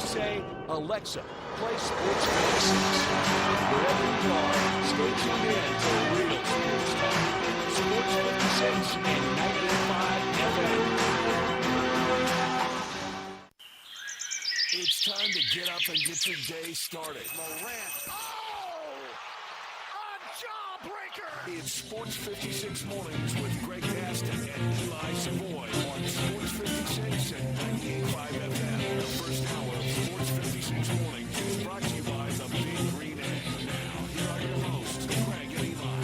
Just say, Alexa, play Sports 56. Wherever you are, stay tuned in to real sports talk. Sports 56 and 98.5 FM. It's time to get up and get your day started. Morant. A jawbreaker! It's Sports 56 Mornings with Greg Gaston and Eli Savoy on Sports 56 and 98.5 FM. The first hour of Sports 56 Mornings is brought to you by the Big Green Egg. Now, here are your hosts, Greg and Eli.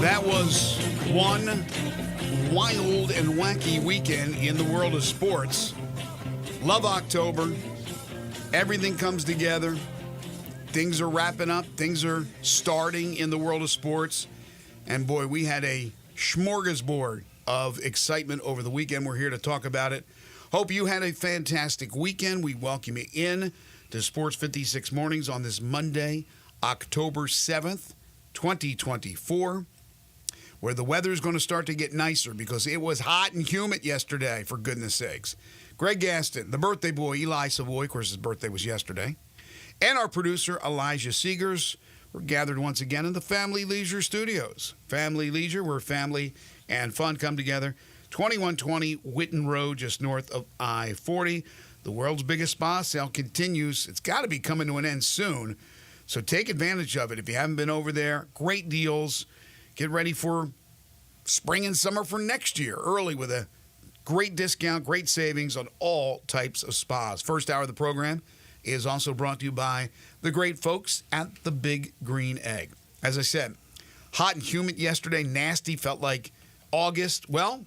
That was one wild and wacky weekend in the world of sports. Love October. Everything comes together. Things are wrapping up. Things are starting in the world of sports. And boy, we had a smorgasbord of excitement over the weekend. We're here to talk about it. Hope you had a fantastic weekend. We welcome you in to Sports 56 Mornings on this Monday, October 7th, 2024. Where the weather's going to start to get nicer because it was hot and humid yesterday, for goodness sakes. Greg Gaston, the birthday boy, Eli Savoy, of course his birthday was yesterday, and our producer, Elijah Seegers, were gathered once again in the Family Leisure Studios. Family Leisure, where family and fun come together. 2120 Whitten Road, just north of I-40. The world's biggest spa sale continues. It's got to be coming to an end soon, so take advantage of it. If you haven't been over there, great deals. Get ready for spring and summer for next year, early with a great discount, great savings on all types of spas. First hour of the program is also brought to you by the great folks at the Big Green Egg. As I said, hot and humid yesterday, nasty, felt like August. Well,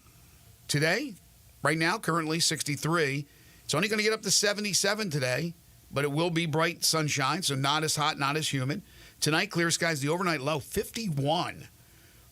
today, right now, currently 63. It's only going to get up to 77 today, but it will be bright sunshine, so not as hot, not as humid. Tonight, clear skies, the overnight low, 51.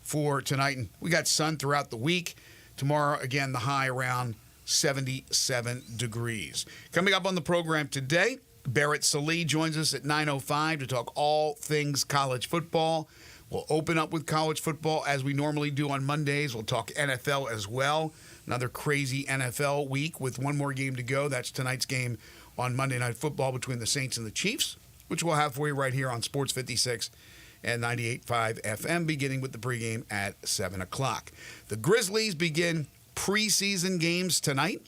For tonight, and we got sun throughout the week. Tomorrow, again, the high around 77 degrees. Coming up on the program today, Barrett Sallee joins us at 9:05 to talk all things college football. We'll open up with college football as we normally do on Mondays. We'll talk NFL as well. Another crazy NFL week with one more game to go. That's tonight's game on Monday Night Football between the Saints and the Chiefs, which we'll have for you right here on Sports 56 and 98.5 FM, beginning with the pregame at 7 o'clock. The Grizzlies begin preseason games tonight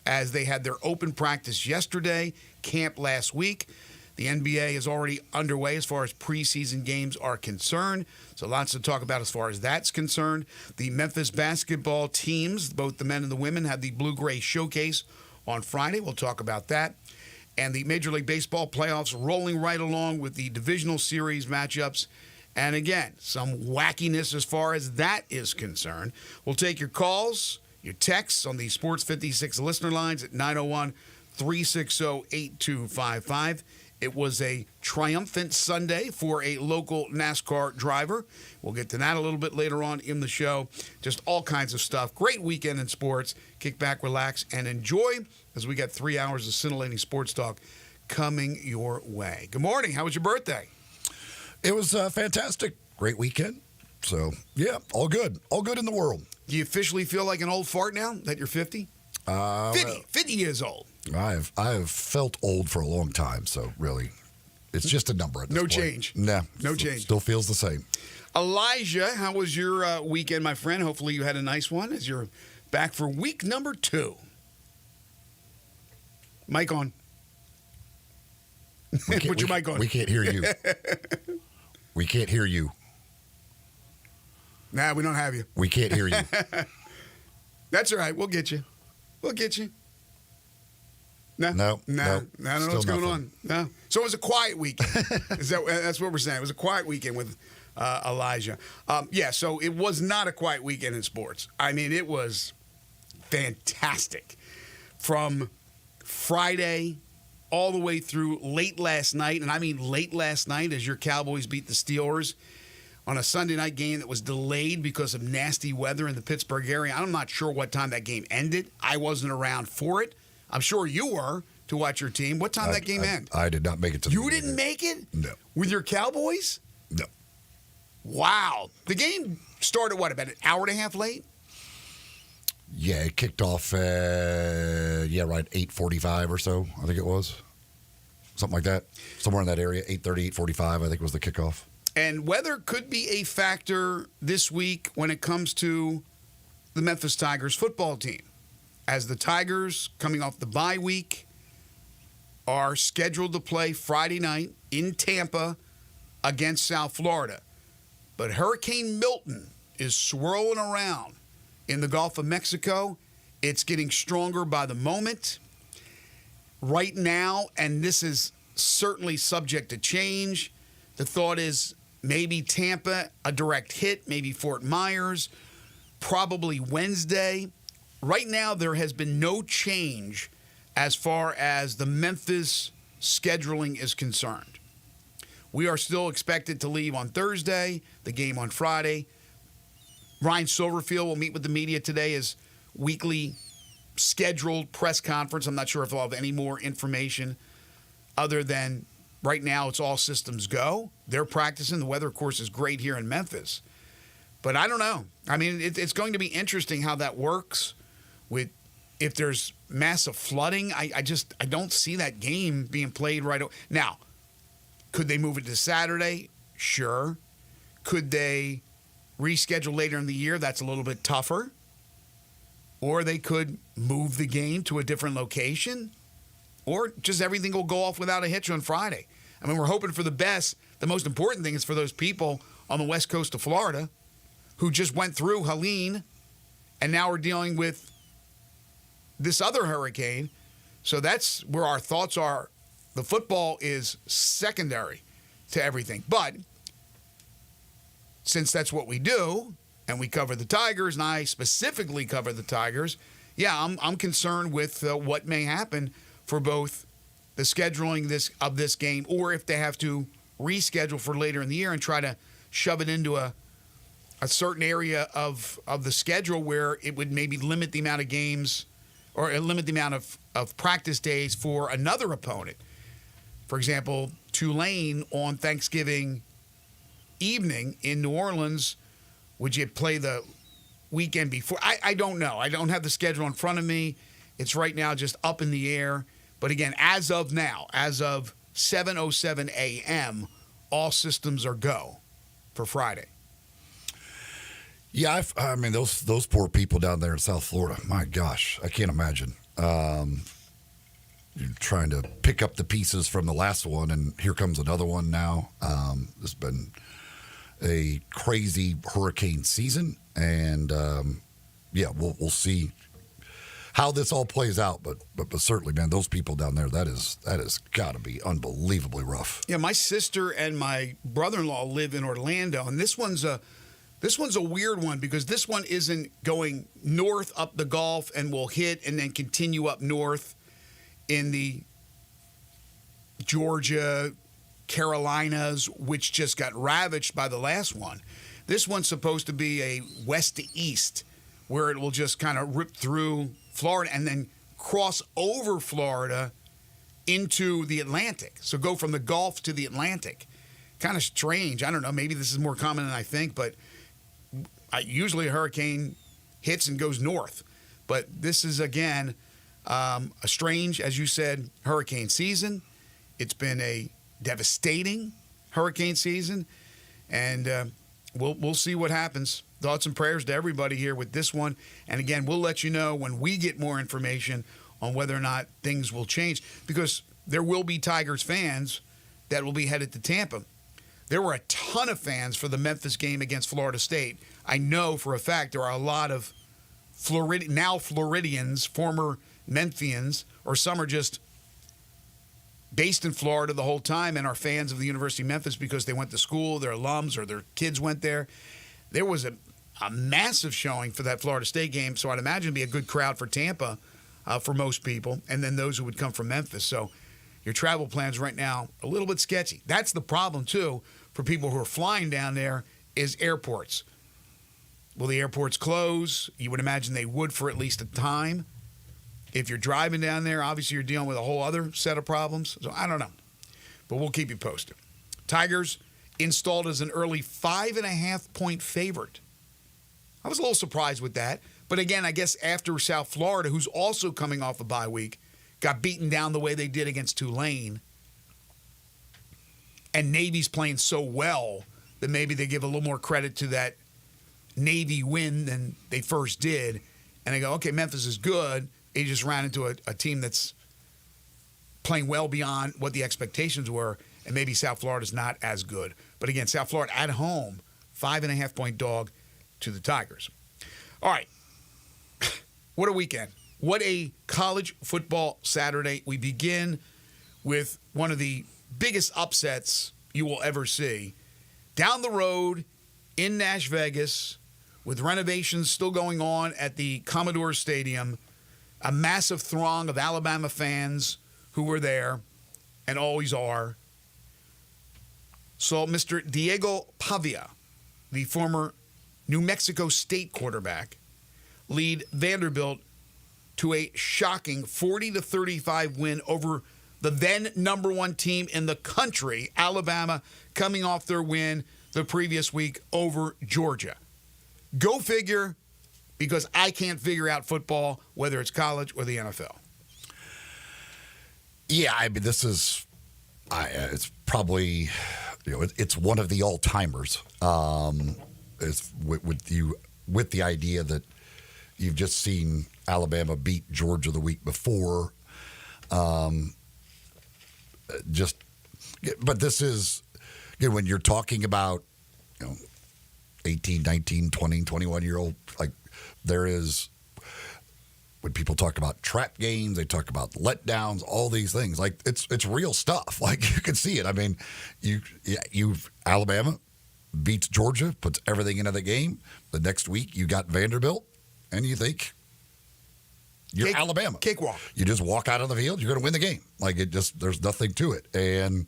as they had their open practice yesterday, camp last week. The NBA is already underway as far as preseason games are concerned, so lots to talk about as far as that's concerned. The Memphis basketball teams, both the men and the women, had the Blue-Gray Showcase on Friday. We'll talk about that. And the Major League Baseball playoffs rolling right along with the divisional series matchups. And again, some wackiness as far as that is concerned. We'll take your calls, your texts on the Sports 56 listener lines at 901-360-8255. It was a triumphant Sunday for a local NASCAR driver. We'll get to that a little bit later on in the show. Just all kinds of stuff. Great weekend in sports. Kick back, relax, and enjoy as we got 3 hours of scintillating sports talk coming your way. Good morning. How was your birthday? It was fantastic. Great weekend. So, yeah, all good. All good in the world. Do you officially feel like an old fart now that you're 50? 50 years old. I have felt old for a long time, so really, it's just a number at this point. Change. Nah. No change. Still feels the same. Elijah, how was your weekend, my friend? Hopefully you had a nice one as you're back for week number 2. Mic on. Put your mic on. We can't hear you. We can't hear you. Nah, we don't have you. We can't hear you. That's all right. We'll get you. We'll get you. No. I don't know what's going on. No. So it was a quiet weekend. That's what we're saying. It was a quiet weekend with Elijah. So it was not a quiet weekend in sports. I mean, it was fantastic. From Friday all the way through late last night, and I mean late last night as your Cowboys beat the Steelers on a Sunday night game that was delayed because of nasty weather in the Pittsburgh area. I'm not sure what time that game ended. I wasn't around for it. I'm sure you were to watch your team. What time that game end? I did not make it to the You didn't make it? No. With your Cowboys? No. Wow. The game started, about an hour and a half late? Yeah, it kicked off, yeah, right, 8:45 or so, I think it was. Something like that. Somewhere in that area, 8:30, 8:45, I think was the kickoff. And weather could be a factor this week when it comes to the Memphis Tigers football team. As the Tigers, coming off the bye week, are scheduled to play Friday night in Tampa against South Florida. But Hurricane Milton is swirling around in the Gulf of Mexico. It's getting stronger by the moment. Right now, and this is certainly subject to change, the thought is maybe Tampa, a direct hit, maybe Fort Myers, probably Wednesday. Right now, there has been no change as far as the Memphis scheduling is concerned. We are still expected to leave on Thursday, the game on Friday. Ryan Silverfield will meet with the media today, his weekly scheduled press conference. I'm not sure if they'll have any more information other than right now it's all systems go. They're practicing. The weather, of course, is great here in Memphis. But I don't know. I mean, it's going to be interesting how that works with if there's massive flooding. I don't see that game being played right now. Could they move it to Saturday? Sure. Could they reschedule later in the year? That's a little bit tougher. Or they could move the game to a different location. Or just everything will go off without a hitch on Friday. I mean, we're hoping for the best. The most important thing is for those people on the west coast of Florida who just went through Helene and now are dealing with this other hurricane. So that's where our thoughts are. The football is secondary to everything. But since that's what we do, and we cover the Tigers, and I specifically cover the Tigers, yeah, I'm concerned with what may happen for both the scheduling of this game, or if they have to reschedule for later in the year and try to shove it into a certain area of the schedule where it would maybe limit the amount of games or limit the amount of practice days for another opponent. For example, Tulane on Thanksgiving evening in New Orleans, would you play the weekend before? I don't know. I don't have the schedule in front of me. It's right now just up in the air. But again, as of now, as of 7:07 a.m., all systems are go for Friday. Yeah, I mean, those poor people down there in South Florida, my gosh, I can't imagine. You're trying to pick up the pieces from the last one, and here comes another one now. It's been a crazy hurricane season, and yeah, we'll see how this all plays out. But certainly, man, those people down there, that has got to be unbelievably rough. Yeah, my sister and my brother-in-law live in Orlando, and this one's a weird one because this one isn't going north up the Gulf and will hit and then continue up north in the Georgia, Carolinas, which just got ravaged by the last one. This one's supposed to be a west to east, where it will just kind of rip through Florida and then cross over Florida into the Atlantic. So go from the Gulf to the Atlantic. Kind of strange. I don't know. Maybe this is more common than I think, but usually a hurricane hits and goes north. But this is, again, a strange, as you said, hurricane season. It's been a devastating hurricane season, and we'll see what happens. Thoughts and prayers to everybody here with this one. And again, we'll let you know when we get more information on whether or not things will change, because there will be Tigers fans that will be headed to Tampa. There were a ton of fans for the Memphis game against Florida State. I know for a fact there are a lot of Floridians, former Memphians, or some are just based in Florida the whole time and are fans of the University of Memphis because they went to school, their alums, or their kids went there. There was a massive showing for that Florida State game, so I'd imagine it'd be a good crowd for Tampa for most people, and then those who would come from Memphis. So your travel plans right now, a little bit sketchy. That's the problem, too, for people who are flying down there, is airports. Will the airports close? You would imagine they would for at least a time. If you're driving down there, obviously you're dealing with a whole other set of problems. So I don't know. But we'll keep you posted. Tigers installed as an early 5.5-point favorite. I was a little surprised with that. But again, I guess after South Florida, who's also coming off a bye week, got beaten down the way they did against Tulane, and Navy's playing so well that maybe they give a little more credit to that Navy win than they first did. And they go, okay, Memphis is good. He just ran into a team that's playing well beyond what the expectations were, and maybe South Florida's not as good. But again, South Florida at home, 5.5-point dog to the Tigers. All right. What a weekend. What a college football Saturday. We begin with one of the biggest upsets you will ever see. Down the road in Nash Vegas, with renovations still going on at the Commodore Stadium, a massive throng of Alabama fans who were there and always are. So Mr. Diego Pavia, the former New Mexico State quarterback, lead Vanderbilt to a shocking 40-35 win over the then number one team in the country, Alabama, coming off their win the previous week over Georgia. Go figure, because I can't figure out football, whether it's college or the NFL. Yeah, I mean, this is, it's probably, it's one of the all-timers. It's with the idea that you've just seen Alabama beat Georgia the week before. But this is, when you're talking about, 18, 19, 20, 21-year-old, like, there is, when people talk about trap games, they talk about letdowns, all these things. Like, it's real stuff. Like, you can see it. I mean, Alabama beats Georgia, puts everything into the game. The next week, you got Vanderbilt, and you think you're Alabama. Cakewalk. You just walk out on the field, you're going to win the game. Like, there's nothing to it. And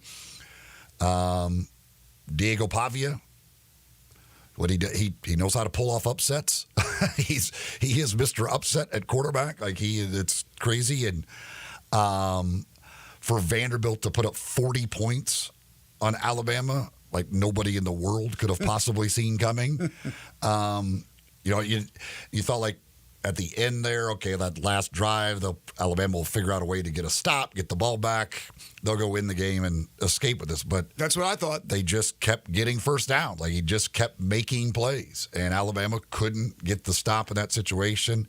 Diego Pavia, what he did, he knows how to pull off upsets. He is Mr. Upset at quarterback. Like, it's crazy. And for Vanderbilt to put up 40 points on Alabama, like nobody in the world could have possibly seen coming. You thought, like, at the end there, okay, that last drive, Alabama will figure out a way to get a stop, get the ball back. They'll go win the game and escape with this. But that's what I thought. They just kept getting first down. Like, he just kept making plays, and Alabama couldn't get the stop in that situation.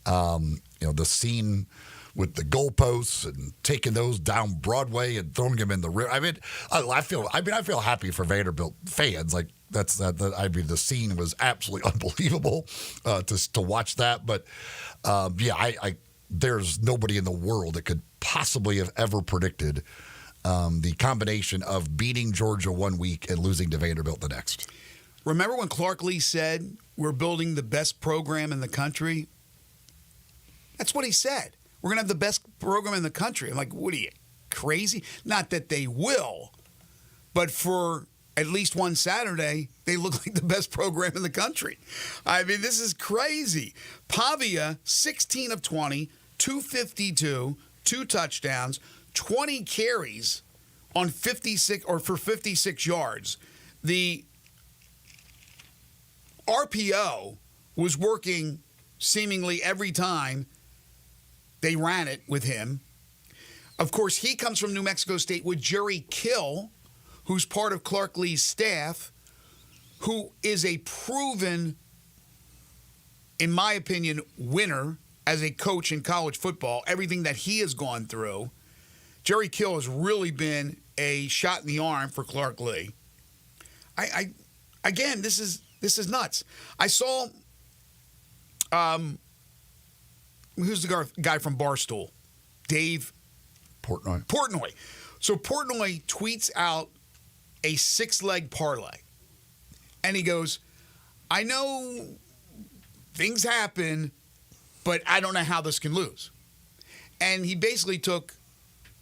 The scene with the goalposts and taking those down Broadway and throwing them in the river. I mean, I feel happy for Vanderbilt fans. Like, the scene was absolutely unbelievable to watch that. But there's nobody in the world that could possibly have ever predicted the combination of beating Georgia one week and losing to Vanderbilt the next. Remember when Clark Lee said, we're building the best program in the country? That's what he said. We're going to have the best program in the country. I'm like, what are you, crazy? Not that they will, but for at least one Saturday, they look like the best program in the country. I mean, this is crazy. Pavia, 16 of 20, 252, 2 touchdowns, 20 carries on 56 yards. The RPO was working seemingly every time they ran it with him. Of course, he comes from New Mexico State with Jerry Kill, who's part of Clark Lee's staff, who is a proven, in my opinion, winner as a coach in college football. Everything that he has gone through, Jerry Kill has really been a shot in the arm for Clark Lee. Again, this is nuts. I saw, who's the guy from Barstool? Dave Portnoy. So Portnoy tweets out a 6-leg parlay. And he goes, I know things happen, but I don't know how this can lose. And he basically took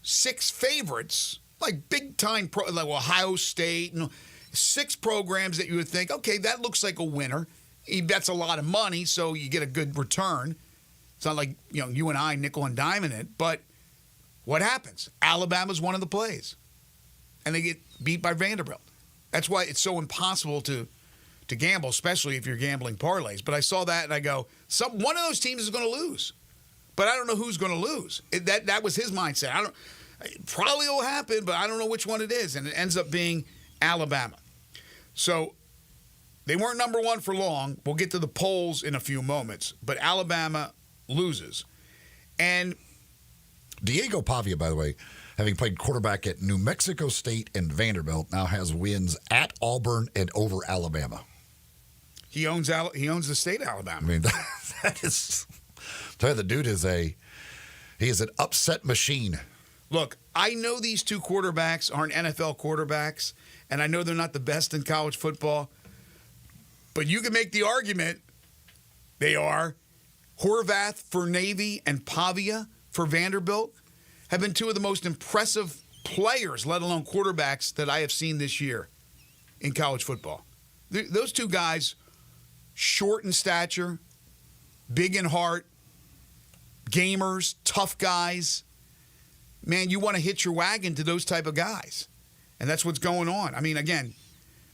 6 favorites, like big-time, like Ohio State, and 6 programs that you would think, okay, that looks like a winner. He bets a lot of money, so you get a good return. It's not like, you and I nickel and diming it, but what happens? Alabama's one of the plays, and they get beat by Vanderbilt. That's why it's so impossible to to gamble, especially if you're gambling parlays. But I saw that and I go, one of those teams is going to lose. But I don't know who's going to lose. That was his mindset. It probably will happen, but I don't know which one it is. And it ends up being Alabama. So they weren't number one for long. We'll get to the polls in a few moments. But Alabama loses. And Diego Pavia, by the way, having played quarterback at New Mexico State and Vanderbilt, now has wins at Auburn and over Alabama. He owns the state of Alabama. I mean, that is... Tell you, the dude is an upset machine. Look, I know these two quarterbacks aren't NFL quarterbacks, and I know they're not the best in college football, but you can make the argument they are. Horvath for Navy and Pavia for Vanderbilt have been two of the most impressive players, let alone quarterbacks, that I have seen this year in college football. Those two guys, short in stature, big in heart, gamers, tough guys. Man, you want to hitch your wagon to those type of guys. And that's what's going on. I mean, again,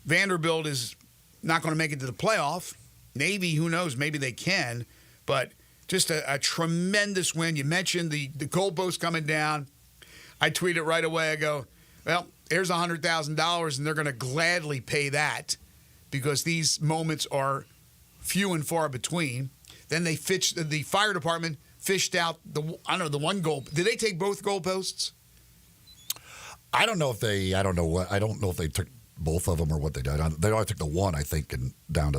Vanderbilt is not going to make it to the playoff. Navy, who knows, maybe they can. But just a tremendous win. You mentioned the goalpost coming down. I tweeted right away. I go, well, here's $100,000, and they're going to gladly pay that because these moments are few and far between. Then the fire department fished out the one goal. Did they take both goalposts? I don't know if they took both of them or what they did. They only took the one, I think, and down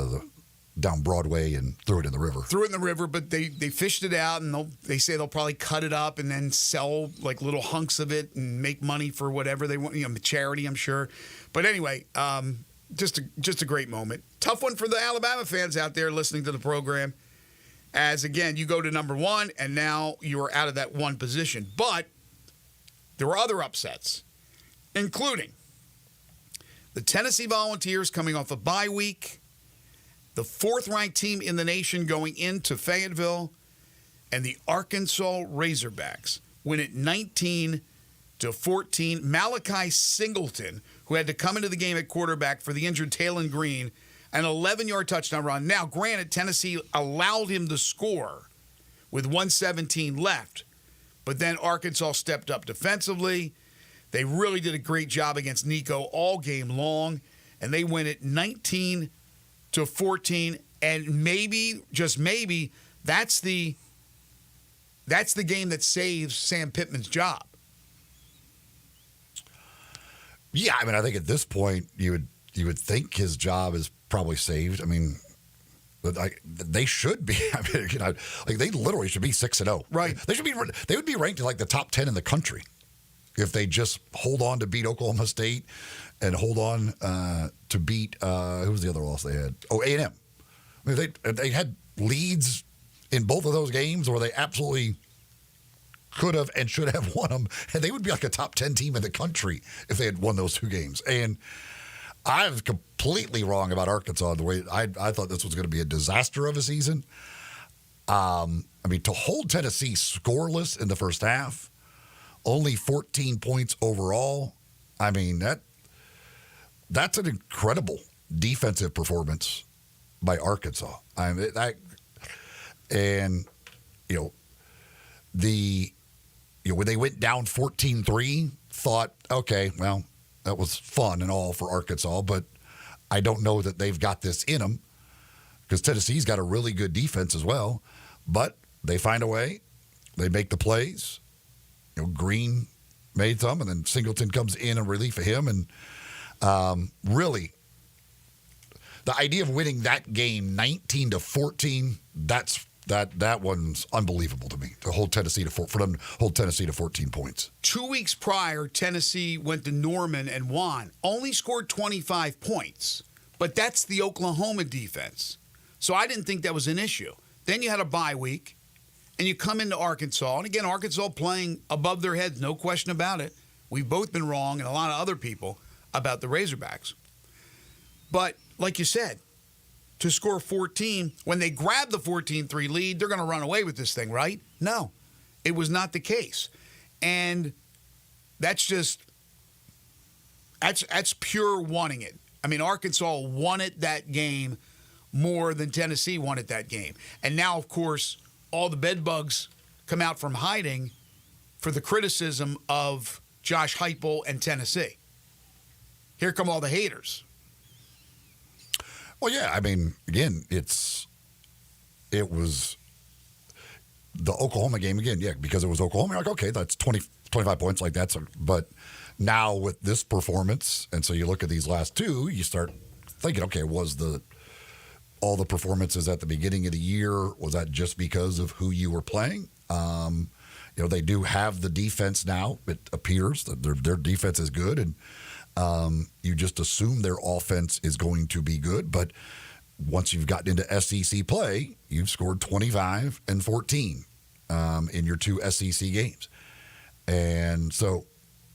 Broadway and threw it in the river. But they fished it out, and they say they'll probably cut it up and then sell like little hunks of it and make money for whatever they want, charity, I'm sure. But anyway, just a great moment. Tough one for the Alabama fans out there listening to the program. As, again, you go to number one, and now you are out of that one position. But there were other upsets, including the Tennessee Volunteers coming off a bye week, the fourth-ranked team in the nation going into Fayetteville, and the Arkansas Razorbacks win it 19-14. Malachi Singleton, who had to come into the game at quarterback for the injured Talon Green, an 11-yard touchdown run. Now, granted, Tennessee allowed him to score with 1:17 left, but then Arkansas stepped up defensively. They really did a great job against Nico all game long, and they win it 19-14. And maybe, just maybe, that's the game that saves Sam Pittman's job. Yeah, I mean, I think at this point you would think his job is probably saved. I mean, they should be. I mean, they literally should be 6-0. Right. They would be ranked in like the top 10 in the country if they just hold on to beat Oklahoma State and hold on to beat who was the other loss they had? Oh, A&M. I mean, they had leads in both of those games where they absolutely could have and should have won them, and they would be like a top 10 team in the country if they had won those two games. And I was completely wrong about Arkansas the way I thought this was going to be a disaster of a season. I mean, to hold Tennessee scoreless in the first half, only 14 points overall, I mean, that's an incredible defensive performance by Arkansas. I mean, when they went down 14-3, thought, okay, well, that was fun and all for Arkansas, but I don't know that they've got this in them because Tennessee's got a really good defense as well. But they find a way. They make the plays. Green made some, and then Singleton comes in relief of him. And really, the idea of winning that game 19-14, that one's unbelievable to me. To hold Tennessee for them to hold Tennessee to 14 points. 2 weeks prior, Tennessee went to Norman and won. Only scored 25 points, but that's the Oklahoma defense. So I didn't think that was an issue. Then you had a bye week, and you come into Arkansas. And again, Arkansas playing above their heads, no question about it. We've both been wrong, and a lot of other people, about the Razorbacks. But like you said, to score 14, when they grab the 14-3 lead, they're going to run away with this thing, right? No, it was not the case. And that's pure wanting it. I mean, Arkansas wanted that game more than Tennessee wanted that game. And now, of course, all the bedbugs come out from hiding for the criticism of Josh Heupel and Tennessee. Here come all the haters. Well, yeah, I mean, again, it was the Oklahoma game again, yeah, because it was Oklahoma. You're like, okay, that's 25 points, like that's, but now with this performance, and so you look at these last two, you start thinking, okay, was all the performances at the beginning of the year, was that just because of who you were playing? They do have the defense now. It appears that their defense is good, and you just assume their offense is going to be good. But once you've gotten into SEC play, you've scored 25 and 14 in your two SEC games. And so,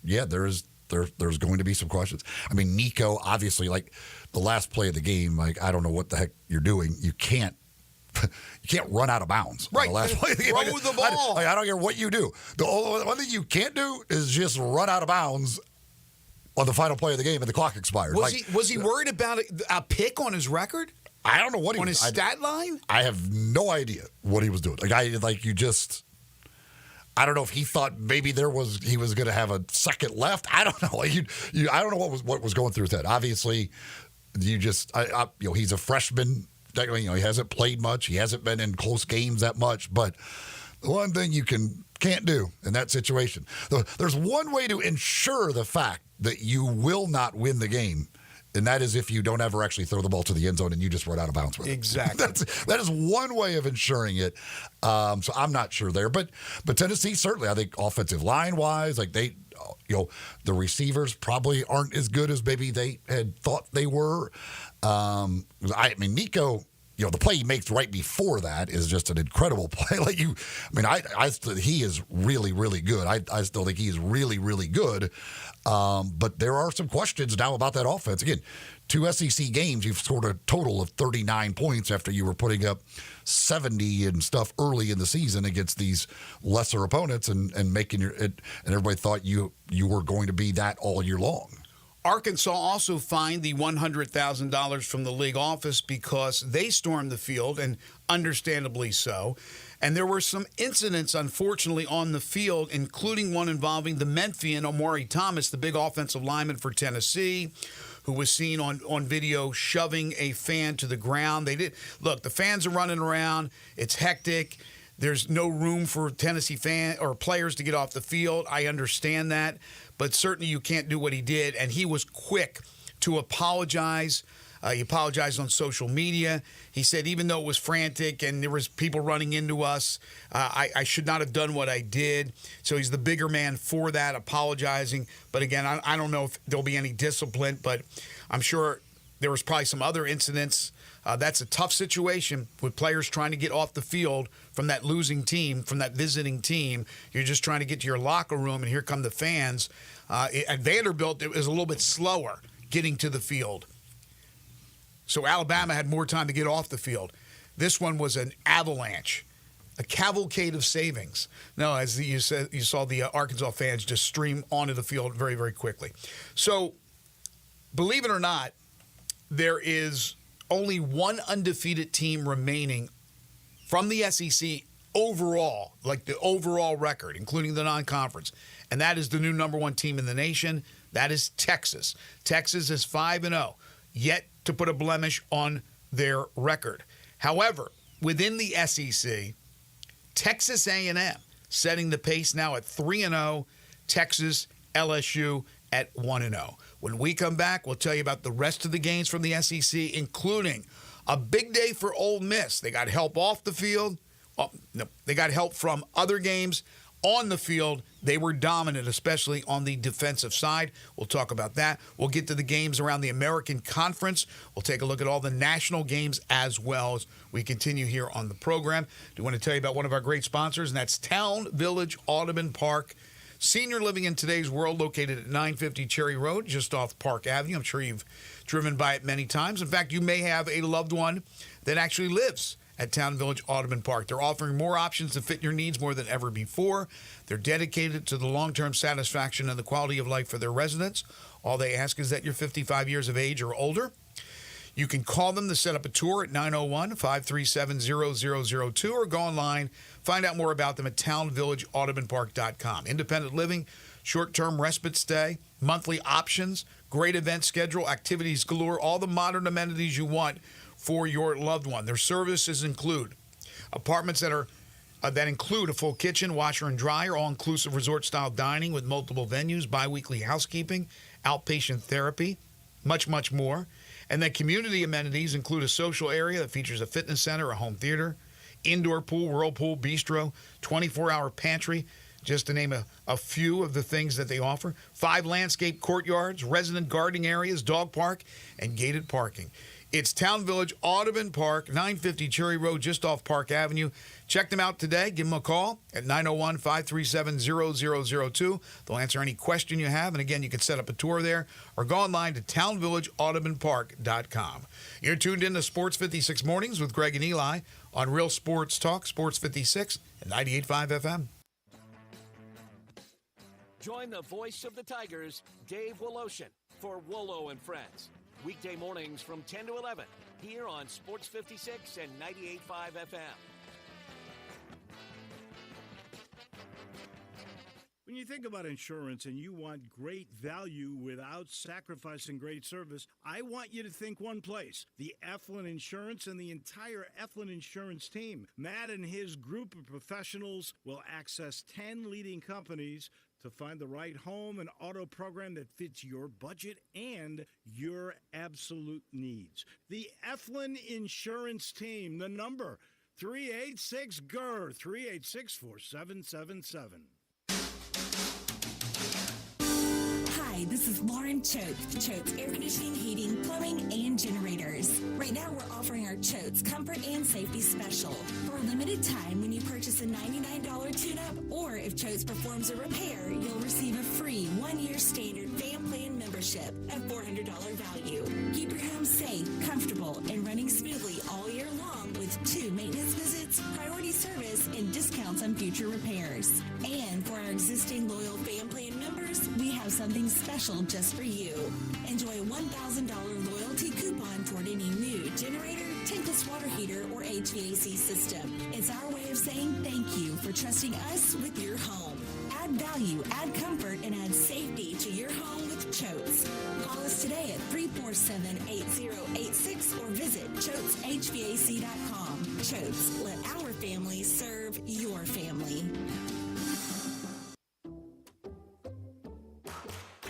yeah, there's going to be some questions. I mean, Nico, obviously, like the last play of the game, like I don't know what the heck you're doing. You can't run out of bounds. Right. The last play of the game. Throw the ball. I don't care what you do. The only one thing you can't do is just run out of bounds on the final play of the game and the clock expired. Was he worried about a pick on his record? I don't know what he on was his stat line. I have no idea what he was doing. I don't know if he thought maybe he was going to have a second left. I don't know. I don't know what was going through his head. Obviously, he's a freshman. He hasn't played much. He hasn't been in close games that much. But the one thing you can't do in that situation, there's one way to ensure the fact that you will not win the game, and that is if you don't ever actually throw the ball to the end zone and you just run out of bounds with it. Exactly. That is one way of ensuring it. So I'm not sure there. But Tennessee, certainly, I think offensive line-wise, like the receivers probably aren't as good as maybe they had thought they were. Nico, the play he makes right before that is just an incredible play. He is really, really good. I still think he is really, really good. But there are some questions now about that offense. Again, two SEC games, you've scored a total of 39 points after you were putting up 70 and stuff early in the season against these lesser opponents and making and everybody thought you were going to be that all year long. Arkansas also fined the $100,000 from the league office because they stormed the field, and understandably so. And there were some incidents, unfortunately, on the field, including one involving the Memphian, Omari Thomas, the big offensive lineman for Tennessee, who was seen on video shoving a fan to the ground. The fans are running around. It's hectic. There's no room for Tennessee fan or players to get off the field. I understand that. But certainly you can't do what he did. And he was quick to apologize. He apologized on social media. He said, even though it was frantic and there was people running into us, I should not have done what I did. So he's the bigger man for that, apologizing. But again, I don't know if there'll be any discipline, but I'm sure there was probably some other incidents. That's a tough situation with players trying to get off the field from that losing team, from that visiting team. You're just trying to get to your locker room, and here come the fans. At Vanderbilt, it was a little bit slower getting to the field. So Alabama had more time to get off the field. This one was an avalanche, a cavalcade of savings. No, as you said, you saw the Arkansas fans just stream onto the field very, very quickly. So, believe it or not, there is only one undefeated team remaining from the SEC overall, like the overall record, including the non-conference, and that is the new number one team in the nation. That is Texas. Texas is 5-0, yet to put a blemish on their record. However, within the SEC, Texas A&M setting the pace now at 3-0, Texas, LSU at 1-0. When we come back, we'll tell you about the rest of the games from the SEC, including a big day for Ole Miss. They got help off the field. They got help from other games. On the field, they were dominant, especially on the defensive side. We'll talk about that. We'll get to the games around the American Conference. We'll take a look at all the national games as well as we continue here on the program. I want to tell you about one of our great sponsors, and that's Town Village Audubon Park. Senior living in today's world, located at 950 Cherry Road, just off Park Avenue. I'm sure you've driven by it many times. In fact, you may have a loved one that actually lives at Town Village Audubon Park. They're offering more options to fit your needs more than ever before. They're dedicated to the long-term satisfaction and the quality of life for their residents. All they ask is that you're 55 years of age or older. You can call them to set up a tour at 901-537-0002 or go online. Find out more about them at townvillageaudubonpark.com. Independent living, short-term respite stay, monthly options, great event schedule, activities galore, all the modern amenities you want for your loved one. Their services include apartments that include a full kitchen, washer and dryer, all-inclusive resort-style dining with multiple venues, bi-weekly housekeeping, outpatient therapy, much, much more. And then community amenities include a social area that features a fitness center, a home theater, indoor pool, whirlpool, bistro, 24-hour pantry, just to name a few of the things that they offer. 5 landscape courtyards, resident gardening areas, dog park, and gated parking. It's Town Village Audubon Park, 950 Cherry Road, just off Park Avenue. Check them out today. Give them a call at 901-537-0002. They'll answer any question you have. And again, you can set up a tour there or go online to townvillageaudubonpark.com. You're tuned in to Sports 56 Mornings with Greg and Eli on Real Sports Talk, Sports 56 and 98.5 FM. Join the voice of the Tigers, Dave Woloshin, for Wolo and Friends. Weekday mornings from 10 to 11 here on Sports 56 and 98.5 FM. When you think about insurance and you want great value without sacrificing great service, I want you to think one place: the Eflin Insurance and the entire Eflin Insurance team. Matt and his group of professionals will access 10 leading companies to find the right home and auto program that fits your budget and your absolute needs. The Eflin Insurance Team, the number 386-GER, 386-4777. Hi, this is Lauren Choate, Choate's Air Conditioning, Heating, Plumbing, and Generators. Right now, we're offering our Choate's Comfort and Safety Special. For a limited time, when you purchase a $99 tune-up, or if Choate's performs a repair, you'll receive a free 1-year standard fan plan membership at $400 value. Keep your home safe, comfortable, and running smoothly all year long with 2 maintenance visits, priority service, and discounts on future repairs. And for our existing loyal fan plan members, we have something special just for you. Enjoy a $1,000 loyalty coupon toward any new generator, tankless water heater, or HVAC system. It's our way of saying thank you for trusting us with your home. Add value, add comfort, and add safety to your home with Choate's. Call us today at 347-8086 or visit ChoatesHVAC.com. Choate's, let our family serve your family.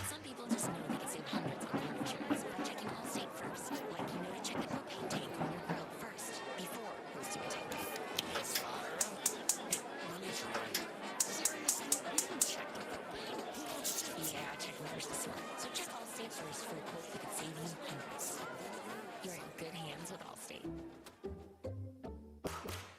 Some people just know they can save hundreds on their insurance by checking Allstate first. Like you know to check the propane tank on your grill first before hosting a tank. Yes, Father. Let me try. Seriously, you can check the propane. Yeah, I checked first this month. So check Allstate first for a quote that could save you hundreds. You're in good hands with Allstate.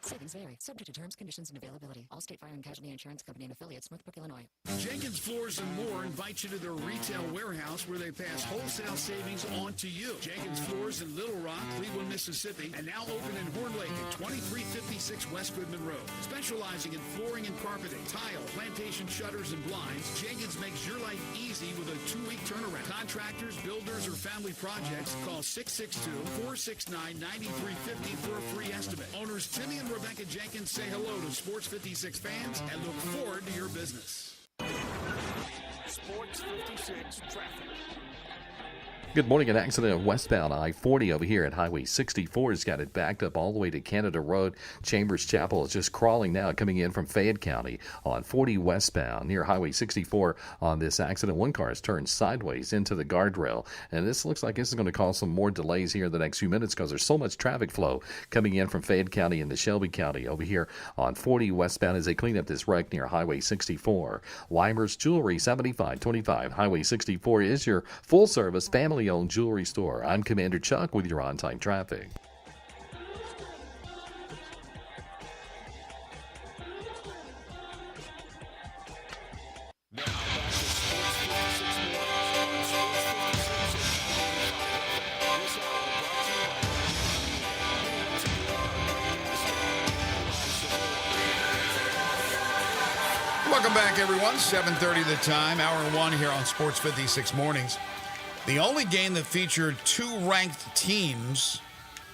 Savings vary. Subject to terms, conditions, and availability. Allstate Fire and Casualty Insurance Company and affiliates, Northbrook, Illinois. Jenkins Floors and More invite you to their retail warehouse where they pass wholesale savings on to you. Jenkins Floors in Little Rock, Cleveland, Mississippi, and now open in Horn Lake at 2356 West Goodman Road. Specializing in flooring and carpeting, tile, plantation shutters, and blinds, Jenkins makes your life easy with a 2-week turnaround. Contractors, builders, or family projects, call 662-469-9350 for a free estimate. Owners Timmy and Rebecca Jenkins say hello to Sports 56 fans and look forward to your business. Sports 56 traffic. Good morning. An accident westbound I-40 over here at Highway 64 has got it backed up all the way to Canada Road. Chambers Chapel is just crawling now, coming in from Fayette County on 40 westbound near Highway 64 on this accident. One car has turned sideways into the guardrail, and this looks like this is going to cause some more delays here in the next few minutes because there's so much traffic flow coming in from Fayette County into Shelby County over here on 40 westbound as they clean up this wreck near Highway 64. Weimer's Jewelry, 7525 Highway 64 is your full-service family owned jewelry store. I'm Commander Chuck with your on-time traffic. Now back to Sports 56 Mornings on Sports 56 and 95 FM. This hour brought to you by Welcome back, everyone. 7:30 the time, hour 1 here on Sports 56 Mornings. The only game that featured two ranked teams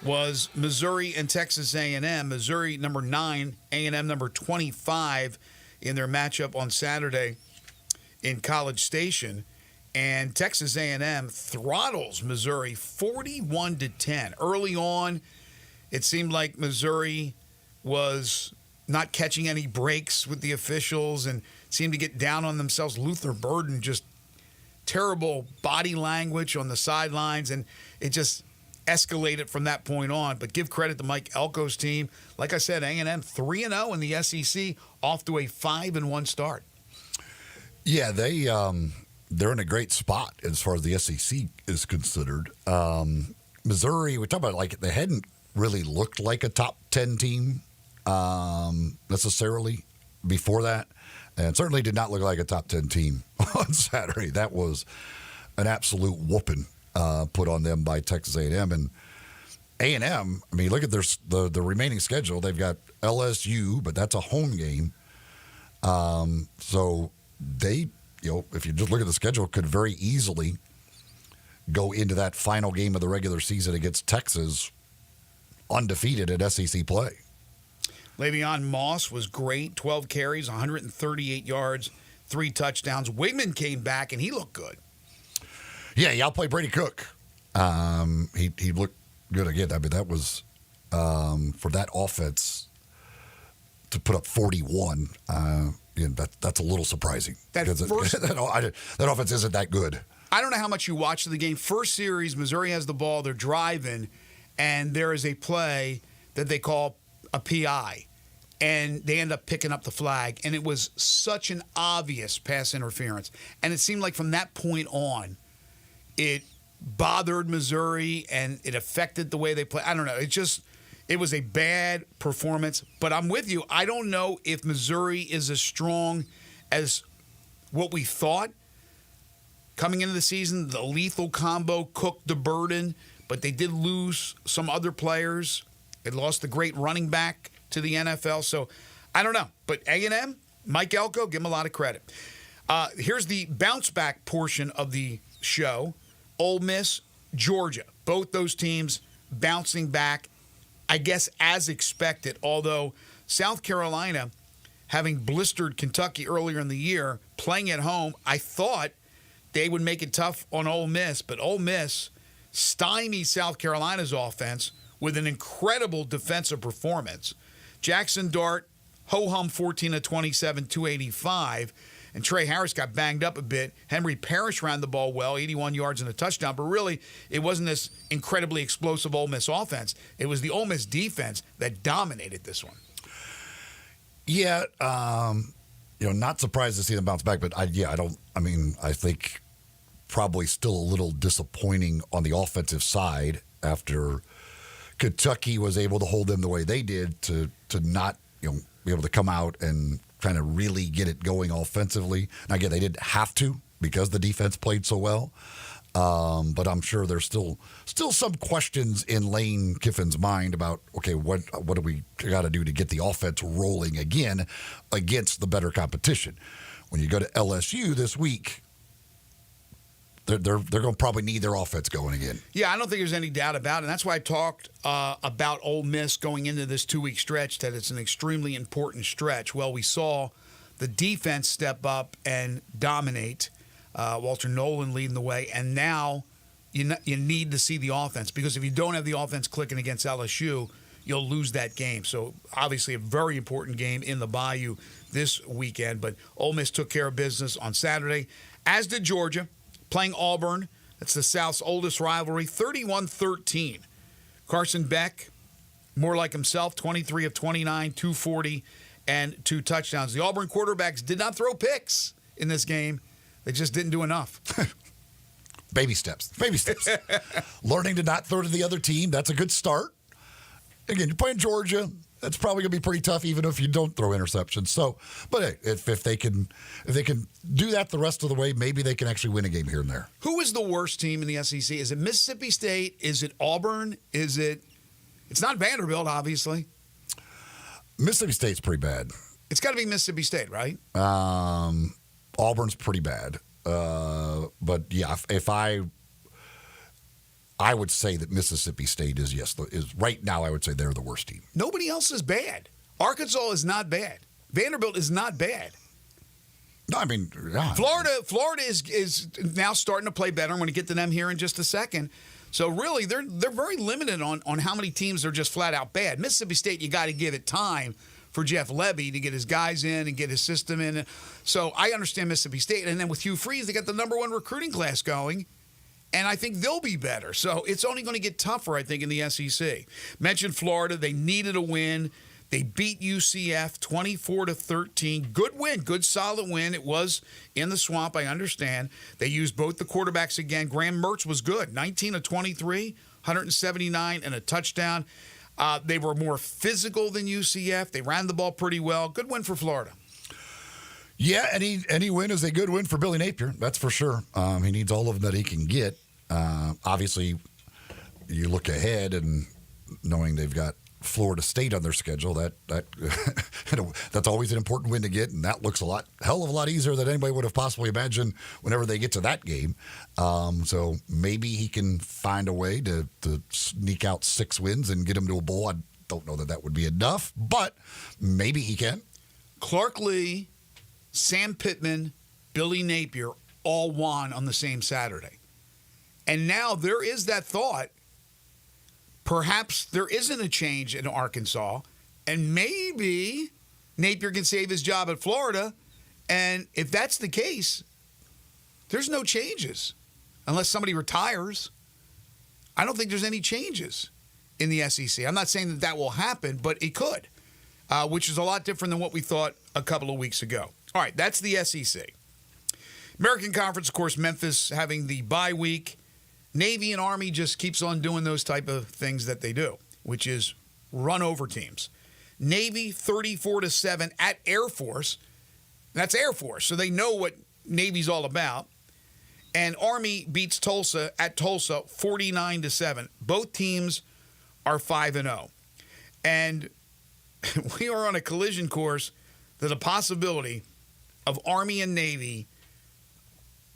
was Missouri and Texas A&M. Missouri number 9, A&M number 25 in their matchup on Saturday in College Station. And Texas A&M throttles Missouri 41-10. Early on, it seemed like Missouri was not catching any breaks with the officials and seemed to get down on themselves. Luther Burden, just terrible body language on the sidelines, and it just escalated from that point on. But give credit to Mike Elko's team. Like I said, A&M 3-0 in the SEC, off to a 5-1 start. Yeah, they're in a great spot as far as the SEC is considered. Missouri, we talk about like they hadn't really looked like a top 10 team necessarily before that, and certainly did not look like a top 10 team on Saturday. That was an absolute whooping put on them by Texas A&M. And A&M, I mean, look at the remaining schedule. They've got LSU, but that's a home game. So they, if you just look at the schedule, could very easily go into that final game of the regular season against Texas undefeated at SEC play. Le'Veon Moss was great, 12 carries, 138 yards, 3 touchdowns. Wigman came back, and he looked good. Yeah, he outplayed Brady Cook. He looked good again. I mean, that was for that offense to put up 41. That's a little surprising. That offense isn't that good. I don't know how much you watched the game. First series, Missouri has the ball. They're driving, and there is a play that they call a PI, and they end up picking up the flag. And it was such an obvious pass interference. And it seemed like from that point on, it bothered Missouri, and it affected the way they play. I don't know. It was a bad performance. But I'm with you. I don't know if Missouri is as strong as what we thought. Coming into the season, the lethal combo, Cook to Burden, but they did lose some other players. They lost the great running back to the NFL. So I don't know. But A&M, Mike Elko, give him a lot of credit. Here's the bounce back portion of the show. Ole Miss, Georgia. Both those teams bouncing back, I guess, as expected. Although South Carolina, having blistered Kentucky earlier in the year, playing at home, I thought they would make it tough on Ole Miss. But Ole Miss stymied South Carolina's offense with an incredible defensive performance. Jackson Dart, ho-hum 14 of 27, 285. And Trey Harris got banged up a bit. Henry Parrish ran the ball well, 81 yards and a touchdown. But really, it wasn't this incredibly explosive Ole Miss offense. It was the Ole Miss defense that dominated this one. Yeah, not surprised to see them bounce back. But I think probably still a little disappointing on the offensive side after Kentucky was able to hold them the way they did to not be able to come out and kind of really get it going offensively. And again, they didn't have to because the defense played so well. But I'm sure there's still some questions in Lane Kiffin's mind about, okay, what do we got to do to get the offense rolling again against the better competition? When you go to LSU this week, they're going to probably need their offense going again. Yeah, I don't think there's any doubt about it. And that's why I talked about Ole Miss going into this 2-week stretch, that it's an extremely important stretch. Well, we saw the defense step up and dominate. Walter Nolan leading the way. And now you need to see the offense, because if you don't have the offense clicking against LSU, you'll lose that game. So obviously a very important game in the Bayou this weekend. But Ole Miss took care of business on Saturday, as did Georgia. Playing Auburn, that's the South's oldest rivalry, 31-13. Carson Beck, more like himself, 23 of 29, 240, and 2 touchdowns. The Auburn quarterbacks did not throw picks in this game. They just didn't do enough. Baby steps. Learning to not throw to the other team, that's a good start. Again, you're playing Georgia. That's probably going to be pretty tough, even if you don't throw interceptions. So, but hey, if they can do that the rest of the way, maybe they can actually win a game here and there. Who is the worst team in the SEC? Is it Mississippi State? Is it Auburn? It's not Vanderbilt, obviously. Mississippi State's pretty bad. It's got to be Mississippi State, right? Auburn's pretty bad. But yeah, if I would say that Mississippi State is right now. I would say they're the worst team. Nobody else is bad. Arkansas is not bad. Vanderbilt is not bad. No, I mean, yeah. Florida is now starting to play better. I'm going to get to them here in just a second. So really, they're very limited on how many teams are just flat out bad. Mississippi State, you got to give it time for Jeff Levy to get his guys in and get his system in. So I understand Mississippi State. And then with Hugh Freeze, they got the number 1 recruiting class going, and I think they'll be better. So it's only going to get tougher, I think, in the SEC. Mentioned Florida. They needed a win. They beat UCF 24-13. Good win, good solid win. It was in the swamp, I understand. They used both the quarterbacks again. Graham Mertz was good, 19 of 23, 179 and a touchdown. They were more physical than UCF. They ran the ball pretty well. Good win for Florida. Yeah, any win is a good win for Billy Napier. That's for sure. He needs all of them that he can get. Obviously, you look ahead and knowing they've got Florida State on their schedule, that's always an important win to get, and that looks hell of a lot easier than anybody would have possibly imagined whenever they get to that game. So maybe he can find a way to sneak out 6 wins and get them to a bowl. I don't know that would be enough, but maybe he can. Clark Lee, Sam Pittman, Billy Napier all won on the same Saturday. And now there is that thought, perhaps there isn't a change in Arkansas, and maybe Napier can save his job at Florida. And if that's the case, there's no changes unless somebody retires. I don't think there's any changes in the SEC. I'm not saying that will happen, but it could, which is a lot different than what we thought a couple of weeks ago. All right, that's the SEC. American Conference, of course, Memphis having the bye week. Navy and Army just keeps on doing those type of things that they do, which is run over teams. Navy 34-7 at Air Force. That's Air Force, so they know what Navy's all about. And Army beats Tulsa at Tulsa 49-7. Both teams are 5-0. And we are on a collision course that a possibility of Army and Navy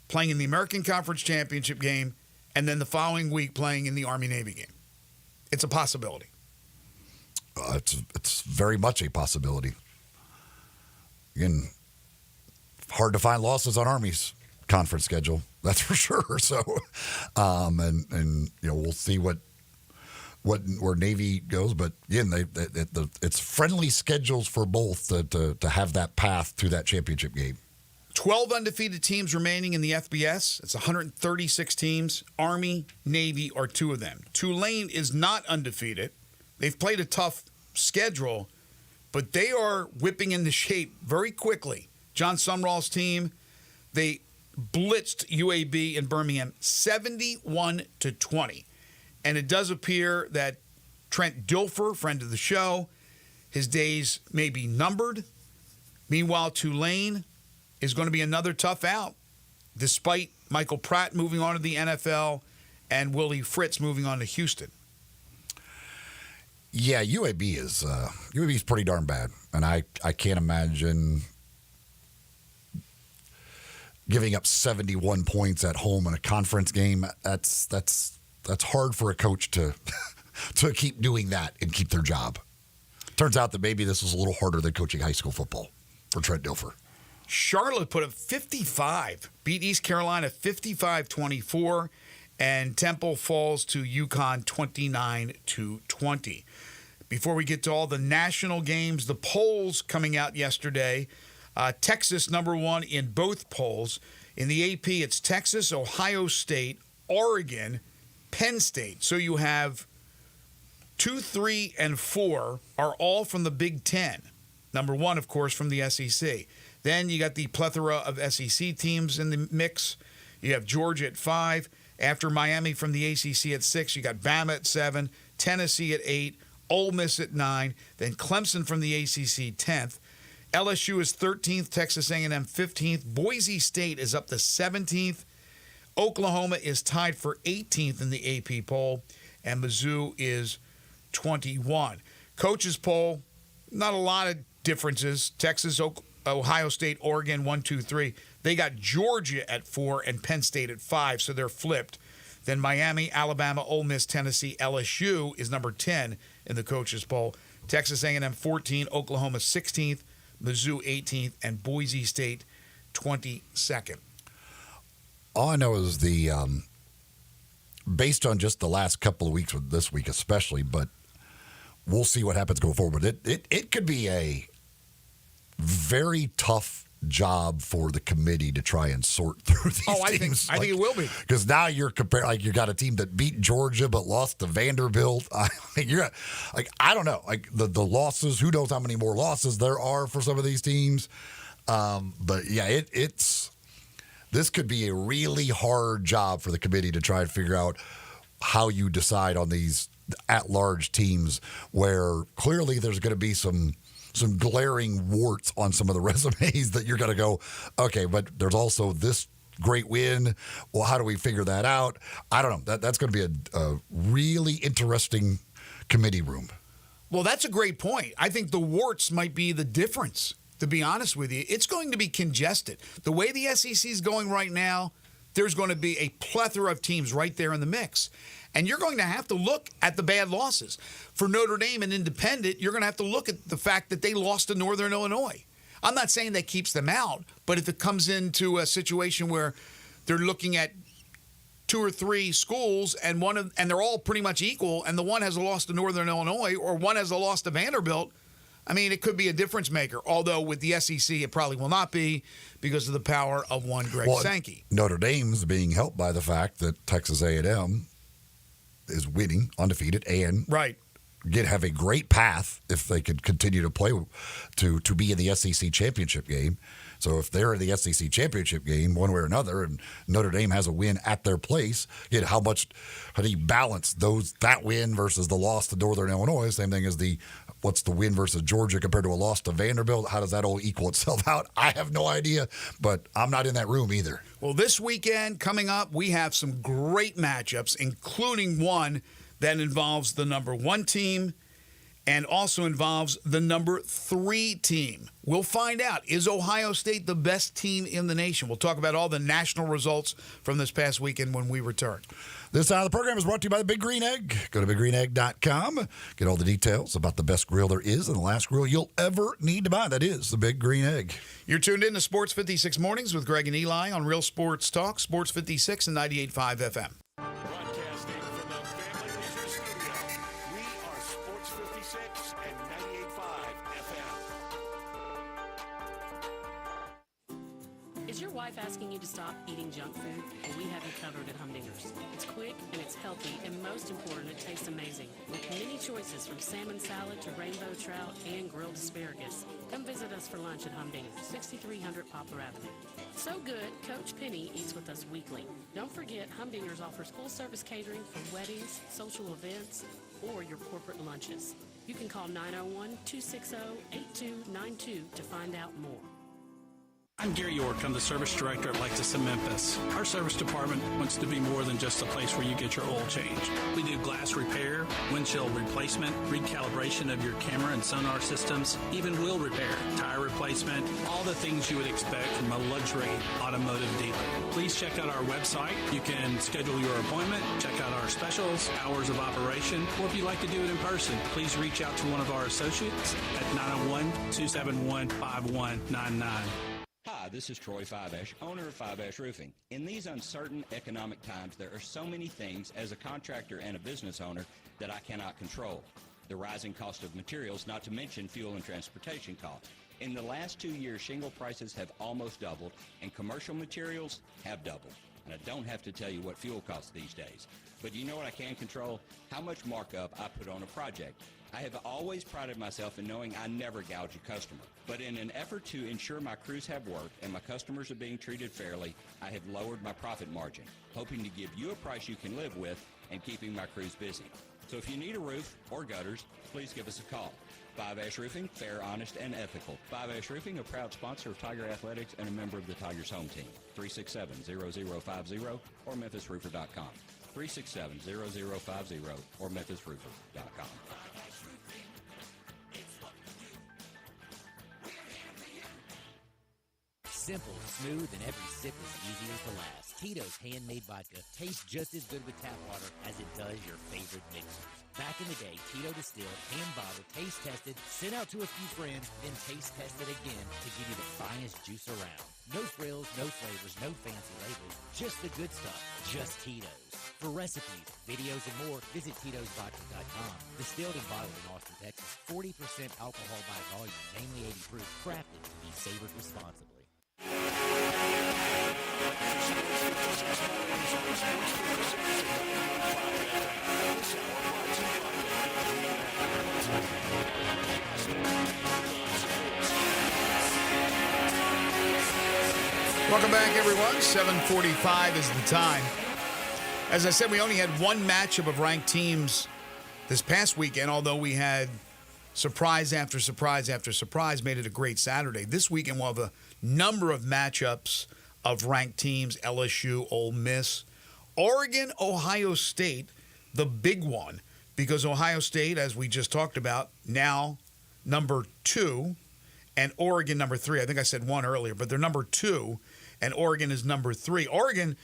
playing in the American Conference Championship game and then the following week playing in the Army-Navy game. It's a possibility. It's very much a possibility. Again, hard to find losses on Army's conference schedule. That's for sure. So, and we'll see where Navy goes. But again, it's friendly schedules for both to have that path to that championship game. 12 undefeated teams remaining in the FBS. It's 136 teams. Army, Navy are 2 of them. Tulane is not undefeated. They've played a tough schedule, but they are whipping into shape very quickly. John Sumrall's team, they blitzed UAB in Birmingham 71-20. And it does appear that Trent Dilfer, friend of the show, his days may be numbered. Meanwhile, Tulane is going to be another tough out, despite Michael Pratt moving on to the NFL and Willie Fritz moving on to Houston. Yeah, UAB is pretty darn bad, and I can't imagine giving up 71 points at home in a conference game. That's hard for a coach to keep doing that and keep their job. Turns out that maybe this was a little harder than coaching high school football for Trent Dilfer. Charlotte put up 55, beat East Carolina 55-24, and Temple falls to UConn 29-20. Before we get to all the national games, the polls coming out yesterday, Texas number 1 in both polls. In the AP, it's Texas, Ohio State, Oregon, Penn State. So you have 2, 3, and 4 are all from the Big Ten. Number 1, of course, from the SEC. Then you got the plethora of SEC teams in the mix. You have Georgia at 5. After Miami from the ACC at 6, you got Bama at 7, Tennessee at 8, Ole Miss at 9, then Clemson from the ACC 10th. LSU is 13th, Texas A&M 15th. Boise State is up to 17th. Oklahoma is tied for 18th in the AP poll, and Mizzou is 21. Coaches poll, not a lot of differences. Texas, Ohio State, Oregon, 1, 2, 3. They got Georgia at 4 and Penn State at 5, so they're flipped. Then Miami, Alabama, Ole Miss, Tennessee, LSU is number 10 in the coaches poll. Texas A&M 14, Oklahoma 16th, Mizzou 18th, and Boise State 22nd. All I know is based on just the last couple of weeks, with this week especially, but we'll see what happens going forward. But it could be a very tough job for the committee to try and sort through these teams. I think it will be, because now you're comparing, like, you got a team that beat Georgia but lost to Vanderbilt. I don't know, like the losses. Who knows how many more losses there are for some of these teams? But yeah, this could be a really hard job for the committee to try and figure out how you decide on these at-large teams, where clearly there's going to be some glaring warts on some of the resumes that you're going to go, okay, but there's also this great win. Well, how do we figure that out? I don't know. That's going to be a really interesting committee room. Well, that's a great point. I think the warts might be the difference, to be honest with you. It's going to be congested. The way the SEC is going right now, there's going to be a plethora of teams right there in the mix. And you're going to have to look at the bad losses. For Notre Dame and Independent, you're going to have to look at the fact that they lost to Northern Illinois. I'm not saying that keeps them out, but if it comes into a situation where they're looking at 2 or 3 schools and they're all pretty much equal, and the one has a loss to Northern Illinois or one has a loss to Vanderbilt, I mean, it could be a difference maker. Although with the SEC, it probably will not be because of the power of one Greg Sankey. Notre Dame's being helped by the fact that Texas A&M is winning undefeated and have a great path if they could continue to play to be in the SEC championship game. So if they're in the SEC championship game one way or another, and Notre Dame has a win at their place, how do you balance that win versus the loss to Northern Illinois? Same thing as what's the win versus Georgia compared to a loss to Vanderbilt? How does that all equal itself out? I have no idea, but I'm not in that room either. Well, this weekend coming up, we have some great matchups, including one that involves the number 1 team and also involves the number 3 team. We'll find out, is Ohio State the best team in the nation? We'll talk about all the national results from this past weekend when we return. This side of the program is brought to you by the Big Green Egg. Go to biggreenegg.com. Get all the details about the best grill there is and the last grill you'll ever need to buy. That is the Big Green Egg. You're tuned in to Sports 56 Mornings with Greg and Eli on Real Sports Talk, Sports 56 and 98.5 FM. Broadcasting from the Family Leisure Studio, we are Sports 56 and 98.5 FM. Is your wife asking you to stop eating junk food? Well, we have you covered at Humdinger's. It's quick and it's healthy, and most important, it tastes amazing. With many choices from salmon salad to rainbow trout and grilled asparagus. Come visit us for lunch at Humdinger's, 6300 Poplar Avenue. So good, Coach Penny eats with us weekly. Don't forget, Humdinger's offers full-service catering for weddings, social events, or your corporate lunches. You can call 901-260-8292 to find out more. I'm Gary York. I'm the service director at Lexus in Memphis. Our service department wants to be more than just a place where you get your oil changed. We do glass repair, windshield replacement, recalibration of your camera and sonar systems, even wheel repair, tire replacement, all the things you would expect from a luxury automotive dealer. Please check out our website. You can schedule your appointment, check out our specials, hours of operation, or if you'd like to do it in person, please reach out to one of our associates at 901-271-5199. Hi, this is Troy Fiveash, owner of Fiveash Roofing. In these uncertain economic times, there are so many things as a contractor and a business owner that I cannot control. The rising cost of materials, not to mention fuel and transportation costs. In the last 2 years, shingle prices have almost doubled, and commercial materials have doubled. And I don't have to tell you what fuel costs these days. But you know what I can control? How much markup I put on a project. I have always prided myself in knowing I never gouge a customer. But in an effort to ensure my crews have work and my customers are being treated fairly, I have lowered my profit margin, hoping to give you a price you can live with and keeping my crews busy. So if you need a roof or gutters, please give us a call. Five Ash Roofing, fair, honest, and ethical. Five Ash Roofing, a proud sponsor of Tiger Athletics and a member of the Tigers home team. 367-0050 or MemphisRoofer.com. 367-0050 or MemphisRoofer.com. Simple, smooth, and every sip is easier to last. Tito's handmade vodka tastes just as good with tap water as it does your favorite mixers. Back in the day, Tito distilled, hand-bottled, taste-tested, sent out to a few friends, then taste-tested again to give you the finest juice around. No frills, no flavors, no fancy labels, just the good stuff, just Tito's. For recipes, videos, and more, visit Tito'sVodka.com. Distilled and bottled in Austin, Texas. 40% alcohol by volume, namely 80 proof, crafted to be savored responsibly. Welcome back, everyone. 7:45 is the time. As I said, we only had one matchup of ranked teams this past weekend, although we had surprise after surprise after surprise, made it a great Saturday. This weekend we'll have a number of matchups of ranked teams: LSU, Ole Miss, Oregon, Ohio State, the big one, because Ohio State, as we just talked about, now number 2, and Oregon number 3. I think I said 1 earlier, but they're number 2, and Oregon is number 3. Oregon,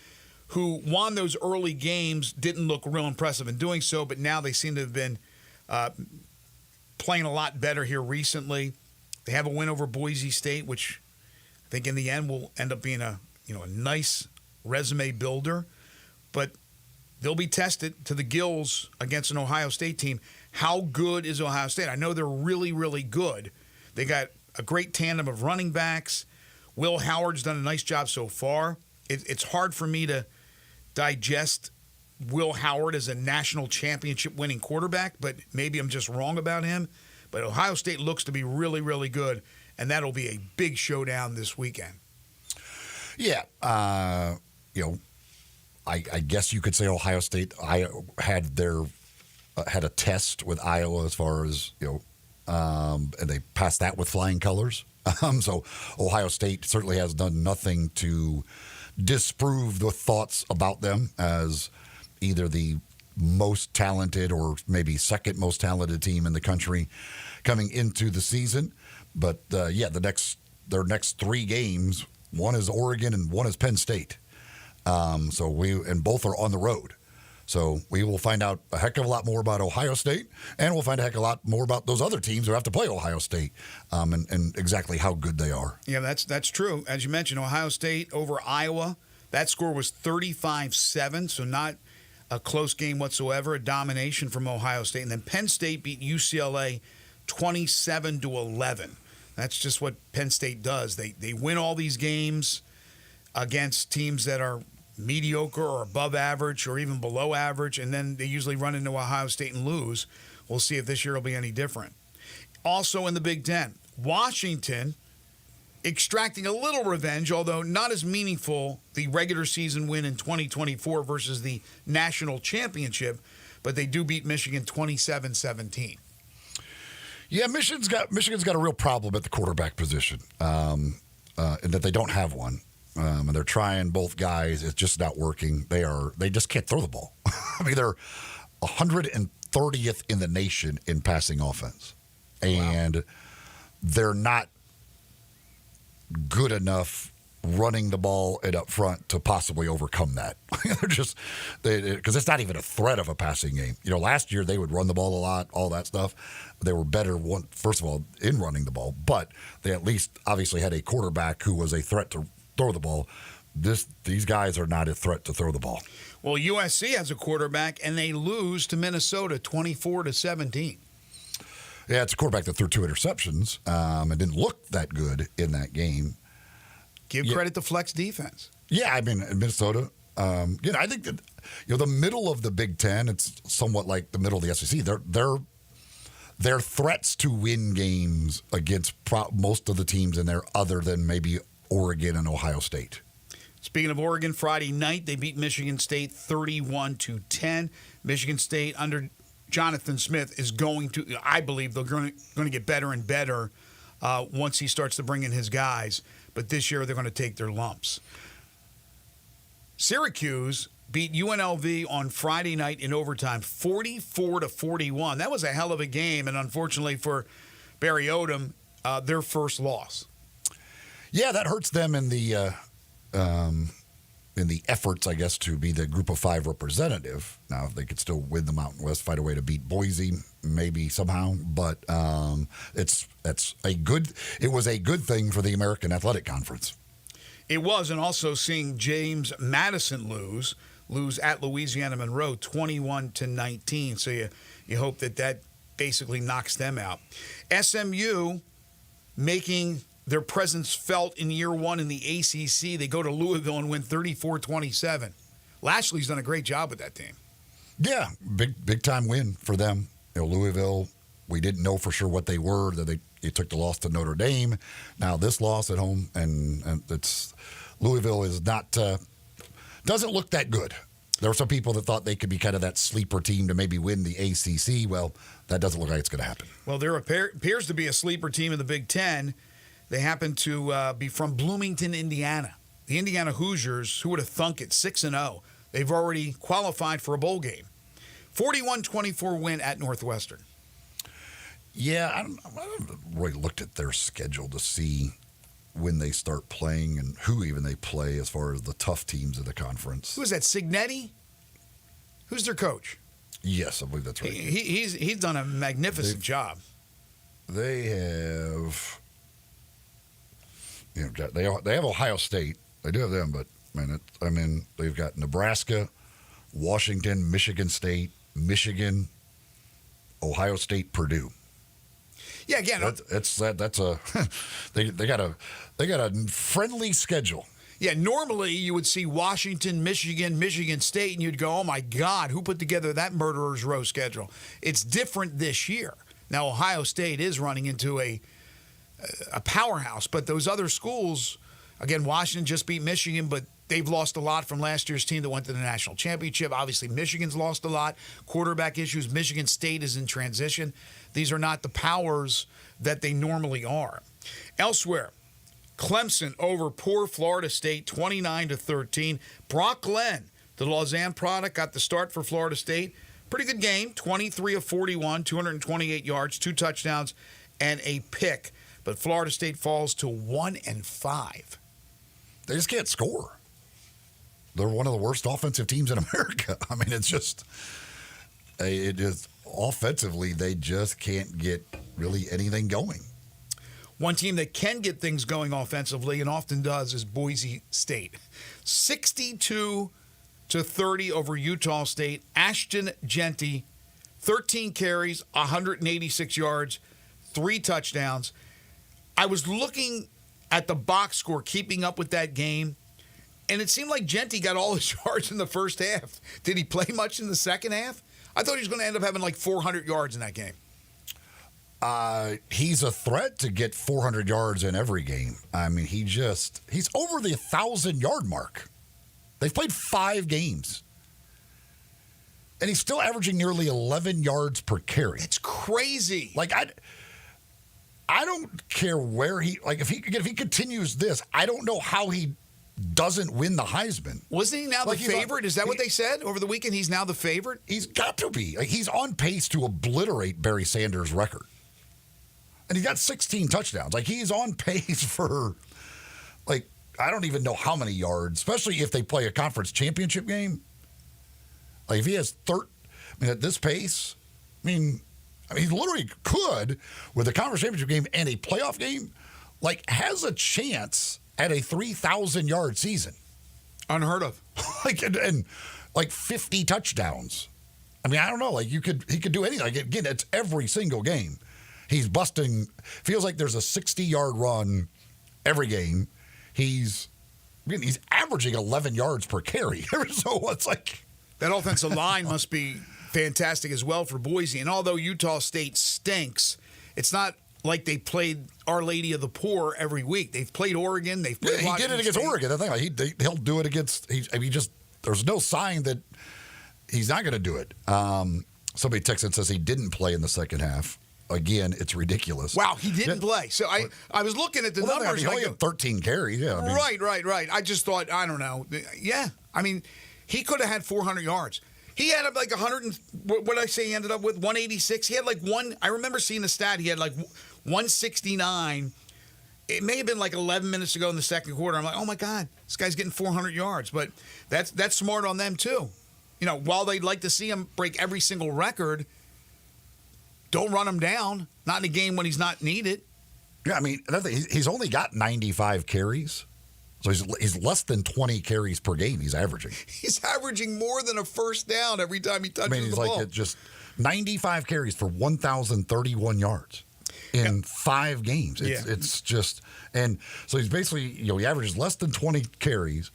who won those early games, didn't look real impressive in doing so, but now they seem to have been playing a lot better here recently. They have a win over Boise State, which I think in the end will end up being a nice resume builder. But they'll be tested to the gills against an Ohio State team. How good is Ohio State? I know they're really, really good. They got a great tandem of running backs. Will Howard's done a nice job so far. It's hard for me to digest Will Howard as a national championship winning quarterback, but maybe I'm just wrong about him. But Ohio State looks to be really, really good, and that'll be a big showdown this weekend. Yeah. I guess you could say Ohio State had a test with Iowa as far as, and they passed that with flying colors. So Ohio State certainly has done nothing to disprove the thoughts about them as either the most talented or maybe second most talented team in the country coming into the season. But their next 3 games, one is Oregon and one is Penn State. And both are on the road. So we will find out a heck of a lot more about Ohio State, and we'll find a heck of a lot more about those other teams who have to play Ohio State, and exactly how good they are. Yeah, that's true. As you mentioned, Ohio State over Iowa, that score was 35-7, so not a close game whatsoever, a domination from Ohio State. And then Penn State beat UCLA 27-11. That's just what Penn State does. They win all these games against teams that are mediocre or above average or even below average, and then they usually run into Ohio State and lose. We'll see if this year will be any different. Also in the Big Ten, Washington extracting a little revenge, although not as meaningful, the regular season win in 2024 versus the national championship, but they do beat Michigan 27-17. Yeah, Michigan's got a real problem at the quarterback position, in that they don't have one. And they're trying both guys. It's just not working. They just can't throw the ball. I mean, they're 130th in the nation in passing offense. And They're not good enough running the ball and up front to possibly overcome that. Because it's not even a threat of a passing game. Last year they would run the ball a lot, all that stuff. They were better, first of all, in running the ball, but they at least obviously had a quarterback who was a threat to throw the ball. These guys are not a threat to throw the ball. Well, USC has a quarterback, and they lose to Minnesota 24-17. Yeah, it's a quarterback that threw 2 interceptions and didn't look that good in that game. Give credit to flex defense. Yeah, I mean, Minnesota, I think that, the middle of the Big Ten, it's somewhat like the middle of the SEC. They're threats to win games against most of the teams in there other than maybe Oregon and Ohio State. Speaking of Oregon, Friday night, they beat Michigan State 31-10. Michigan State under Jonathan Smith is going to, I believe, they're going to get better and better once he starts to bring in his guys. But this year, they're going to take their lumps. Syracuse beat UNLV on Friday night in overtime, 44-41. That was a hell of a game, and unfortunately for Barry Odom, their first loss. Yeah, that hurts them in the efforts, I guess, to be the Group of 5 representative. Now, if they could still win the Mountain West, find a way to beat Boise, maybe somehow. But it was a good thing for the American Athletic Conference. It was, and also seeing James Madison lose at Louisiana Monroe 21-19. So you hope that basically knocks them out. SMU making their presence felt in year one in the ACC. They go to Louisville and win 34-27. Lashley's done a great job with that team. Yeah, big time win for them. Louisville, we didn't know for sure what they were. That they took the loss to Notre Dame. Now this loss at home, and it's Louisville is not doesn't look that good. There were some people that thought they could be kind of that sleeper team to maybe win the ACC. Well, that doesn't look like it's going to happen. Well, there appears to be a sleeper team in the Big Ten. They happen to be from Bloomington, Indiana. The Indiana Hoosiers, who would have thunk it, 6-0. They've already qualified for a bowl game. 41-24 win at Northwestern. Yeah, I haven't really looked at their schedule to see when they start playing and who even they play as far as the tough teams of the conference. Who is that, Signetti? Who's their coach? Yes, I believe that's right. He's done a magnificent job. They have... they have Ohio State. They do have them, but they've got Nebraska, Washington, Michigan State, Michigan, Ohio State, Purdue. Yeah, again, that's a they got a friendly schedule. Yeah, normally you would see Washington, Michigan State, and you'd go, "Oh my God, who put together that murderer's row schedule?" It's different this year. Now Ohio State is running into a powerhouse, but those other schools, again, Washington just beat Michigan, but they've lost a lot from last year's team that went to the national championship. Obviously, Michigan's lost a lot. Quarterback issues. Michigan State is in transition. These are not the powers that they normally are. Elsewhere, Clemson over poor Florida State, 29-13. Brock Glenn, the Lausanne product, got the start for Florida State. Pretty good game, 23 of 41, 228 yards, 2 touchdowns, and a pick. But Florida State falls to 1-5. They just can't score. They're one of the worst offensive teams in America. I mean, it is offensively, they just can't get really anything going. One team that can get things going offensively and often does is Boise State. 62-30 over Utah State. Ashton Genty, 13 carries, 186 yards, 3 touchdowns. I was looking at the box score, keeping up with that game, and it seemed like Genty got all his yards in the first half. Did he play much in the second half? I thought he was going to end up having like 400 yards in that game. He's a threat to get 400 yards in every game. I mean, he's over the 1,000-yard mark. They've played 5 games. And he's still averaging nearly 11 yards per carry. It's crazy. Like, I don't care where if he continues this, I don't know how he doesn't win the Heisman. Wasn't he now the favorite? Is that what they said over the weekend? He's now the favorite? He's got to be. He's on pace to obliterate Barry Sanders' record. And he got 16 touchdowns. Like, he's on pace for, I don't even know how many yards, especially if they play a conference championship game. Like, if he has at this pace, he literally could, with a conference championship game and a playoff game, has a chance at a 3,000-yard season. Unheard of. and 50 touchdowns. I don't know. He could do anything. Again, it's every single game. He's busting. Feels like there's a 60-yard run every game. He's averaging 11 yards per carry. So it's like that offensive line must be fantastic as well for Boise. And although Utah State stinks, it's not like they played Our Lady of the Poor every week. They've played Oregon. They've played he did it against Oregon. I think he'll do it against. There's no sign that he's not going to do it. Somebody texted and says he didn't play in the second half. Again, it's ridiculous. Wow, he didn't play. So I was looking at the numbers. He only had 13 carries. Yeah, Right. I just thought, I don't know. Yeah, he could have had 400 yards. He had 100. What did I say? He ended up with 186. He had one. I remember seeing the stat. He had 169 it may have been like 11 minutes ago in the second quarter. I'm like, oh my God, this guy's getting 400 yards. But that's smart on them too. While they'd like to see him break every single record, don't run him down. Not in a game when he's not needed. Yeah, I mean, he's only got 95 carries. So he's less than 20 carries per game he's averaging. He's averaging more than a first down every time he touches the ball. He's like just 95 carries for 1,031 yards in 5 games. It's just, and so he's basically, he averages less than 20 carries,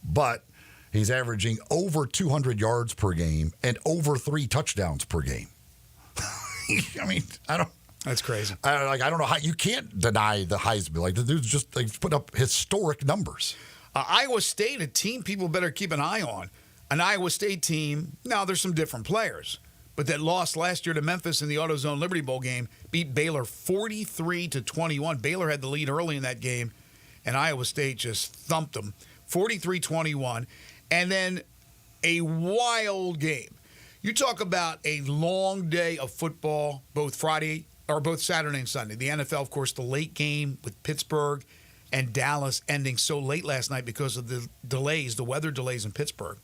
but he's averaging over 200 yards per game and over 3 touchdowns per game. I mean, That's crazy. I don't know how you can't deny the Heisman. Like the dude's just put up historic numbers. Iowa State, a team people better keep an eye on. An Iowa State team. Now there's some different players, but that lost last year to Memphis in the AutoZone Liberty Bowl game, beat Baylor 43-21. Baylor had the lead early in that game, and Iowa State just thumped them 43-21. And then a wild game. You talk about a long day of football, both Saturday and Sunday. The NFL, of course, the late game with Pittsburgh and Dallas ending so late last night because of the delays, the weather delays in Pittsburgh.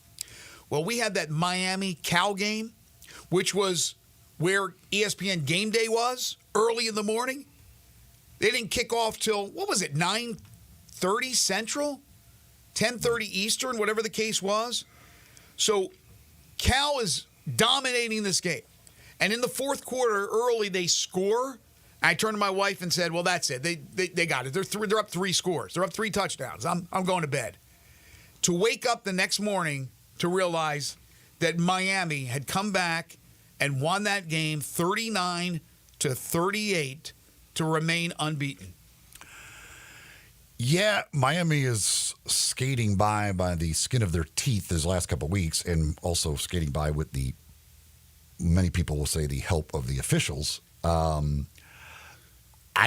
Well, we had that Miami-Cal game, which was where ESPN Game Day was early in the morning. They didn't kick off till, 9:30 Central? 10:30 Eastern, whatever the case was. So Cal is dominating this game. And in the fourth quarter, early, they score. I turned to my wife and said, well, that's it. They got it. They're up 3 scores. They're up 3 touchdowns. I'm going to bed. To wake up the next morning to realize that Miami had come back and won that game 39-38 to remain unbeaten. Yeah, Miami is skating by the skin of their teeth this last couple of weeks, and also skating by with many people will say the help of the officials. I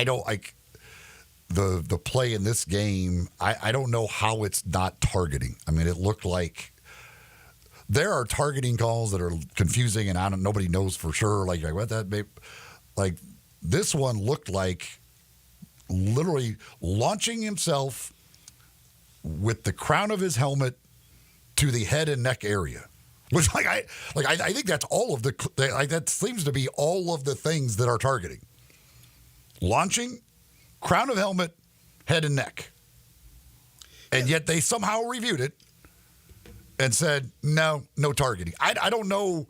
don't like the play in this game. I don't know how it's not targeting. I mean, it looked like there are targeting calls that are confusing, and nobody knows for sure. Like what that may, like this one looked like literally launching himself with the crown of his helmet to the head and neck area. Which I think that's all of that seems to be all of the things that are targeting. Launching, crown of helmet, head and neck. And yet they somehow reviewed it and said, no targeting. I don't know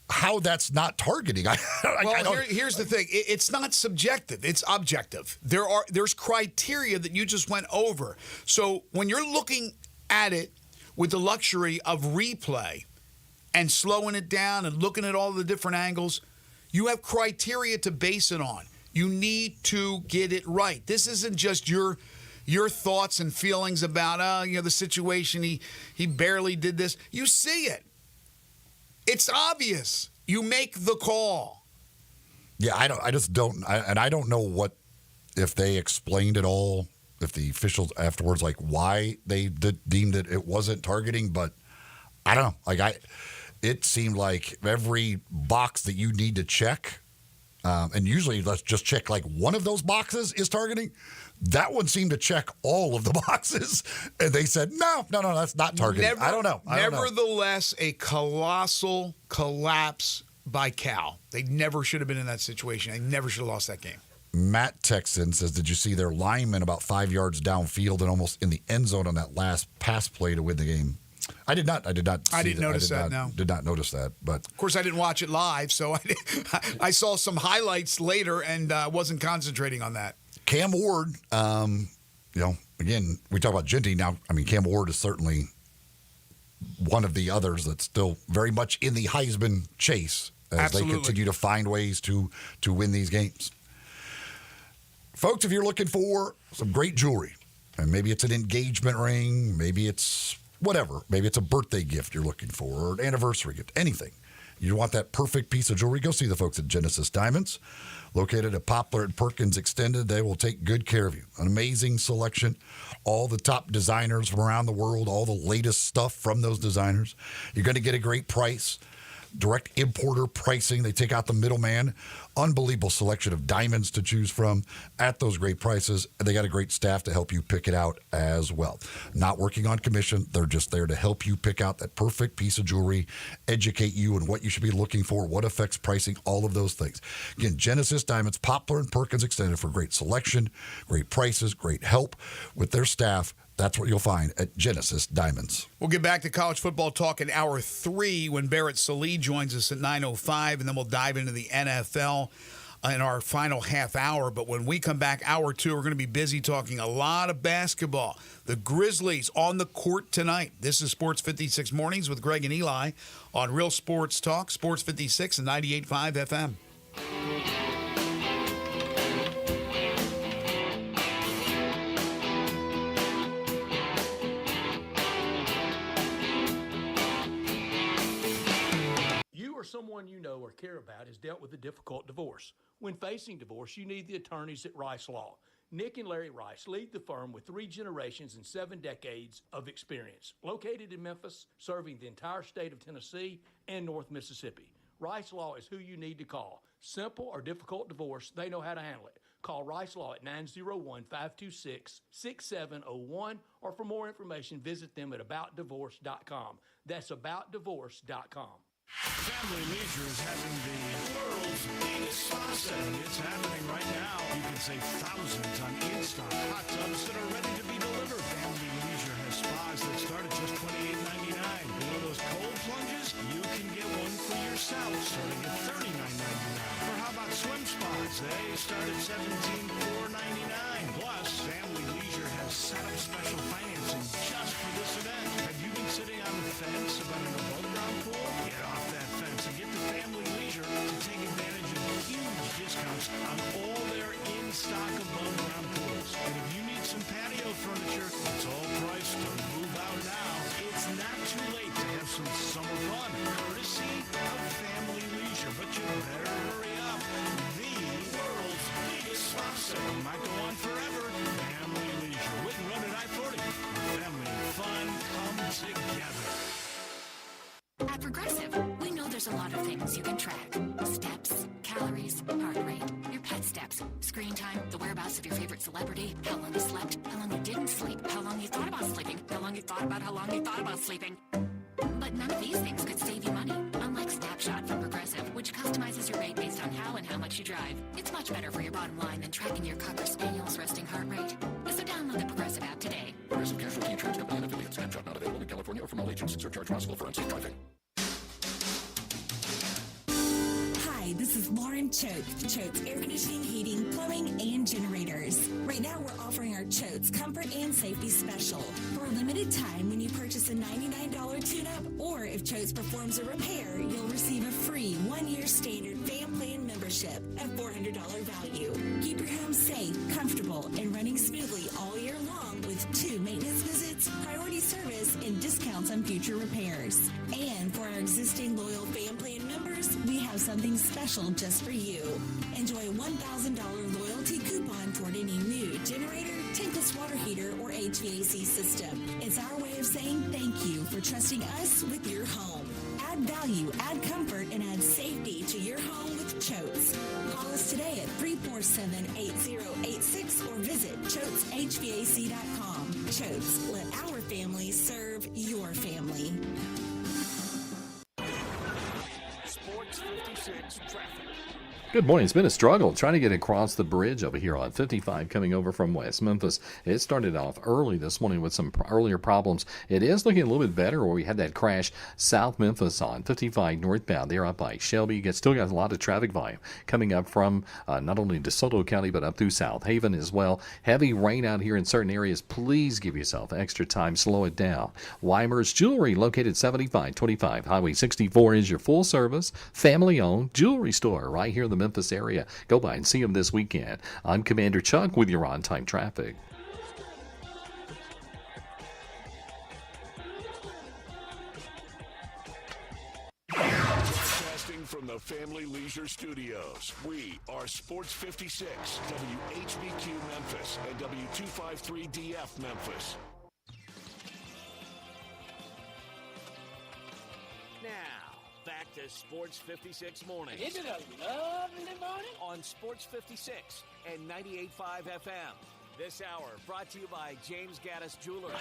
how that's not targeting. Here's the thing. It's not subjective. It's objective. There's criteria that you just went over. So when you're looking at it with the luxury of replay and slowing it down and looking at all the different angles, you have criteria to base it on. You need to get it right. This isn't just your thoughts and feelings about the situation. He barely did this. You see it. It's obvious. You make the call. Yeah, I just don't. I don't know if they explained it all, if the officials afterwards, like why they deemed it wasn't targeting, but I don't know. It seemed like every box that you need to check, and usually let's just check like one of those boxes is targeting. That one seemed to check all of the boxes, and they said, no, that's not targeting. I don't know. Nevertheless, a colossal collapse by Cal. They never should have been in that situation. They never should have lost that game. Matt Texan says, did you see their lineman about 5 yards downfield and almost in the end zone on that last pass play to win the game? I did not. I didn't notice that. No, did not notice that. But of course, I didn't watch it live, so I saw some highlights later and wasn't concentrating on that. Cam Ward, again, we talk about Ginty now. I mean, Cam Ward is certainly one of the others that's still very much in the Heisman chase as Absolutely. They continue to find ways to win these games. Folks, if you're looking for some great jewelry, and maybe it's an engagement ring, maybe it's whatever, maybe it's a birthday gift you're looking for, or an anniversary gift, anything. You want that perfect piece of jewelry, go see the folks at Genesis Diamonds. Located at Poplar and Perkins Extended, they will take good care of you. An amazing selection. All the top designers from around the world, all the latest stuff from those designers. You're going to get a great price. direct importer pricing. They take out the middleman. Unbelievable selection of diamonds to choose from at those great prices. And they got a great staff to help you pick it out as well. Not working on commission. They're just there to help you pick out that perfect piece of jewelry, educate you on what you should be looking for, what affects pricing, all of those things. Again, Genesis Diamonds, Poplar and Perkins Extended for great selection, great prices, great help with their staff. That's what you'll find at Genesis Diamonds. We'll get back to college football talk in hour 3 when Barrett Salih joins us at 9:05, and then we'll dive into the NFL in our final half hour. But when we come back, hour 2, we're going to be busy talking a lot of basketball. The Grizzlies on the court tonight. This is Sports 56 Mornings with Greg and Eli on Real Sports Talk, Sports 56 and 98.5 FM. Someone you know or care about has dealt with a difficult divorce. When facing divorce, you need the attorneys at Rice Law. Nick and Larry Rice lead the firm with 3 generations and 7 decades of experience. Located in Memphis, serving the entire state of Tennessee and North Mississippi. Rice Law is who you need to call. Simple or difficult divorce, they know how to handle it. Call Rice Law at 901-526-6701, or for more information, visit them at aboutdivorce.com. That's aboutdivorce.com. Family Leisure is having the world's biggest spa set. It's happening right now. You can save thousands on in-stock hot tubs that are ready to be delivered. Family Leisure has spas that start at just $28.99. You know those cold plunges? You can get one for yourself starting at $39.99. Or how about swim spas? They start at $17,499. Plus, Family Leisure has set up special financing just for this event. Have you been sitting on the fence about an above-ground pool? Get off that fence and get to Family Leisure to take advantage of huge discounts on all their in-stock above-ground pools. And if you need some patio furniture, it's all priced to move out now. It's not too late to have some summer fun, courtesy of Family Leisure. But you better hurry up. The world's biggest spa set might go on forever. Family Leisure. Witten Road at I-40. Family and fun come together. At Progressive, we know there's a lot of things you can track. Steps, calories, heart rate, your pet steps, screen time, the whereabouts of your favorite celebrity, how long you slept, how long you didn't sleep, how long you thought about sleeping, how long you thought about sleeping. But none of these things could save you money, unlike Snapshot from Progressive, which customizes your rate based on how and how much you drive. It's much better for your bottom line than tracking your Cocker Spaniel's resting heart rate. So download the Progressive app today. Progressive Casualty Insurance Company and affiliates. Snapshot not available in California or from all agents. Surcharge possible for unsafe driving. Hi, this is Lauren Choate Air Conditioning, Heating, Plumbing, and Generators. Right now, we're offering our Choate's Comfort and Safety Special. For a limited time, when you purchase a $99 tune-up, or if Choate's performs a repair, you'll receive a free 1-year standard fan plan membership at $400 value. Keep your home safe, comfortable, and running smoothly all year long with 2 maintenance visits, priority service, and discounts on future repairs. And for our existing loyal fan plan members, we have something special just for you. Enjoy a $1,000 loyalty coupon toward any new generator, tankless water heater, or HVAC system. It's our way of saying thank you for trusting us with your home. Add value, add comfort, and add safety to your home with Choates. Call us today at 347-8086 or visit ChoatesHVAC.com. Choates, let our family serve your family. Sports 56 traffic. Good morning. It's been a struggle trying to get across the bridge over here on 55 coming over from West Memphis. It started off early this morning with some earlier problems. It is looking a little bit better where we had that crash South Memphis on 55 northbound there up by Shelby. You still got a lot of traffic volume coming up from not only DeSoto County but up through South Haven as well. Heavy rain out here in certain areas. Please give yourself extra time. Slow it down. Weimer's Jewelry located 7525 Highway 64 is your full service, family-owned jewelry store right here in the Memphis area. Go by and see them this weekend. I'm Commander Chuck with your on-time traffic. Broadcasting from the Family Leisure Studios, we are Sports 56, WHBQ Memphis, and W253DF Memphis. Now, back to Sports 56 Mornings. Isn't it a lovely morning? On Sports 56 and 98.5 FM. This hour brought to you by James Gaddis Jewelers.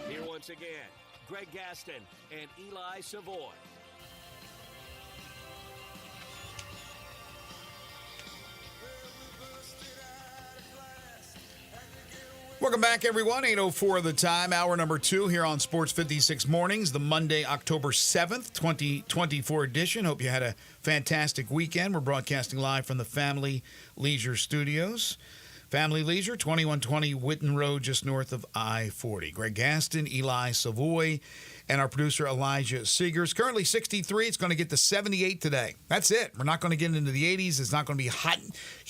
Here once again, Greg Gaston and Eli Savoy. Welcome back, everyone. 8:04 the time, hour number 2 here on Sports 56 Mornings, the Monday, October 7th, 2024 edition. Hope you had a fantastic weekend. We're broadcasting live from the Family Leisure Studios. Family Leisure, 2120 Whitten Road, just north of I-40. Greg Gaston, Eli Savoy, and our producer Elijah Seegers. Currently 63. It's going to get to 78 today. That's it. We're not going to get into the 80s. It's not going to be hot.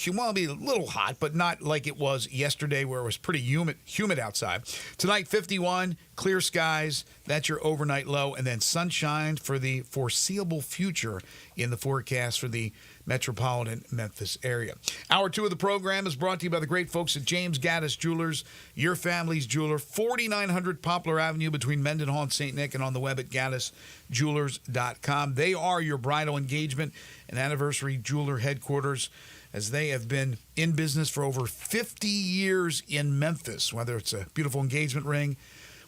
Well, it'll be a little hot, but not like it was yesterday where it was pretty humid outside. Tonight, 51, clear skies. That's your overnight low. And then sunshine for the foreseeable future in the forecast for the metropolitan Memphis area. Hour 2 of the program is brought to you by the great folks at James Gaddis Jewelers, your family's jeweler, 4900 Poplar Avenue between Mendenhall and St. Nick, and on the web at gaddisjewelers.com. They are your bridal engagement and anniversary jeweler headquarters, as they have been in business for over 50 years in Memphis, whether it's a beautiful engagement ring,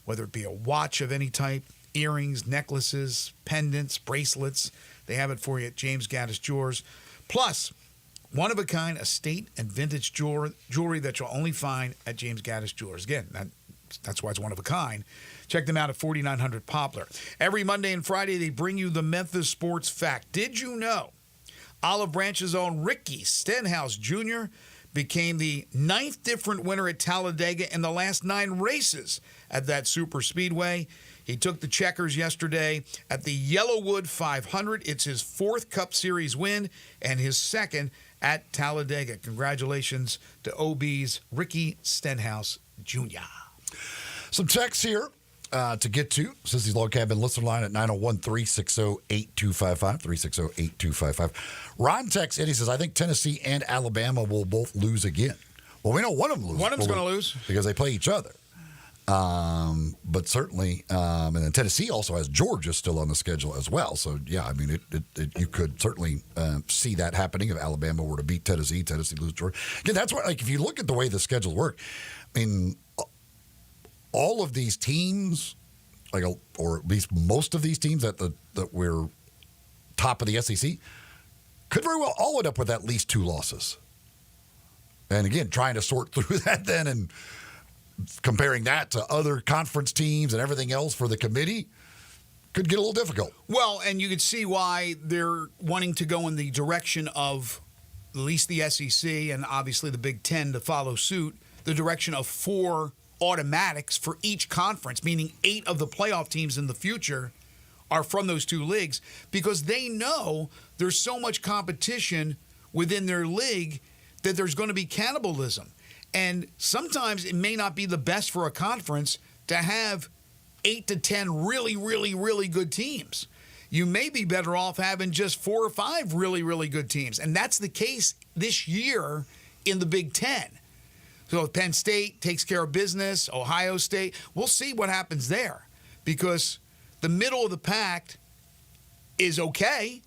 whether it be a watch of any type, earrings, necklaces, pendants, bracelets. They have it for you at James Gaddis Jewelers. Plus, one-of-a-kind estate and vintage jewelry that you'll only find at James Gaddis Jewelers. Again, that's why it's one of a kind. Check them out at 4900 Poplar. Every Monday and Friday, they bring you the Memphis Sports Fact. Did you know Olive Branch's own Ricky Stenhouse Jr. became the 9th different winner at Talladega in the last 9 races at that super speedway? He took the checkers yesterday at the Yellowwood 500. It's his 4th Cup Series win and his 2nd at Talladega. Congratulations to OB's Ricky Stenhouse Jr. Some texts here to get to. Says he's log cabin listener line at 901-360-8255, 360-8255. Ron texts in. He says, I think Tennessee and Alabama will both lose again. Well, we know one of them loses. One of them's going to lose. Because they play each other. But certainly, and then Tennessee also has Georgia still on the schedule as well. So, yeah, I mean, you could certainly see that happening if Alabama were to beat Tennessee lose Georgia. Again, that's why, like, if you look at the way the schedule work, I mean, all of these teams, like, or at least most of these teams that we're top of the SEC, could very well all end up with at least 2 losses. And again, trying to sort through that then and comparing that to other conference teams and everything else for the committee could get a little difficult. Well, and you could see why they're wanting to go in the direction of at least the SEC and obviously the Big Ten to follow suit, the direction of 4 automatics for each conference, meaning 8 of the playoff teams in the future are from those 2 leagues, because they know there's so much competition within their league that there's going to be cannibalism. And sometimes it may not be the best for a conference to have 8 to 10 really, really, really good teams. You may be better off having just 4 or 5 really, really good teams. And that's the case this year in the Big Ten. So if Penn State takes care of business, Ohio State, we'll see what happens there, because the middle of the pack is okay.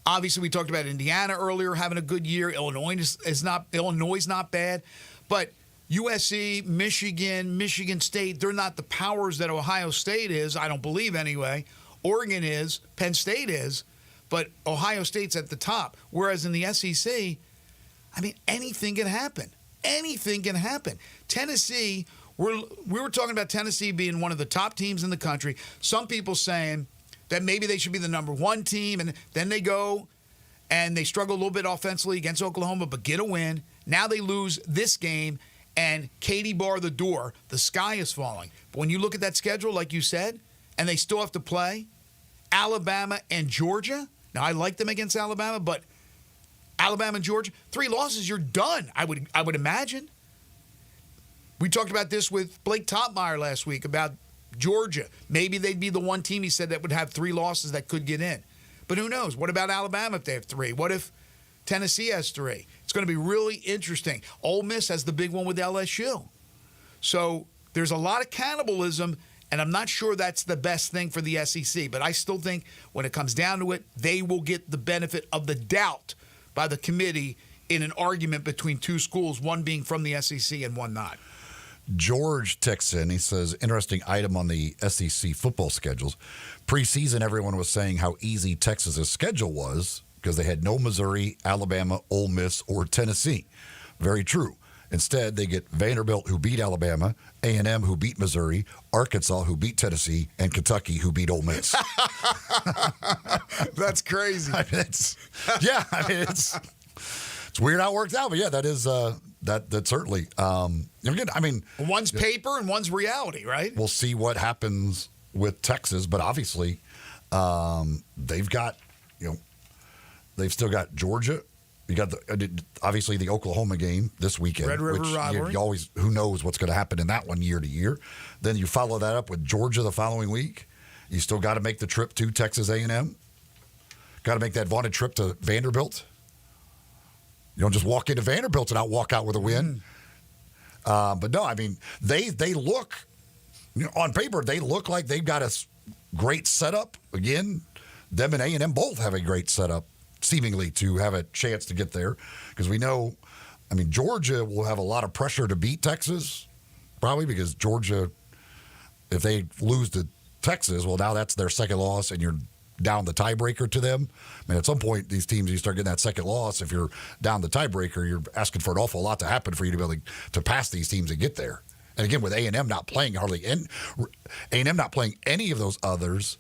Obviously, we talked about Indiana earlier having a good year. Illinois is not bad. But USC, Michigan State, they're not the powers that Ohio State is, I don't believe anyway. Oregon is, Penn State is, but Ohio State's at the top. Whereas in the SEC, I mean, anything can happen. Anything can happen. Tennessee, we were talking about Tennessee being one of the top teams in the country. Some people saying that maybe they should be the number 1 team, and then they go and they struggle a little bit offensively against Oklahoma, but get a win. Now they lose this game, and Katie bar the door. The sky is falling. But when you look at that schedule, like you said, and they still have to play Alabama and Georgia. Now, I like them against Alabama, but Alabama and Georgia, 3 losses, you're done, I would imagine. We talked about this with Blake Topmeyer last week about Georgia. Maybe they'd be the one team, he said, that would have 3 losses that could get in. But who knows? What about Alabama if they have 3? What if Tennessee has 3? It's going to be really interesting. Ole Miss has the big one with LSU. So there's a lot of cannibalism And I'm not sure that's the best thing for the SEC, but I still think when it comes down to it, they will get the benefit of the doubt by the committee in an argument between two schools, one being from the SEC and one not. George texts in. He says, interesting item on the SEC football schedules. Preseason, everyone was saying how easy Texas's schedule was because they had no Missouri, Alabama, Ole Miss, or Tennessee. Very true. Instead, they get Vanderbilt, who beat Alabama, A&M, who beat Missouri, Arkansas, who beat Tennessee, and Kentucky, who beat Ole Miss. That's crazy. It's weird how it works out, but yeah, that is that certainly. Again, one's paper and one's reality, right? We'll see what happens with Texas, but obviously, they've got they've still got Georgia. You got obviously the Oklahoma game this weekend. Red River which rivalry. You always, who knows what's going to happen in that one year to year. Then you follow that up with Georgia the following week. You still got to make the trip to Texas A&M. Got to make that vaunted trip to Vanderbilt. You don't just walk into Vanderbilt and not walk out with a win. But no, they look, on paper, they look like they've got a great setup. Again, them and A&M both have a great setup, seemingly, to have a chance to get there. Because we know, Georgia will have a lot of pressure to beat Texas, probably because Georgia, if they lose to Texas, well, now that's their second loss and you're down the tiebreaker to them. At some point, these teams, you start getting that second loss. If you're down the tiebreaker, you're asking for an awful lot to happen for you to be able to pass these teams and get there. And again, with A&M not playing A&M not playing any of those others,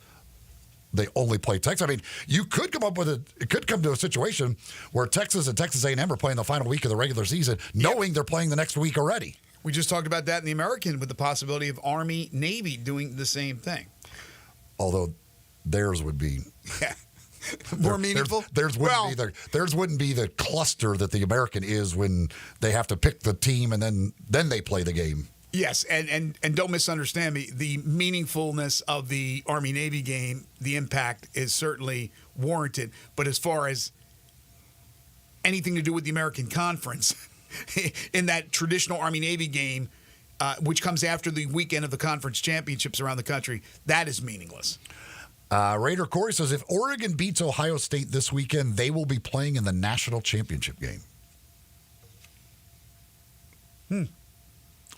they only play Texas. You could come up with it could come to a situation where Texas and Texas A&M are playing the final week of the regular season, knowing they're playing the next week already. We just talked about that in the American with the possibility of Army, Navy doing the same thing. Although theirs would be more meaningful. Theirs wouldn't be the cluster that the American is when they have to pick the team and then they play the game. Yes, and don't misunderstand me. The meaningfulness of the Army-Navy game, the impact is certainly warranted. But as far as anything to do with the American Conference, in that traditional Army-Navy game, which comes after the weekend of the conference championships around the country, that is meaningless. Raider Corey says, if Oregon beats Ohio State this weekend, they will be playing in the national championship game.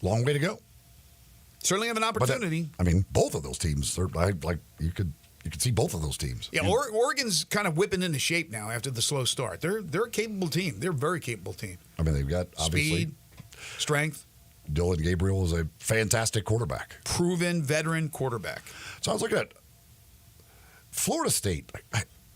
Long way to go. Certainly have an opportunity. Both of those teams are you could see both of those teams. Yeah, Oregon's kind of whipping into shape now after the slow start. They're a capable team. They're a very capable team. They've got obviously speed, strength. Dylan Gabriel is a fantastic quarterback. Proven veteran quarterback. So I was looking at Florida State.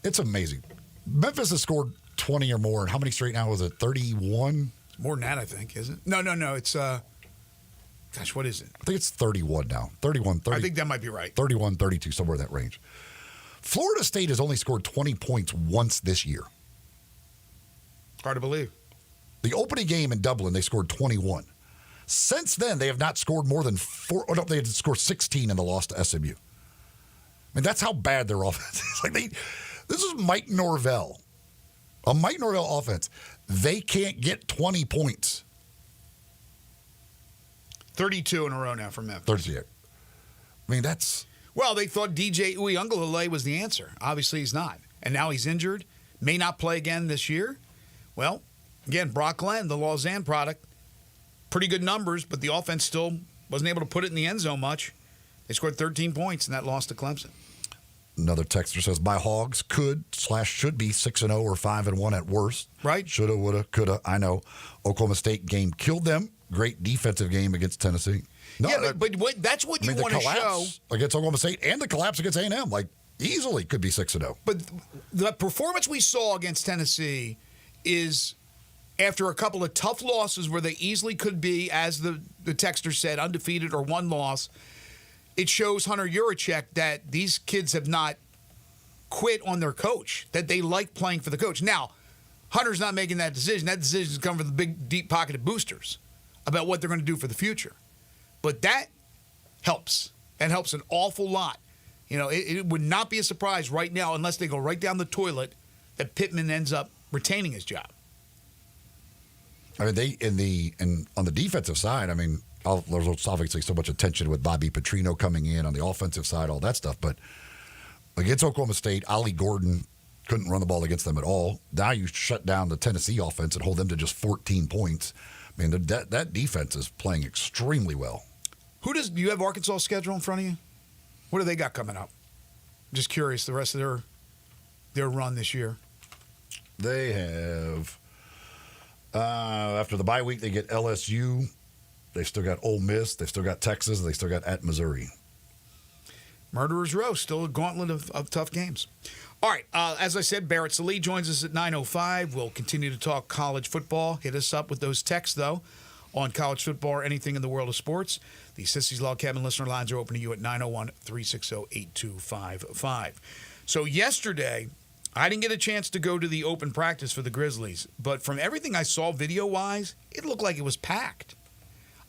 It's amazing. Memphis has scored 20 or more. And how many straight now? Was it 31? More than that, I think, isn't it? No. It's, gosh, what is it? I think it's 31 now. 31, 30. I think that might be right. 31, 32, somewhere in that range. Florida State has only scored 20 points once this year. Hard to believe. The opening game in Dublin, they scored 21. Since then, they have not scored more than 4. Oh, no, they had scored 16 in the loss to SMU. That's how bad their offense is. This is Mike Norvell. A Mike Norvell offense. They can't get 20 points. 32 in a row now for Memphis. 38. That's... Well, they thought DJ Uiagalelei was the answer. Obviously, he's not. And now he's injured. May not play again this year. Well, again, Brock Glenn, the Lausanne product, pretty good numbers, but the offense still wasn't able to put it in the end zone much. They scored 13 points in that loss to Clemson. Another texter says, my Hogs should be 6-0 or 5-1 at worst. Right. Shoulda, woulda, coulda. I know. Oklahoma State game killed them. Great defensive game against Tennessee. No, yeah, but that's what you want to show. Against Oklahoma State and the collapse against A&M, easily could be 6-0. But the performance we saw against Tennessee is after a couple of tough losses where they easily could be, as the texter said, undefeated or one loss. It shows Hunter Yurachek that these kids have not quit on their coach, that they like playing for the coach. Now, Hunter's not making that decision. That decision's come from the big, deep-pocketed boosters about what they're going to do for the future. But that helps. That helps an awful lot. It would not be a surprise right now, unless they go right down the toilet, that Pittman ends up retaining his job. On the defensive side, there's obviously so much attention with Bobby Petrino coming in on the offensive side, all that stuff. But against Oklahoma State, Ollie Gordon couldn't run the ball against them at all. Now you shut down the Tennessee offense and hold them to just 14 points. I mean, that defense is playing extremely well. Do you have Arkansas' schedule in front of you? What do they got coming up? Just curious, the rest of their run this year. They have, after the bye week, they get LSU. They've still got Ole Miss. They've still got Texas. They still got at Missouri. Murderer's Row, still a gauntlet of tough games. All right, as I said, Barrett Salee joins us at 9:05. We'll continue to talk college football. Hit us up with those texts, though, on college football or anything in the world of sports. The Sissy's Log Cabin listener lines are open to you at 901-360-8255. So yesterday, I didn't get a chance to go to the open practice for the Grizzlies, but from everything I saw video-wise, it looked like it was packed.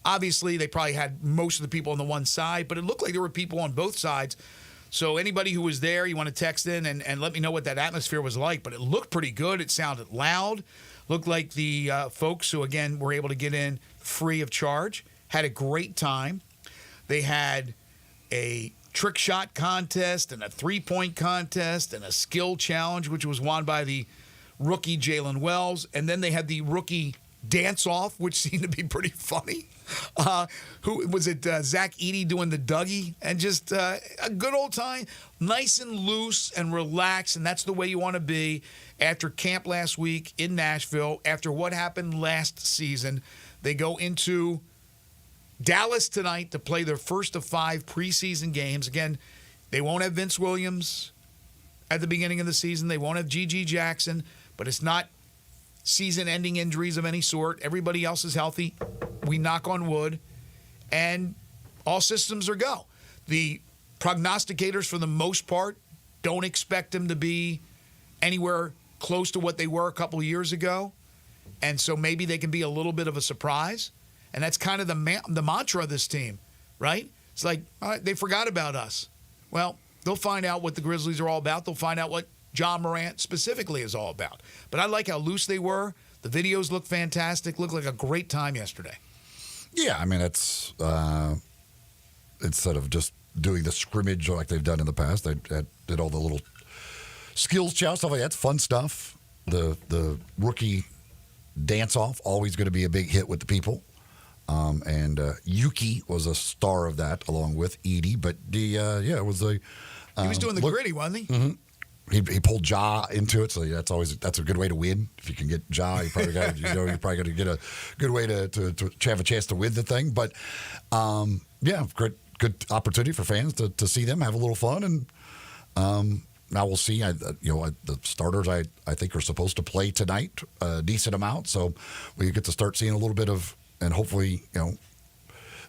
Obviously, they probably had most of the people on the one side, but it looked like there were people on both sides. So anybody who was there, you want to text in and let me know what that atmosphere was like. But it looked pretty good. It sounded loud. Looked like the folks who, again, were able to get in free of charge had a great time. They had a trick shot contest and a three-point contest and a skill challenge, which was won by the rookie Jalen Wells. And then they had the rookie dance-off, which seemed to be pretty funny. Who was it? Zach Edey doing the Dougie, and just a good old time, nice and loose and relaxed, and that's the way you want to be after camp last week in Nashville. After what happened last season, they go into Dallas tonight to play their first of 5 preseason games. Again, they won't have Vince Williams at the beginning of the season. They won't have G.G. Jackson, but it's not season-ending injuries of any sort. Everybody else is healthy. We knock on wood, and all systems are go. The prognosticators, for the most part, don't expect them to be anywhere close to what they were a couple of years ago, and so maybe they can be a little bit of a surprise. And that's kind of the mantra of this team, right? It's like, all right, they forgot about us. Well, they'll find out what the Grizzlies are all about. They'll find out what John Morant specifically is all about. But I like how loose they were. The videos look fantastic. Looked like a great time yesterday. Yeah, I mean, it's instead of just doing the scrimmage like they've done in the past, they did all the little skills challenge stuff like that. It's fun stuff. The rookie dance-off, always going to be a big hit with the people. And Yuki was a star of that along with Edey. But it was a... he was doing the gritty, wasn't he? Mm-hmm. He pulled Ja into it, so that's a good way to win. If you can get Ja, you probably got to get a good way to have a chance to win the thing. But good opportunity for fans to see them have a little fun, and now we'll see. The starters I think are supposed to play tonight a decent amount, so we get to start seeing a little bit of, and hopefully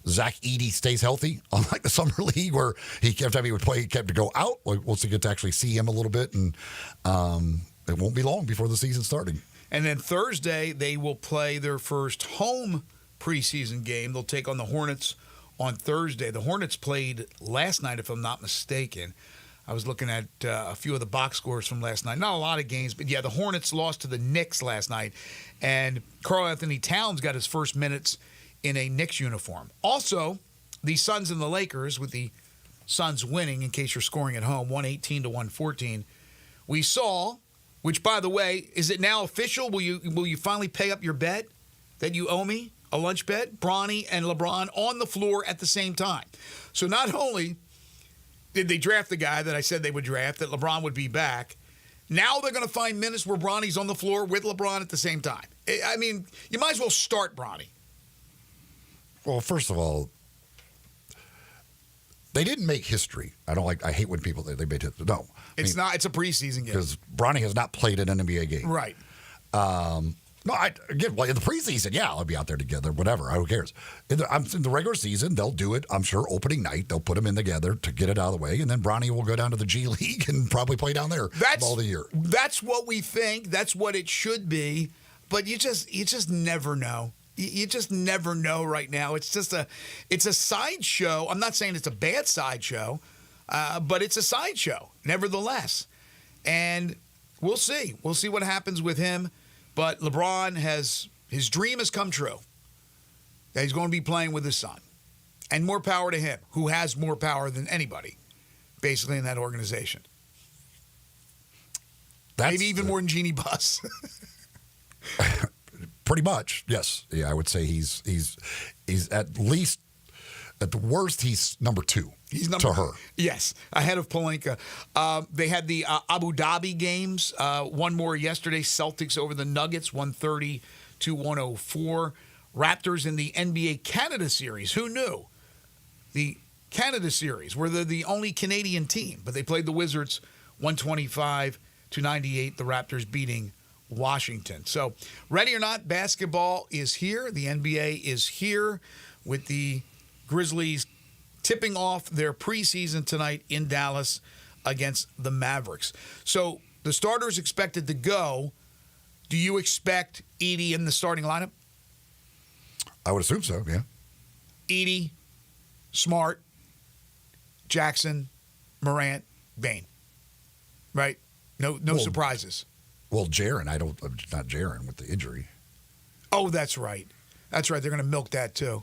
Zach Edey stays healthy, unlike the summer league where every time he would play, he kept to go out. We'll get to actually see him a little bit, and it won't be long before the season's starting. And then Thursday, they will play their first home preseason game. They'll take on the Hornets on Thursday. The Hornets played last night, if I'm not mistaken. I was looking at a few of the box scores from last night. Not a lot of games, but yeah, the Hornets lost to the Knicks last night. And Karl Anthony Towns got his first minutes in a Knicks uniform. Also, the Suns and the Lakers, with the Suns winning, in case you're scoring at home, 118-114. We saw, which, by the way, is it now official? Will you finally pay up your bet that you owe me, a lunch bet? Bronny and LeBron on the floor at the same time. So not only did they draft the guy that I said they would draft, that LeBron would be back, now they're going to find minutes where Bronny's on the floor with LeBron at the same time. I mean, you might as well start Bronny. Well, first of all, they didn't make history. I hate when people they made history. No, it's not. It's a preseason game because Bronny has not played an NBA game. Right. In the preseason, yeah, I'll be out there together. Whatever. Who cares? In the regular season, they'll do it. I'm sure opening night they'll put them in together to get it out of the way, and then Bronny will go down to the G League and probably play down there all the year. That's what we think. That's what it should be. But you just never know. You just never know right now. It's a sideshow. I'm not saying it's a bad sideshow, but it's a sideshow, nevertheless. And we'll see. We'll see what happens with him. But LeBron his dream has come true. that he's going to be playing with his son. And more power to him, who has more power than anybody, basically, in that organization. Maybe even more than Jeannie Buss. Pretty much, yes. Yeah, I would say he's at least, at the worst, he's number 2 to her. Yes, ahead of Pelinka. They had the Abu Dhabi games. One more yesterday. Celtics over the Nuggets, 130-104. Raptors in the NBA Canada Series. Who knew? The Canada Series, where they're the only Canadian team, but they played the Wizards 125-98. The Raptors beating Washington. So, ready or not, basketball is here. The NBA is here with the Grizzlies tipping off their preseason tonight in Dallas against the Mavericks. So, the starters expected to go. Do you expect Edey in the starting lineup? I would assume so, yeah. Edey, Smart, Jackson, Morant, Bane. Right? No surprises. Well, Jaren, not Jaren with the injury. Oh, that's right. That's right. They're going to milk that too.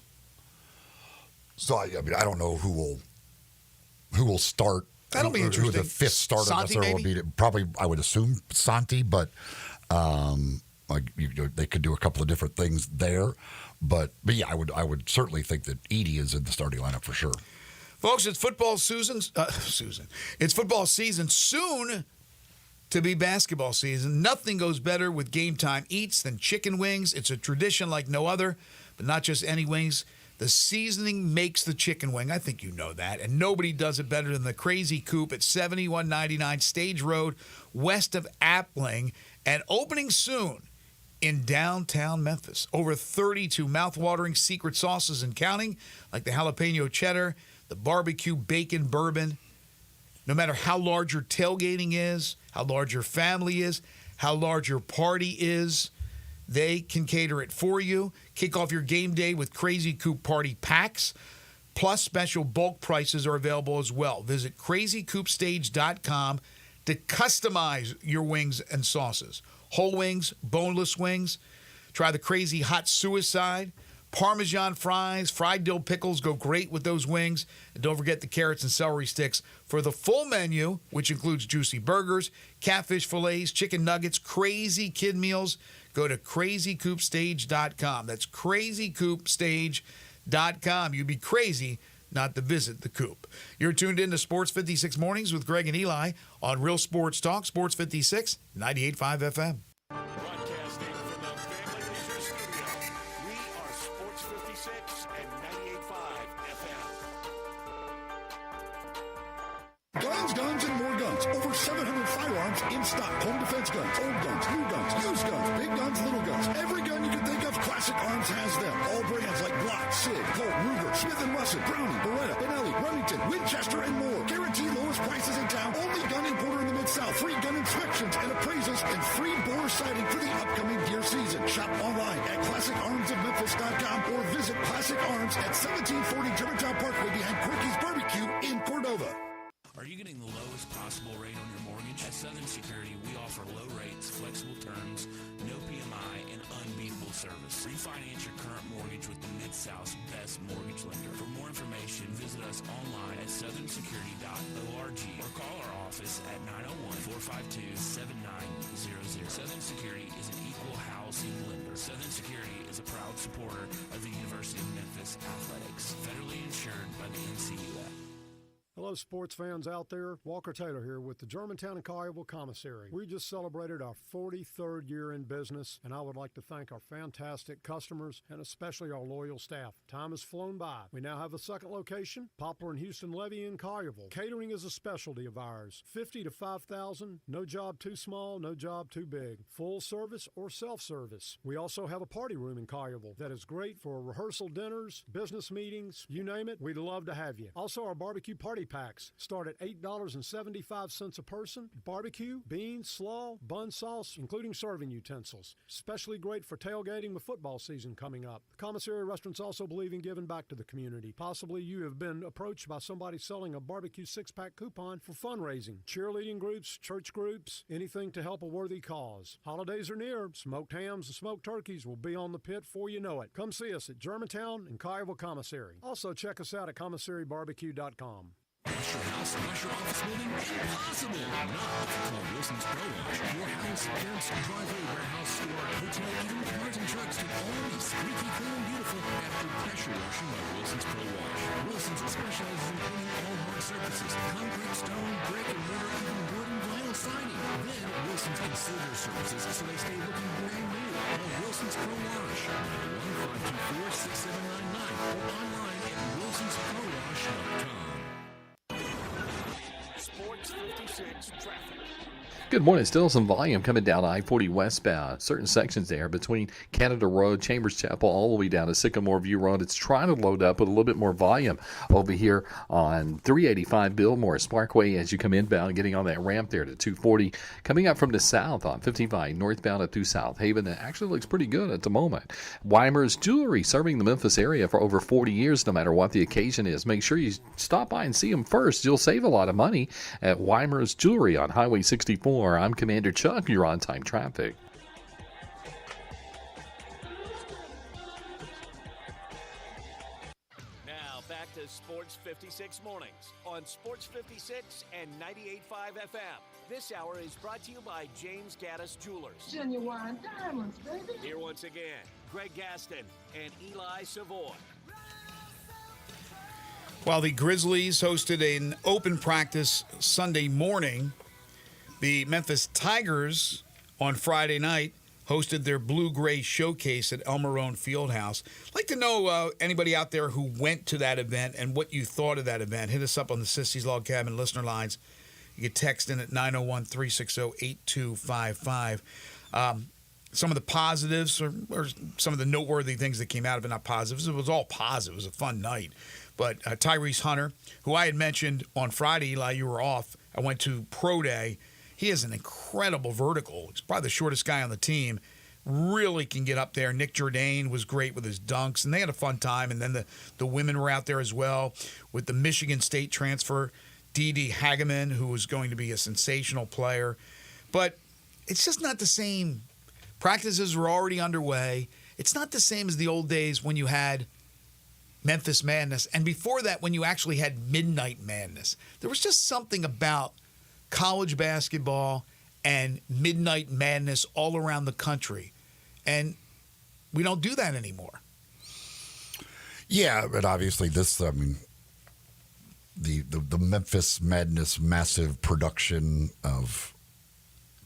So I don't know who will start. That'll be interesting. Who the fifth starter Santi, will be? Probably, I would assume Santi, but they could do a couple of different things there. But yeah, I would certainly think that Edey is in the starting lineup for sure. Folks, it's football season. It's football season soon to be basketball season. Nothing goes better with Game Time Eats than chicken wings. It's a tradition like no other, but not just any wings. The seasoning makes the chicken wing. I think you know that. And nobody does it better than the Crazy Coop at 7199 Stage Road, west of Appling, and opening soon in downtown Memphis. Over 32 mouthwatering secret sauces and counting, like the jalapeno cheddar, the barbecue bacon bourbon. No matter how large your tailgating is, how large your family is, how large your party is, they can cater it for you. Kick off your game day with Crazy Coop Party Packs. Plus, special bulk prices are available as well. Visit crazycoopstage.com to customize your wings and sauces. Whole wings, boneless wings. Try the Crazy Hot Suicide. Parmesan fries, fried dill pickles go great with those wings. And don't forget the carrots and celery sticks. For the full menu, which includes juicy burgers, catfish fillets, chicken nuggets, crazy kid meals, go to crazycoopstage.com. That's crazycoopstage.com. You'd be crazy not to visit the Coop. You're tuned in to Sports 56 Mornings with Greg and Eli on Real Sports Talk, Sports 56, 98.5 FM. Broadcasting from the Family Leisure Studio, we are Sports 56 and 98.5 FM. Guns, and more guns. Over 700 firearms in stock. Home defense guns, old guns, new guns, used guns, big guns, little guns. Every gun you can think of, Classic Arms has them. All brands like Glock, Sig, Colt, Ruger, Smith & Wesson, Browning, Beretta, Benelli, Remington, Winchester, and more. Guaranteed lowest prices in town. Only gun importer in the Mid-South. Free gun inspections and appraisals and free bore sighting for the upcoming deer season. Shop online at ClassicArmsOfMemphis.com or visit Classic Arms at 1740 Germantown Parkway behind Quicky's Barbecue in Cordova. Are you getting the lowest possible rate on your mortgage? At Southern Security, we offer low rates, flexible terms, no PMI, and unbeatable service. Refinance your current mortgage with the Mid-South's best mortgage lender. For more information, visit us online at southernsecurity.org or call our office at 901-452-7900. Southern Security is an equal housing lender. Southern Security is a proud supporter of the University of Memphis Athletics, federally insured by the NCUA. Hello, sports fans out there. Walker Taylor here with the Germantown and Collierville Commissary. We just celebrated our 43rd year in business, and I would like to thank our fantastic customers and especially our loyal staff. Time has flown by. We now have a second location, Poplar and Houston Levy in Collierville. Catering is a specialty of ours. 50 to 5,000, no job too small, no job too big. Full service or self-service. We also have a party room in Collierville that is great for rehearsal dinners, business meetings, you name it, we'd love to have you. Also, our barbecue party party packs start at $8.75 a person. Barbecue, beans, slaw, bun sauce, including serving utensils. Especially great for tailgating with football season coming up. The commissary restaurants also believe in giving back to the community. Possibly you have been approached by somebody selling a barbecue 6-pack coupon for fundraising. Cheerleading groups, church groups, anything to help a worthy cause. Holidays are near. Smoked hams and smoked turkeys will be on the pit before you know it. Come see us at Germantown and Collierville Commissary. Also check us out at commissarybarbecue.com. Wash your house, wash your office building? Impossible! Not called Wilson's Pro Wash. Your house, fence, driveway, warehouse, store, hotel, even cars and trucks can all be squeaky clean and beautiful after pressure washing by Wilson's Pro Wash. Wilson's specializes in cleaning all hard surfaces, concrete, stone, brick, and mortar, even wood and vinyl siding. Then Wilson's can seal their surfaces so they stay looking brand new. Call Wilson's Pro Wash, 1-524-6799, or online at wilsonsprowash.com. Sports 56 traffic. Good morning. Still some volume coming down I-40 westbound. Certain sections there between Canada Road, Chambers Chapel, all the way down to Sycamore View Road. It's trying to load up with a little bit more volume over here on 385 Billmore Parkway as you come inbound, getting on that ramp there to 240. Coming up from the south on 55 northbound up through South Haven. That actually looks pretty good at the moment. Weimer's Jewelry, serving the Memphis area for over 40 years, no matter what the occasion is. Make sure you stop by and see them first. You'll save a lot of money at Weimer's Jewelry on Highway 64. I'm Commander Chuck. You're on time traffic. Now back to Sports 56 mornings on Sports 56 and 98.5 FM. This hour is brought to you by James Gaddis Jewelers. Genuine diamonds, baby. Here once again, Greg Gaston and Eli Savoy. While the Grizzlies hosted an open practice Sunday morning, the Memphis Tigers on Friday night hosted their blue-gray showcase at El Marone Fieldhouse. I'd like to know anybody out there who went to that event and what you thought of that event. Hit us up on the Sissy's Log Cabin listener lines. You can text in at 901-360-8255. Some of the positives or some of the noteworthy things that came out of it, not positives. It was all positive. It was a fun night. But Tyrese Hunter, who I had mentioned on Friday, Eli, you were off. I went to Pro Day. He has an incredible vertical. He's probably the shortest guy on the team. Really can get up there. Nick Jourdain was great with his dunks, and they had a fun time. And then the women were out there as well with the Michigan State transfer, Dee Hageman, who was going to be a sensational player. But it's just not the same. Practices were already underway. It's not the same as the old days when you had Memphis Madness. And before that, when you actually had Midnight Madness. There was just something about college basketball and Midnight Madness all around the country. And we don't do that anymore. Yeah, but obviously this, I mean, the Memphis Madness massive production of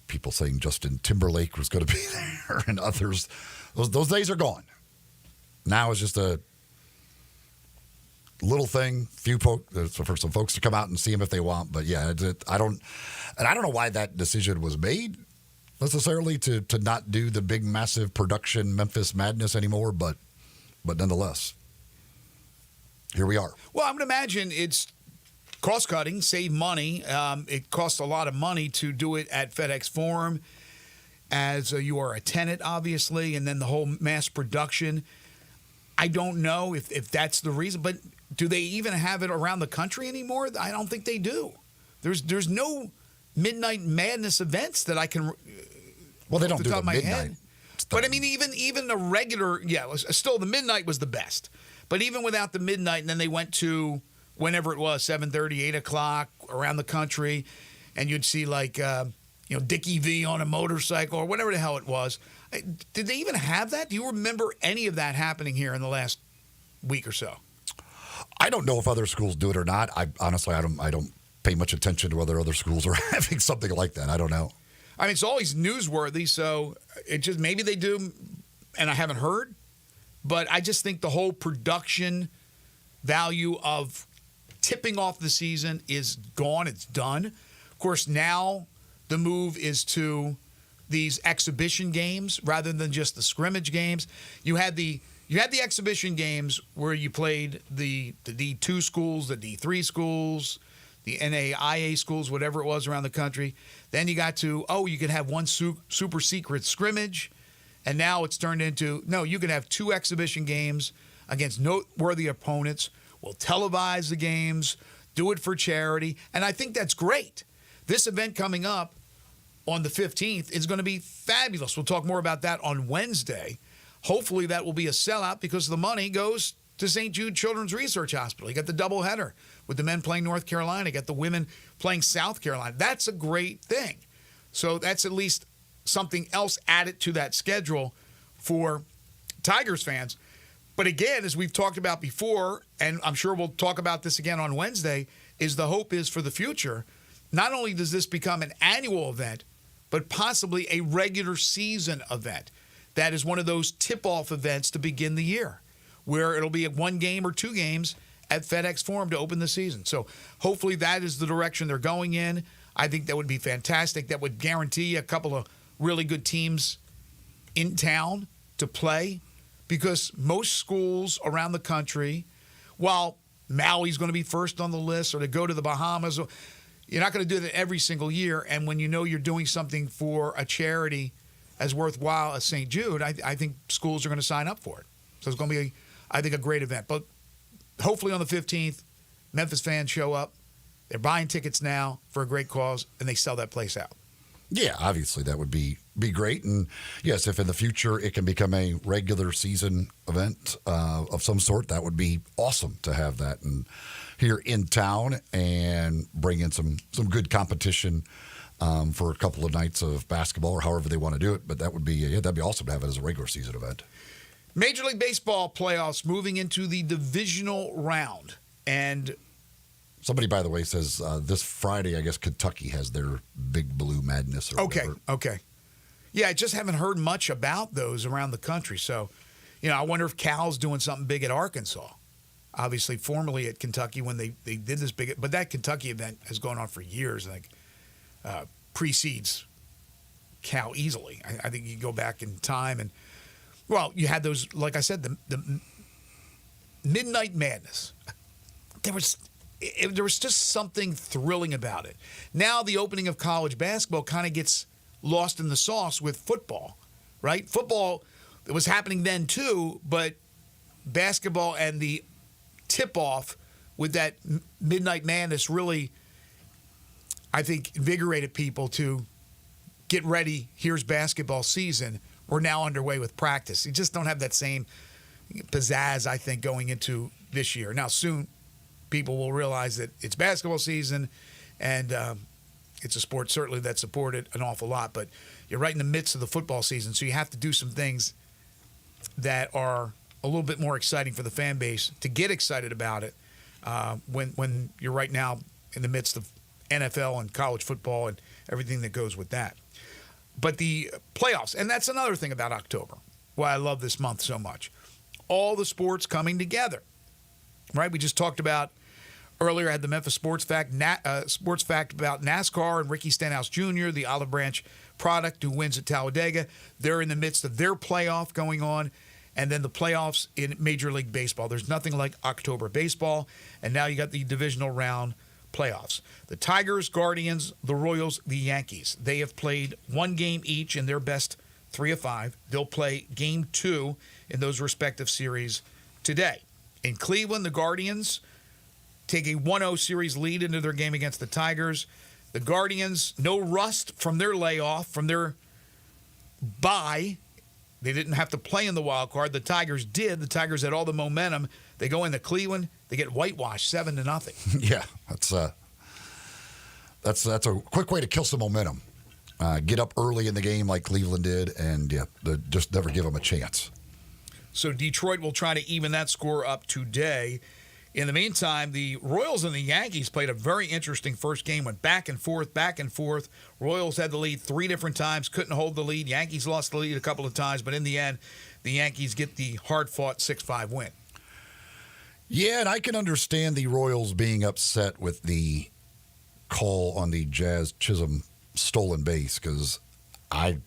people saying Justin Timberlake was going to be there and others, those days are gone. Now it's just a little thing, for some folks to come out and see him if they want. But yeah, I don't know why that decision was made necessarily to not do the big massive production Memphis Madness anymore. But nonetheless, here we are. Well, I would imagine it's cost cutting, save money. It costs a lot of money to do it at FedEx Forum, as you are a tenant, obviously, and then the whole mass production. I don't know if that's the reason, but do they even have it around the country anymore? I don't think they do. There's no Midnight Madness events that I can. Well, they don't do the midnight. But I mean, even the regular, still the midnight was the best. But even without the midnight, and then they went to whenever it was, 7:30, 8 o'clock around the country, and you'd see like Dickie V on a motorcycle or whatever the hell it was. Did they even have that? Do you remember any of that happening here in the last week or so? I don't know if other schools do it or not. I don't pay much attention to whether other schools are having something like that. I don't know. I mean, it's always newsworthy, so it just maybe they do, and I haven't heard. But I just think the whole production value of tipping off the season is gone. It's done. Of course, now the move is to these exhibition games rather than just the scrimmage games. You had the exhibition games where you played the D2 schools, the D3 schools, the NAIA schools, whatever it was around the country. Then you got to, you could have one super secret scrimmage. And now it's turned into, no, you can have 2 exhibition games against noteworthy opponents. We'll televise the games, do it for charity. And I think that's great. This event coming up on the 15th is going to be fabulous. We'll talk more about that on Wednesday. Hopefully that will be a sellout because the money goes to St. Jude Children's Research Hospital. You got the doubleheader with the men playing North Carolina. You got the women playing South Carolina. That's a great thing. So that's at least something else added to that schedule for Tigers fans. But again, as we've talked about before, and I'm sure we'll talk about this again on Wednesday, is the hope is for the future. Not only does this become an annual event, but possibly a regular season event. That is one of those tip-off events to begin the year, where it'll be 1 game or 2 games at FedEx Forum to open the season. So hopefully that is the direction they're going in. I think that would be fantastic. That would guarantee a couple of really good teams in town to play, because most schools around the country, while Maui's going to be first on the list or to go to the Bahamas, you're not going to do that every single year. And when you know you're doing something for a charity as worthwhile as St. Jude, I think schools are going to sign up for it. So it's going to be, I think, a great event. But hopefully on the 15th, Memphis fans show up. They're buying tickets now for a great cause, and they sell that place out. Yeah, obviously that would be great. And yes, if in the future it can become a regular season event of some sort, that would be awesome to have that here in town and bring in some good competition for a couple of nights of basketball or however they want to do it. But that would be that'd be awesome to have it as a regular season event. Major League Baseball playoffs moving into the divisional round. And somebody, by the way, says this Friday, I guess Kentucky has their Big Blue Madness or whatever. Okay. Yeah, I just haven't heard much about those around the country. So, I wonder if Cal's doing something big at Arkansas. Obviously, formerly at Kentucky when they did this big. But that Kentucky event has gone on for years. I think precedes Cal easily. I think you go back in time and, well, you had those, like I said, the Midnight Madness. There was just something thrilling about it. Now the opening of college basketball kind of gets lost in the sauce with football, right? Football, it was happening then too, but basketball and the tip-off with that Midnight Madness really, I think, invigorated people to get ready. Here's basketball season. We're now underway with practice. You just don't have that same pizzazz, I think, going into this year. Now, soon, people will realize that it's basketball season, and it's a sport certainly that's supported an awful lot. But you're right in the midst of the football season, so you have to do some things that are a little bit more exciting for the fan base to get excited about it when you're right now in the midst of NFL and college football and everything that goes with that. But the playoffs, and that's another thing about October, why I love this month so much. All the sports coming together, right? We just talked about earlier, I had the Memphis Sports Fact about NASCAR and Ricky Stenhouse Jr., the Olive Branch product who wins at Talladega. They're in the midst of their playoff going on, and then the playoffs in Major League Baseball. There's nothing like October baseball, and now you got the divisional round playoffs. The Tigers, Guardians, the Royals, the Yankees. They have played 1 game each in their best 3 of 5. They'll play game 2 in those respective series today. In Cleveland, the Guardians take a 1-0 series lead into their game against the Tigers. The Guardians, no rust from their layoff, from their bye. They didn't have to play in the wild card. The Tigers did. The Tigers had all the momentum. They go into Cleveland. They get whitewashed 7-0. Yeah, that's a quick way to kill some momentum. Get up early in the game like Cleveland did, and just never give them a chance. So Detroit will try to even that score up today. In the meantime, the Royals and the Yankees played a very interesting first game, went back and forth, back and forth. Royals had the lead 3 different times, couldn't hold the lead. Yankees lost the lead a couple of times, but in the end, the Yankees get the hard-fought 6-5 win. Yeah, and I can understand the Royals being upset with the call on the Jazz Chisholm stolen base, because I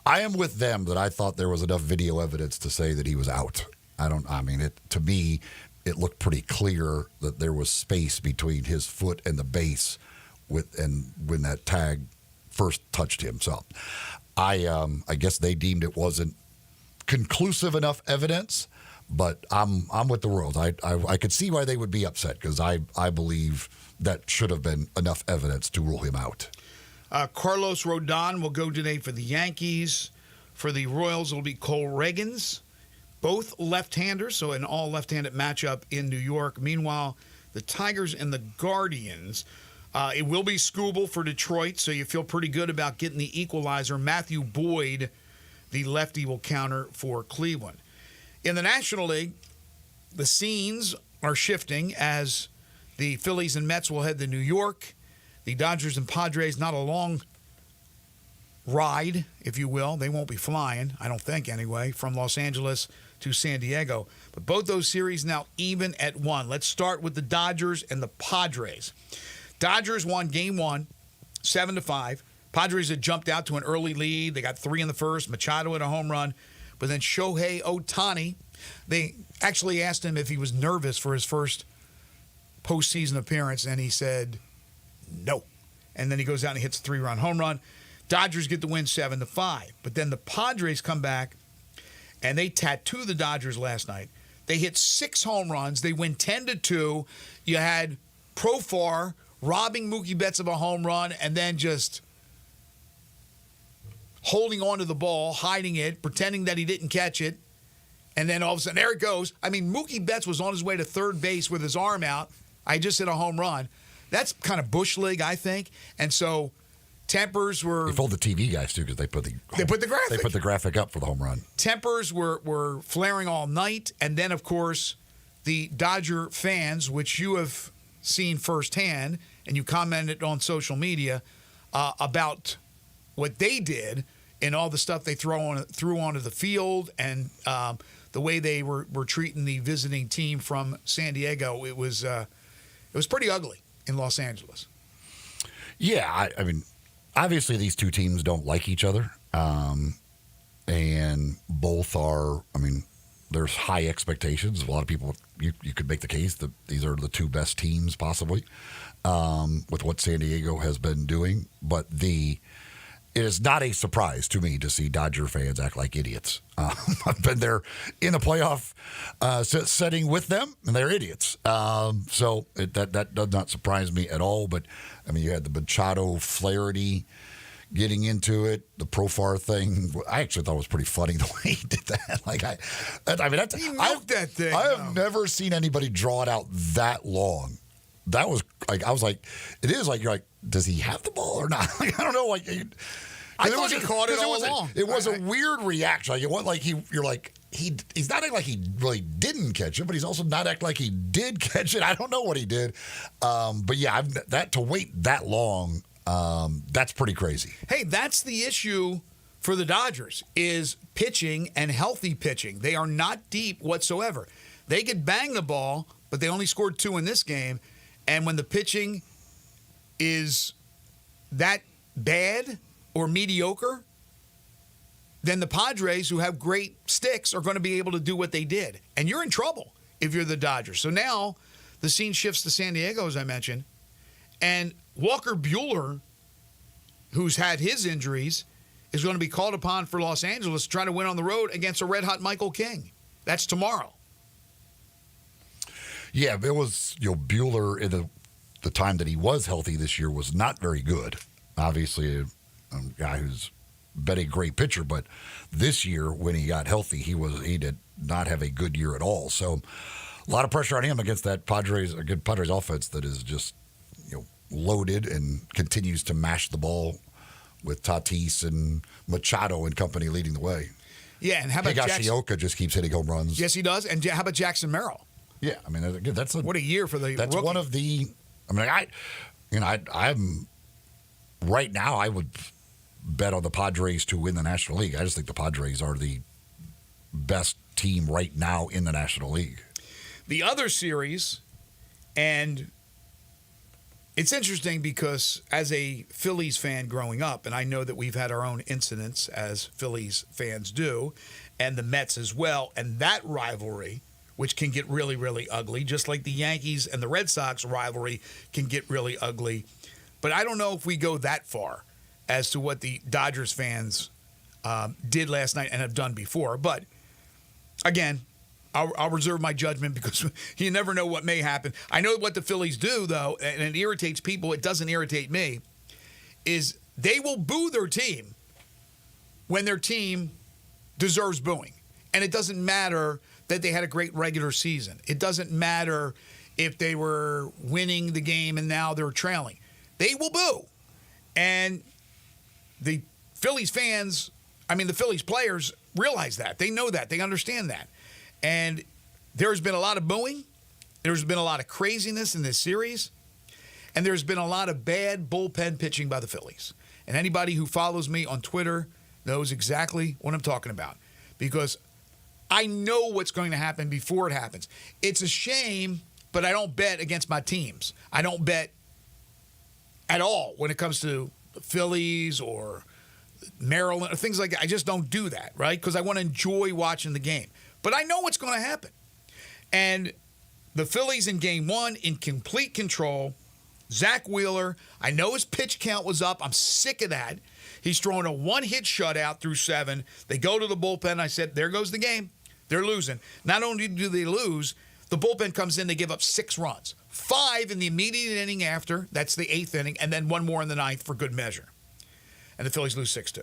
am with them that I thought there was enough video evidence to say that he was out. To me, it looked pretty clear that there was space between his foot and the base when that tag first touched him. So I guess they deemed it wasn't conclusive enough evidence, but I'm with the Royals. I could see why they would be upset because I believe that should have been enough evidence to rule him out. Carlos Rodon will go today for the Yankees. For the Royals, it'll be Cole Reagans, both left-handers, so an all left-handed matchup in New York. Meanwhile, the Tigers and the Guardians, it will be Skubal for Detroit, so you feel pretty good about getting the equalizer. Matthew Boyd, the lefty, will counter for Cleveland. In the National League, the scenes are shifting as the Phillies and Mets will head to New York. The Dodgers and Padres, not a long ride, if you will. They won't be flying, I don't think anyway, from Los Angeles to San Diego. But both those series now even at 1. Let's start with the Dodgers and the Padres. Dodgers won Game 1, 7-5. Padres had jumped out to an early lead. They got 3 in the first. Machado had a home run. But then Shohei Ohtani, they actually asked him if he was nervous for his first postseason appearance, and he said no. And then he goes out and hits a 3-run home run. Dodgers get the win 7-5. But then the Padres come back, and they tattoo the Dodgers last night. They hit 6 home runs. They win 10-2. You had Profar robbing Mookie Betts of a home run and then just holding on to the ball, hiding it, pretending that he didn't catch it. And then all of a sudden, there it goes. I mean, Mookie Betts was on his way to third base with his arm out. I just hit a home run. That's kind of Bush League, I think. And so tempers were... They fooled the TV guys, too, because they put the graphic. They put the graphic up for the home run. Tempers were flaring all night. And then, of course, the Dodger fans, which you have seen firsthand, and you commented on social media about what they did and all the stuff they threw onto the field and the way they were treating the visiting team from San Diego. It was pretty ugly in Los Angeles. Yeah, I mean, obviously these two teams don't like each other, and both are, I mean, there's high expectations. A lot of people, you could make the case that these are the two best teams possibly with what San Diego has been doing. But it is not a surprise to me to see Dodger fans act like idiots. I've been there in the playoff setting with them, and they're idiots. So that does not surprise me at all. But, I mean, you had the Machado Flaherty getting into it, the Profar thing. I actually thought it was pretty funny the way he did that. That thing. I have never seen anybody draw it out that long. That was like, I was like, it is like, you're like, does he have the ball or not? Like, I don't know. Like, I thought he caught it all along. It was a weird reaction. Like, it wasn't like you're like, he's not acting like he really didn't catch it, but he's also not acting like he did catch it. I don't know what he did. But yeah, to wait that long, that's pretty crazy. Hey, that's the issue for the Dodgers is pitching and healthy pitching. They are not deep whatsoever. They could bang the ball, but they only scored 2 in this game. And when the pitching is that bad or mediocre, then the Padres, who have great sticks, are going to be able to do what they did. And you're in trouble if you're the Dodgers. So now the scene shifts to San Diego, as I mentioned. And Walker Buehler, who's had his injuries, is going to be called upon for Los Angeles to try to win on the road against a red-hot Michael King. That's tomorrow. Yeah, it was, Buehler in the time that he was healthy this year was not very good. Obviously, a guy who's been a great pitcher, but this year when he got healthy, he did not have a good year at all. So a lot of pressure on him against that Padres offense that is just loaded and continues to mash the ball with Tatis and Machado and company leading the way. Yeah, and how about Higashioka just keeps hitting home runs. Yes, he does. And how about Jackson Merrill? Yeah, I mean, again, what a year for the That's rookie. One of the. I mean, I'm right now. I would bet on the Padres to win the National League. I just think the Padres are the best team right now in the National League. The other series, and it's interesting because as a Phillies fan growing up, and I know that we've had our own incidents as Phillies fans do, and the Mets as well, and that rivalry which can get really, really ugly, just like the Yankees and the Red Sox rivalry can get really ugly. But I don't know if we go that far as to what the Dodgers fans did last night and have done before. But again, I'll reserve my judgment because you never know what may happen. I know what the Phillies do, though, and it irritates people. It doesn't irritate me, is they will boo their team when their team deserves booing. And it doesn't matter that they had a great regular season. It doesn't matter if they were winning the game and now they're trailing. They will boo. And the Phillies fans, the Phillies players realize that. They know that. They understand that. And there's been a lot of booing. There's been a lot of craziness in this series. And there's been a lot of bad bullpen pitching by the Phillies. And anybody who follows me on Twitter knows exactly what I'm talking about. Because I know what's going to happen before it happens. It's a shame, but I don't bet against my teams. I don't bet at all when it comes to the Phillies or Maryland or things like that. I just don't do that, right? Because I want to enjoy watching the game. But I know what's going to happen. And the Phillies in game one in complete control. Zach Wheeler, I know his pitch count was up. I'm sick of that. He's throwing a one-hit shutout through 7. They go to the bullpen. I said, there goes the game. They're losing. Not only do they lose, the bullpen comes in, they give up 6 runs. 5 in the immediate inning after. That's the 8th inning. And then 1 more in the 9th for good measure. And the Phillies lose 6-2.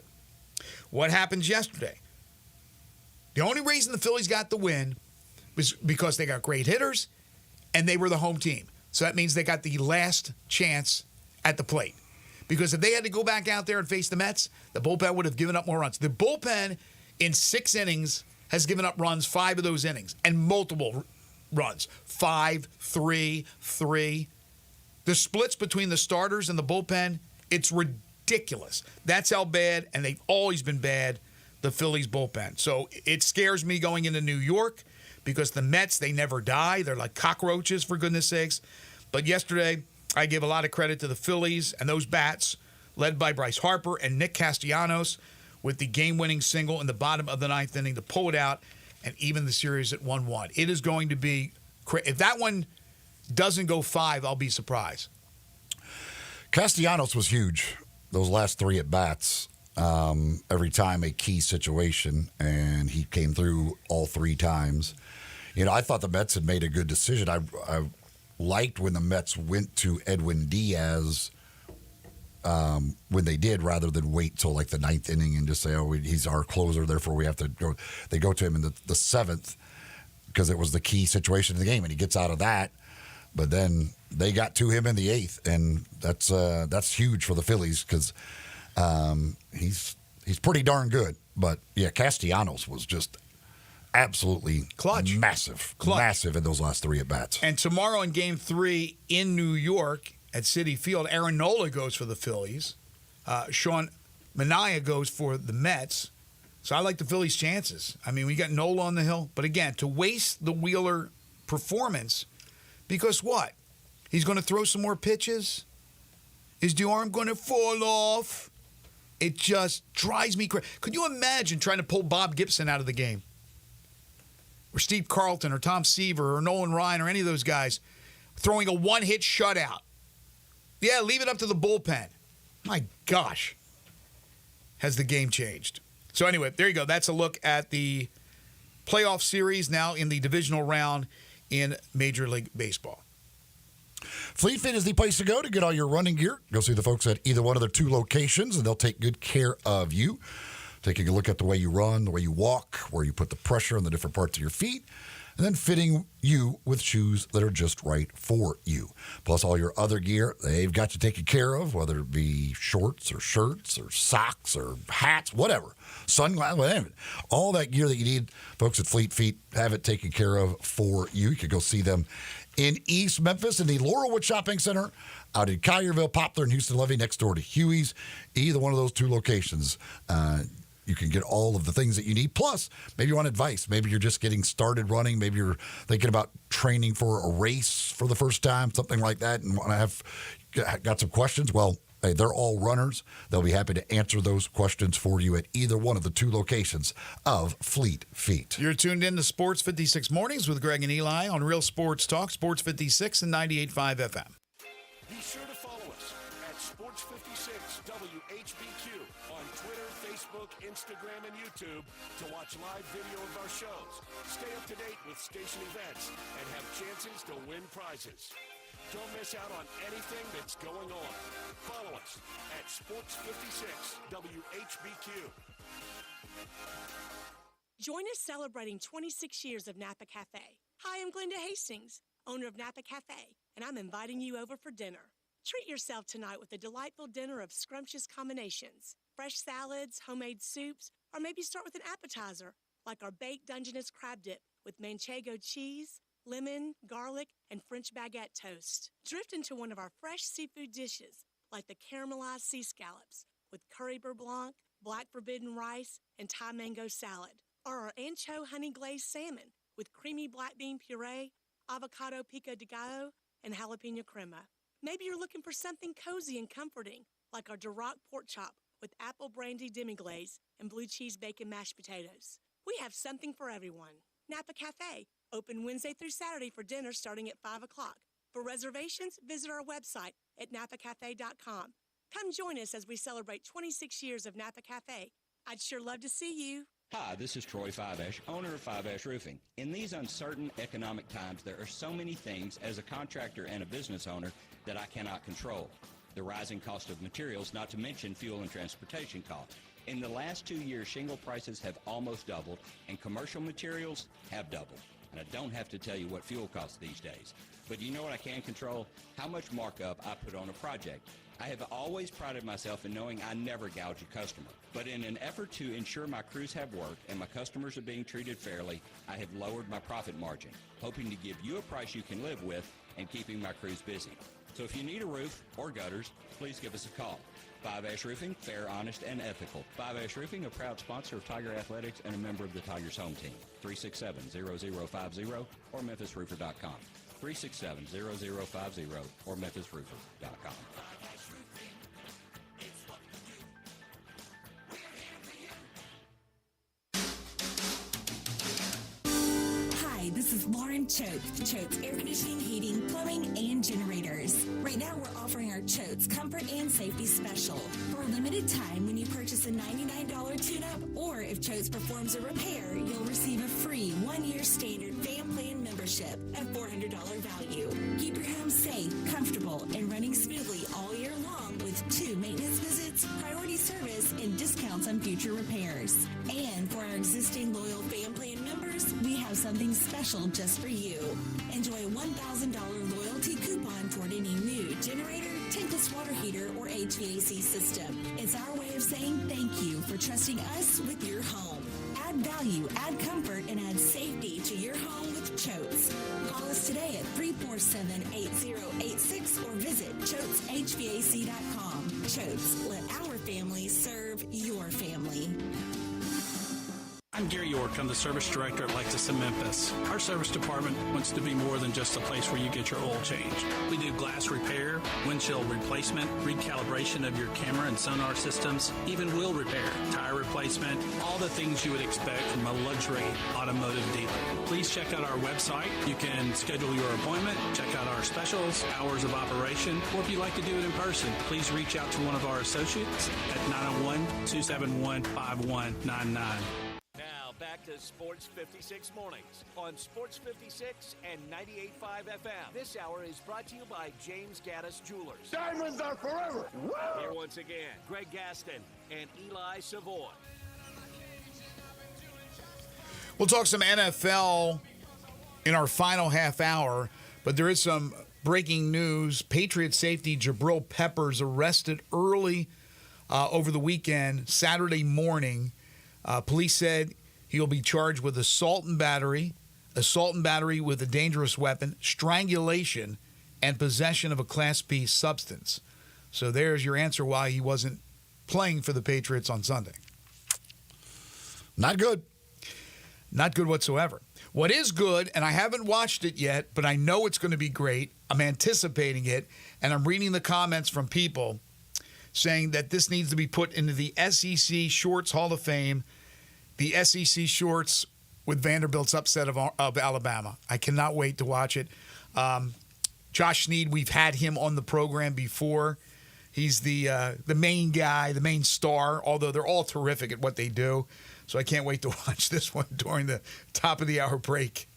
What happens yesterday? The only reason the Phillies got the win was because they got great hitters and they were the home team. So that means they got the last chance at the plate. Because if they had to go back out there and face the Mets, the bullpen would have given up more runs. The bullpen in 6 innings has given up runs 5 of those innings and multiple runs. 5, 3, 3. The splits between the starters and the bullpen, it's ridiculous. That's how bad, and they've always been bad, the Phillies bullpen. So it scares me going into New York because the Mets, they never die. They're like cockroaches, for goodness sakes. But yesterday, I give a lot of credit to the Phillies and those bats, led by Bryce Harper and Nick Castellanos, with the game-winning single in the bottom of the 9th inning to pull it out and even the series at 1-1. It is going to be if that one doesn't go 5, I'll be surprised. Castellanos was huge. Those last 3 at-bats, every time a key situation, and he came through all 3 times. I thought the Mets had made a good decision. I liked when the Mets went to Edwin Diaz when they did, rather than wait till like the 9th inning and just say, he's our closer, therefore we have to go. They go to him in the 7th because it was the key situation in the game, and he gets out of that. But then they got to him in the 8th, and that's huge for the Phillies because he's pretty darn good. But yeah, Castellanos was just absolutely clutch, massive in those last 3 at bats. And tomorrow in Game 3 in New York at Citi Field, Aaron Nola goes for the Phillies. Sean Manaea goes for the Mets. So I like the Phillies' chances. We got Nola on the hill. But again, to waste the Wheeler performance, because what? He's going to throw some more pitches? Is the arm going to fall off? It just drives me crazy. Could you imagine trying to pull Bob Gibson out of the game? Or Steve Carlton or Tom Seaver or Nolan Ryan or any of those guys throwing a one-hit shutout. Yeah, leave it up to the bullpen. My gosh. Has the game changed? So anyway, there you go. That's a look at the playoff series now in the divisional round in Major League Baseball. Fleet Feet is the place to go to get all your running gear. Go see the folks at either one of their 2 locations, and they'll take good care of you. Taking a look at the way you run, the way you walk, where you put the pressure on the different parts of your feet, and then fitting you with shoes that are just right for you. Plus all your other gear, they've got you taken care of, whether it be shorts or shirts or socks or hats, whatever, sunglasses, whatever. All that gear that you need, folks at Fleet Feet have it taken care of for you. You can go see them in East Memphis in the Laurelwood Shopping Center, out in Collierville, Poplar, and Houston Levy, next door to Huey's. Either one of those 2 locations, you can get all of the things that you need. Plus, maybe you want advice. Maybe you're just getting started running. Maybe you're thinking about training for a race for the first time, something like that, and want to have got some questions. Well, Hey, they're all runners. They'll be happy to answer those questions for you at either one of the two locations of Fleet Feet. You're tuned in to Sports 56 Mornings with Greg and Eli on Real Sports Talk, Sports 56 and 98.5 FM. Be sure to follow us at Sports 56 WHBQ on Twitter, Facebook, Instagram, and YouTube to watch live video of our shows. Stay up to date with station events and have chances to win prizes. Don't miss out on anything that's going on. Follow us at Sports 56 WHBQ. Join us celebrating 26 years of Napa Cafe. Hi, I'm Glenda Hastings, owner of Napa Cafe, and I'm inviting you over for dinner. Treat yourself tonight with a delightful dinner of scrumptious combinations, fresh salads, homemade soups, or maybe start with an appetizer like our baked Dungeness crab dip with manchego cheese, lemon, garlic, and French baguette toast. Drift into one of our fresh seafood dishes like the caramelized sea scallops with curry beurre blanc, black forbidden rice, and Thai mango salad. Or our ancho honey glazed salmon with creamy black bean puree, avocado pico de gallo, and jalapeno crema. Maybe you're looking for something cozy and comforting like our Duroc pork chop with apple brandy demi-glaze and blue cheese bacon mashed potatoes. We have something for everyone. Napa Cafe, open Wednesday through Saturday for dinner starting at 5 o'clock. For reservations, visit our website at napacafe.com. Come join us as we celebrate 26 years of Napa Cafe. I'd sure love to see you. Hi, this is Troy Fiveash, owner of Fiveash Roofing. In these uncertain economic times, there are so many things as a contractor and a business owner that I cannot control. The rising cost of materials, not to mention fuel and transportation costs. In the last 2 years, shingle prices have almost doubled, and commercial materials have doubled. And I don't have to tell you what fuel costs these days. But you know what I can control? How much markup I put on a project. I have always prided myself in knowing I never gouge a customer. But in an effort to ensure my crews have work and my customers are being treated fairly, I have lowered my profit margin, hoping to give you a price you can live with and keeping my crews busy. So if you need a roof or gutters, please give us a call. Five Ash Roofing, fair, honest, and ethical. Five Ash Roofing, a proud sponsor of Tiger Athletics and a member of the Tigers home team. 367-0050 or memphisroofer.com. 367-0050 or memphisroofer.com. Hi, this is Lauren Choate, Choate's Air Conditioning, Heating, Plumbing, and Generators. Right now, we're offering our Choate's Comfort and Safety Special. For a limited time, when you purchase a $99 tune-up, or if Choate's performs a repair, you'll receive a free 1-year standard fan plan membership at $400 value. Keep your home safe, comfortable, and running smoothly all year long with 2 maintenance visits, priority service, and discounts on future repairs. And for our existing loyal fan plan members, we have something special just for you. Enjoy a $1,000 loyalty coupon toward any new generator, tankless water heater, or HVAC system. It's our way of saying thank you for trusting us with your home. Add value, add comfort, and add safety to your home with Choates. Call us today at 347-8086 or visit ChoatesHVAC.com. Choates, let our family serve your family. I'm Gary York. I'm the service director at Lexus in Memphis. Our service department wants to be more than just a place where you get your oil changed. We do glass repair, windshield replacement, recalibration of your camera and sonar systems, even wheel repair, tire replacement, all the things you would expect from a luxury automotive dealer. Please check out our website. You can schedule your appointment, check out our specials, hours of operation, or if you'd like to do it in person, please reach out to one of our associates at 901-271-5199. Now back to Sports 56 Mornings on Sports 56 and 98.5 FM. This hour is brought to you by James Gaddis Jewelers. Diamonds are forever. Woo! Here once again, Greg Gaston and Eli Savoy. We'll talk some NFL in our final half hour, but there is some breaking news. Patriot safety Jabril Peppers arrested early over the weekend, Saturday morning. Police said he'll be charged with assault and battery with a dangerous weapon, strangulation, and possession of a Class B substance. So there's your answer why he wasn't playing for the Patriots on Sunday. Not good. Not good whatsoever. What is good, and I haven't watched it yet, but I know it's going to be great. I'm anticipating it, and I'm reading the comments from people. saying that this needs to be put into the SEC Shorts Hall of Fame, the SEC Shorts with Vanderbilt's upset of Alabama. I cannot wait to watch it. Josh Snead, we've had him on the program before. He's the main guy, the main star, although they're all terrific at what they do. So I can't wait to watch this one during the top of the hour break.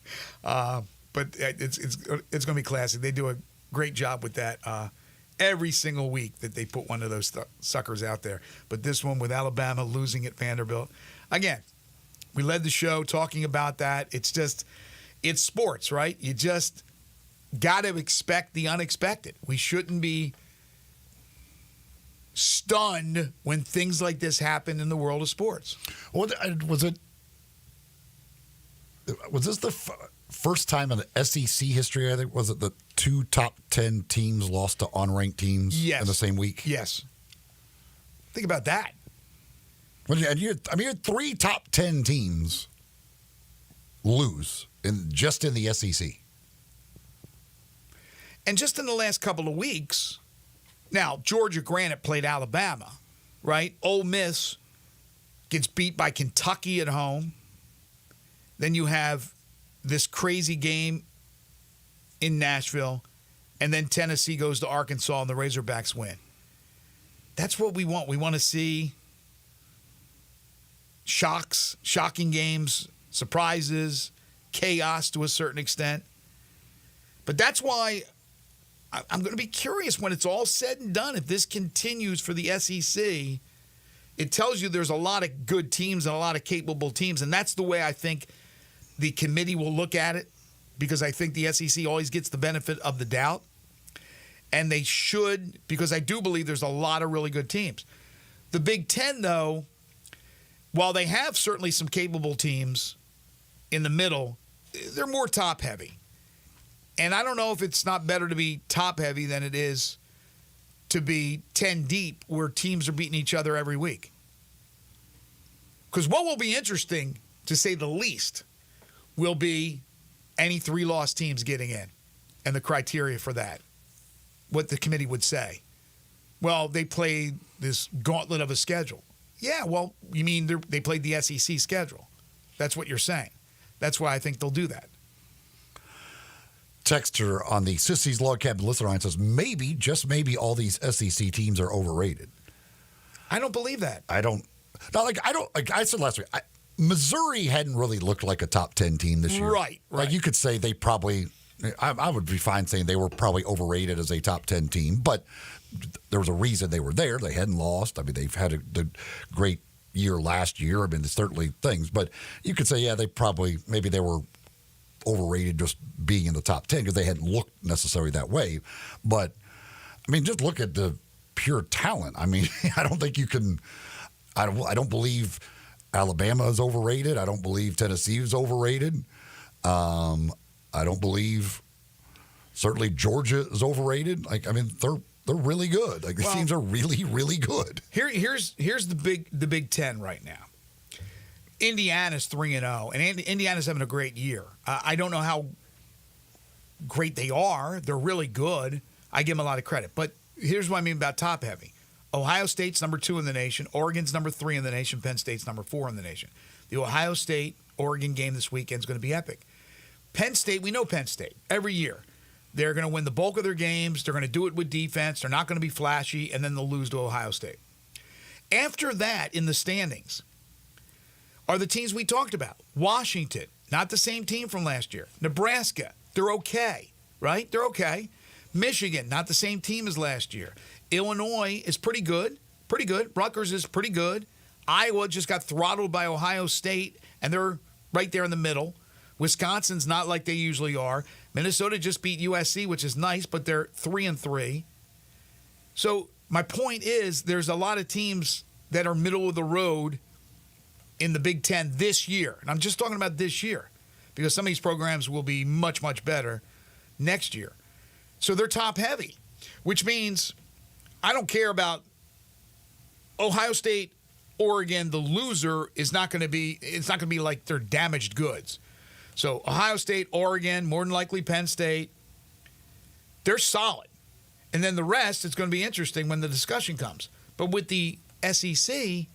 But it's going to be classic. They do a great job with that every single week that they put one of those suckers out there. But this one with Alabama losing at Vanderbilt. Again, we led the show talking about that. It's sports, right? You just got to expect the unexpected. We shouldn't be stunned when things like this happen in the world of sports. Was this the first time in the SEC history, I think, was it the 2 top 10 teams lost to unranked teams in the same week? Yes. Think about that. Well, you had 3 top 10 teams lose just in the SEC. And just in the last couple of weeks, now, Georgia Granite played Alabama, right? Ole Miss gets beat by Kentucky at home. Then you have this crazy game in Nashville, and then Tennessee goes to Arkansas and the Razorbacks win. That's what we want. We want to see shocking games, surprises, chaos to a certain extent. But that's why I'm going to be curious when it's all said and done. If this continues for the SEC, it tells you there's a lot of good teams and a lot of capable teams. And that's the way I think the committee will look at it, because I think the SEC always gets the benefit of the doubt. And they should, because I do believe there's a lot of really good teams. The Big Ten, though, while they have certainly some capable teams in the middle, they're more top-heavy. And I don't know if it's not better to be top-heavy than it is to be 10 deep, where teams are beating each other every week. Because what will be interesting, to say the least, will be any 3-loss teams getting in and the criteria for that. What the committee would say. Well, they played this gauntlet of a schedule. Yeah, well, you mean they played the SEC schedule. That's what you're saying. That's why I think they'll do that. Texter on the Sissy's Log Cabin listener line says, maybe, just maybe, all these SEC teams are overrated. I don't believe that. Like I said last week, Missouri hadn't really looked like a top 10 team this year. Right. Like, you could say they probably, I would be fine saying they were probably overrated as a top 10 team, but there was a reason they were there. They hadn't lost. I mean, they've had a great year last year. I mean, there's certainly things, but you could say, yeah, maybe they were overrated just being in the top 10 because they hadn't looked necessarily that way. But, I mean, just look at the pure talent. I mean, I don't think you can – I don't believe Alabama is overrated. I don't believe Tennessee is overrated. I don't believe certainly Georgia is overrated. Like, I mean, they're really good. Like, these teams are really, really good. Here's the Big Ten right now. Indiana's 3-0, and Indiana's having a great year. I don't know how great they are. They're really good. I give them a lot of credit. But here's what I mean about top-heavy. Ohio State's number 2 in the nation. Oregon's number 3 in the nation. Penn State's number 4 in the nation. The Ohio State-Oregon game this weekend is going to be epic. Penn State, we know Penn State every year. They're going to win the bulk of their games. They're going to do it with defense. They're not going to be flashy, and then they'll lose to Ohio State. After that, in the standings, are the teams we talked about. Washington, not the same team from last year. Nebraska, they're okay, right? They're okay. Michigan, not the same team as last year. Illinois is pretty good. Rutgers is pretty good. Iowa just got throttled by Ohio State, and they're right there in the middle. Wisconsin's not like they usually are. Minnesota just beat USC, which is nice, but they're 3-3. So my point is there's a lot of teams that are middle of the road in the Big Ten this year. And I'm just talking about this year because some of these programs will be much, much better next year. So they're top heavy, which means I don't care about Ohio State, Oregon. The loser is not going to be, it's not going to be like they're damaged goods. So Ohio State, Oregon, more than likely Penn State, they're solid. And then the rest, it's going to be interesting when the discussion comes. But with the SEC,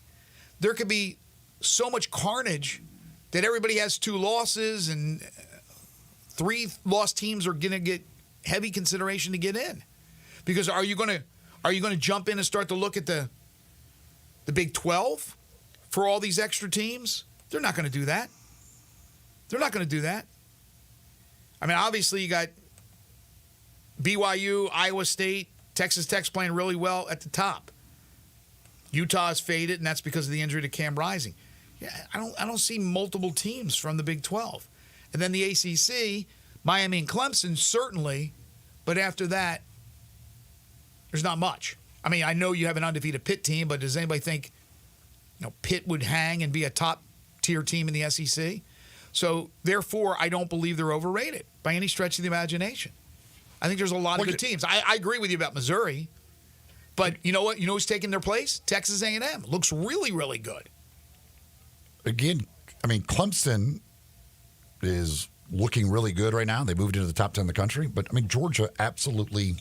there could be so much carnage that everybody has 2 losses and 3 lost teams are going to get heavy consideration to get in. Because are you going to jump in and start to look at the Big 12 for all these extra teams? They're not going to do that. They're not going to do that. I mean, obviously you got BYU, Iowa State, Texas Tech's playing really well at the top. Utah has faded, and that's because of the injury to Cam Rising. Yeah, I don't see multiple teams from the Big 12. And then the ACC, Miami and Clemson, certainly. But after that, there's not much. I mean, I know you have an undefeated Pitt team, but does anybody think Pitt would hang and be a top-tier team in the SEC? So, therefore, I don't believe they're overrated by any stretch of the imagination. I think there's a lot of good teams. I agree with you about Missouri. But you know what? You know who's taking their place? Texas A&M. Looks really, really good. Again, I mean, Clemson is looking really good right now. They moved into the top 10 in the country. But, I mean, Georgia absolutely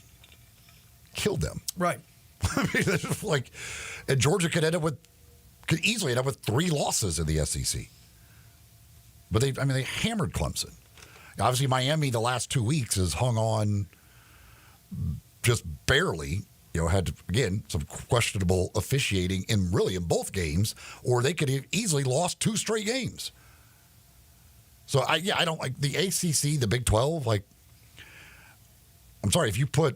killed them. Right. I mean, it's just like, and Georgia could easily end up with 3 losses in the SEC. But they hammered Clemson. Obviously, Miami the last 2 weeks has hung on just barely. Had, again, some questionable officiating in both games, or they could have easily lost 2 straight games. So, I don't like the ACC, the Big 12. Like, I'm sorry, if you can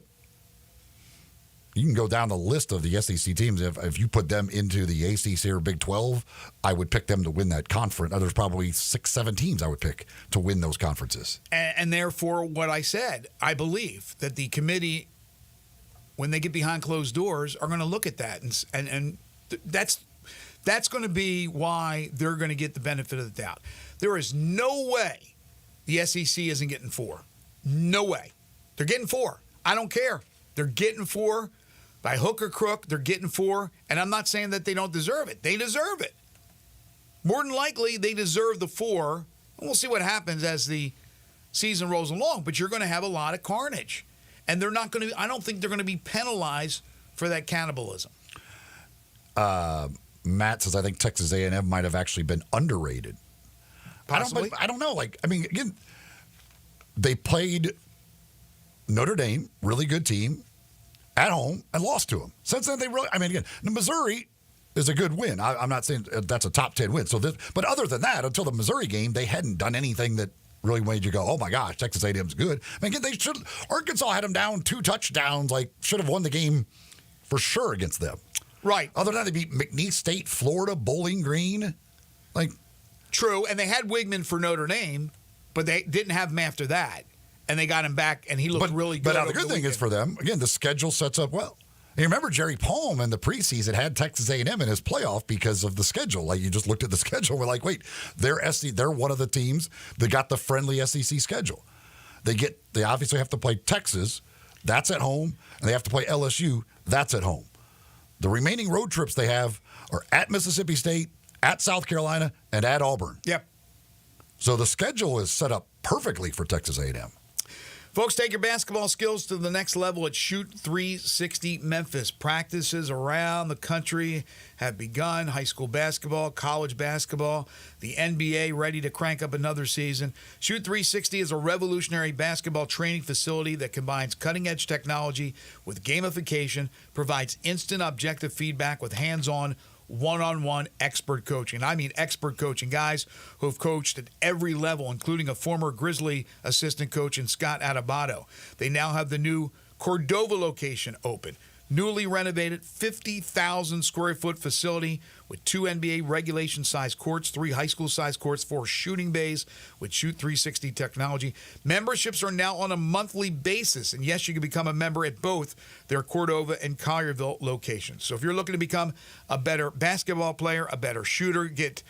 go down the list of the SEC teams. If you put them into the ACC or Big 12, I would pick them to win that conference. There's probably 6-7 teams I would pick to win those conferences. And therefore, what I said, I believe that the committee, when they get behind closed doors, are going to look at that. And that's going to be why they're going to get the benefit of the doubt. There is no way the SEC isn't getting 4. No way. They're getting 4. I don't care. They're getting 4. By hook or crook, they're getting 4. And I'm not saying that they don't deserve it. They deserve it. More than likely, they deserve the 4. And we'll see what happens as the season rolls along. But you're going to have a lot of carnage. And they're not going to, I don't think they're going to be penalized for that cannibalism. Matt says, I think Texas A&M might have actually been underrated. Possibly. I don't know. Again, they played Notre Dame, really good team, at home, and lost to them. Since then, again, Missouri is a good win. I'm not saying that's a top 10 win. But other than that, until the Missouri game, they hadn't done anything that really made you go, oh my gosh, Texas A&M's good. Again, Arkansas had them down 2 touchdowns, should have won the game for sure against them. Right. Other than that, they beat McNeese State, Florida, Bowling Green. True, and they had Wigman for Notre Dame, but they didn't have him after that. And they got him back, and he looked really good. But the good thing is for them, again, the schedule sets up well. And you remember Jerry Palm in the preseason had Texas A&M in his playoff because of the schedule. You just looked at the schedule. We're like, wait, they're one of the teams that got the friendly SEC schedule. They obviously have to play Texas. That's at home. And they have to play LSU. That's at home. The remaining road trips they have are at Mississippi State, at South Carolina, and at Auburn. Yep. So the schedule is set up perfectly for Texas A&M. Folks, take your basketball skills to the next level at Shoot 360 Memphis. Practices around the country have begun. High school basketball, college basketball, the NBA ready to crank up another season. Shoot 360 is a revolutionary basketball training facility that combines cutting-edge technology with gamification, provides instant objective feedback with hands-on one-on-one expert coaching. I mean expert coaching. Guys who have coached at every level, including a former Grizzly assistant coach in Scott Adebato. They now have the new Cordova location open. Newly renovated 50,000 square foot facility with 2 NBA regulation size courts, 3 high school size courts, 4 shooting bays with Shoot 360 technology. Memberships are now on a monthly basis. And yes, you can become a member at both their Cordova and Collierville locations. So if you're looking to become a better basketball player, a better shooter, get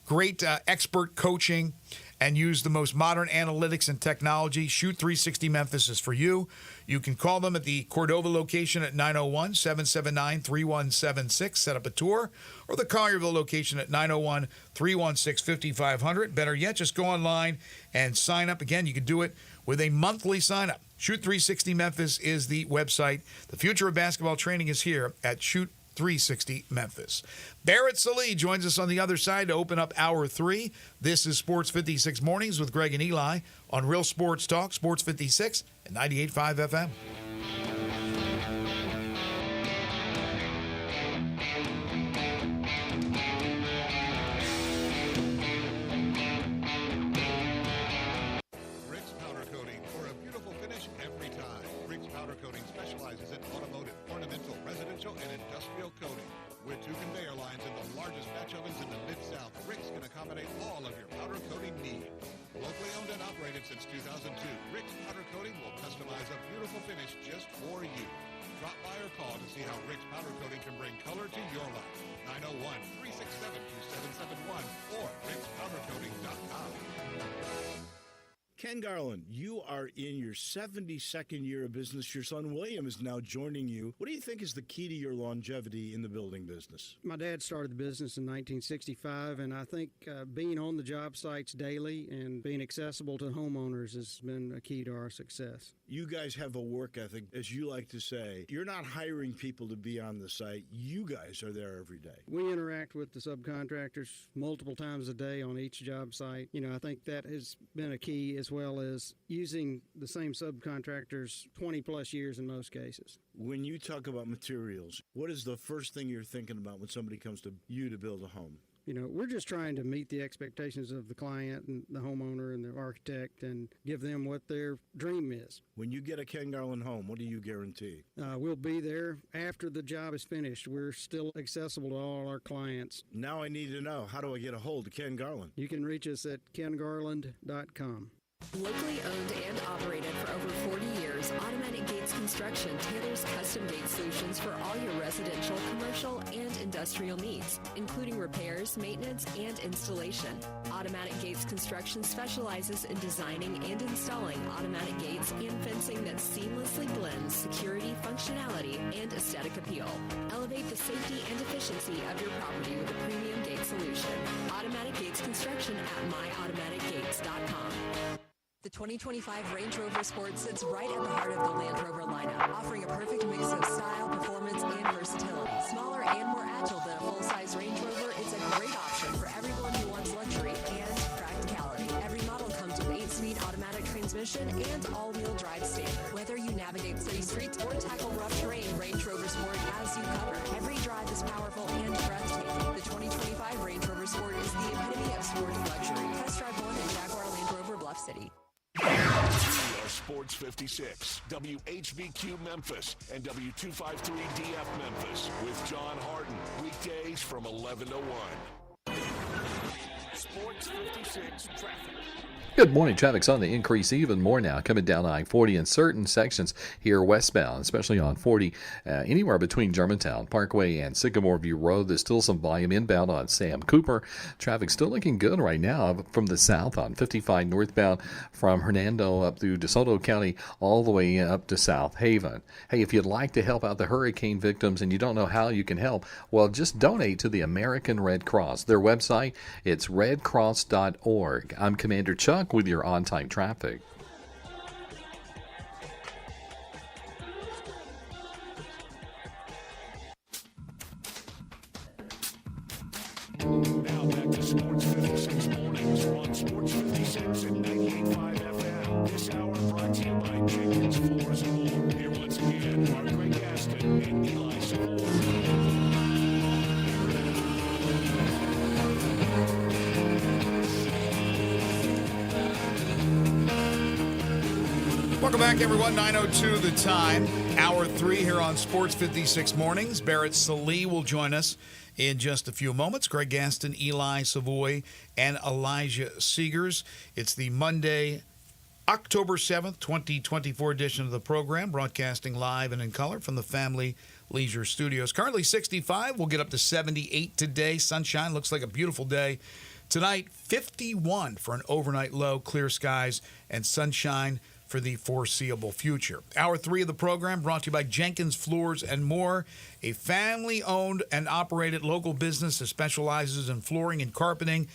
great expert coaching, and use the most modern analytics and technology, Shoot 360 Memphis is for you. You can call them at the Cordova location at 901-779-3176, set up a tour, or the Collierville location at 901-316-5500. Better yet, just go online and sign up. Again, you can do it with a monthly sign-up. Shoot 360 Memphis is the website. The future of basketball training is here at Shoot 360 Memphis. Barrett Salee joins us on the other side to open up Hour 3. This is Sports 56 Mornings with Greg and Eli on Real Sports Talk, Sports 56 and 98.5 FM. Rick's Powder Coating for a beautiful finish every time. Rick's Powder Coating specializes in automotive, ornamental, residential, and industrial coating. With 2 conveyor lines and the largest batch ovens in the Mid-South, Rick's can accommodate all of your powder coating needs. Locally owned and operated since 2002, Rick's Powder Coating will customize a beautiful finish just for you. Drop by or call to see how Rick's Powder Coating can bring color to your life. 901-367-2771 or rickspowdercoating.com. Ken Garland, you are in your 72nd year of business. Your son William is now joining you. What do you think is the key to your longevity in the building business? My dad started the business in 1965, and I think being on the job sites daily and being accessible to homeowners has been a key to our success. You guys have a work ethic, as you like to say. You're not hiring people to be on the site. You guys are there every day. We interact with the subcontractors multiple times a day on each job site. You know, I think that has been a key, as well as using the same subcontractors 20 plus years in most cases. When you talk about materials, what is the first thing you're thinking about when somebody comes to you to build a home? You know, we're just trying to meet the expectations of the client and the homeowner and the architect and give them what their dream is. When you get a Ken Garland home, what do you guarantee? We'll be there after the job is finished. We're still accessible to all our clients. Now I need to know, how do I get a hold of Ken Garland? You can reach us at kengarland.com. Locally owned and operated for over 40 years, Automatic Gates Construction tailors custom gate solutions for all your residential, commercial, and industrial needs, including repairs, maintenance, and installation. Automatic Gates Construction specializes in designing and installing automatic gates and fencing that seamlessly blends security, functionality, and aesthetic appeal. Elevate the safety and efficiency of your property with a premium gate solution. Automatic Gates Construction at myautomaticgates.com. The 2025 Range Rover Sport sits right at the heart of the Land Rover lineup, offering a perfect mix of style, performance, and versatility. Smaller and more agile than a full-size Range Rover, it's a great option for everyone who wants luxury and practicality. Every model comes with 8-speed automatic transmission and all-wheel drive standard. Whether you navigate city streets or tackle rough terrain, Range Rover Sport has you covered. Every drive is powerful and breathtaking. The 2025 Range Rover Sport is the epitome of sporty luxury. Test drive one at Jaguar Land Rover Bluff City. We are Sports 56, WHBQ Memphis, and W253DF Memphis, with John Harden, weekdays from 11 to 1. Sports 56 traffic. Good morning. Traffic's on the increase even more now, coming down I-40 in certain sections here westbound, especially on 40, anywhere between Germantown Parkway and Sycamore View Road. There's still some volume inbound on Sam Cooper. Traffic's still looking good right now from the south on 55 northbound from Hernando up through DeSoto County all the way up to South Haven. Hey, if you'd like to help out the hurricane victims and you don't know how you can help, well, just donate to the American Red Cross. Their website, it's redcross.org. I'm Commander Chuck with your on-time traffic. Now back to Sports 56 Mornings on Sports 56 and 98.5 FM. This hour brought to you by Jenkins Floors and More. Here once again are Greg Gaston and Eli Savoy. Welcome back, everyone. 9:02 the time. Hour 3 here on Sports 56 Mornings. Barrett Salee will join us in just a few moments. Greg Gaston, Eli Savoy, and Elijah Seegers. It's the Monday, October 7th, 2024 edition of the program, broadcasting live and in color from the Family Leisure Studios. Currently 65. We'll get up to 78 today. Sunshine. Looks like a beautiful day. Tonight, 51 for an overnight low. Clear skies and sunshine for the foreseeable future. Hour 3 of the program brought to you by Jenkins Floors and More, a family-owned and operated local business that specializes in flooring and carpeting.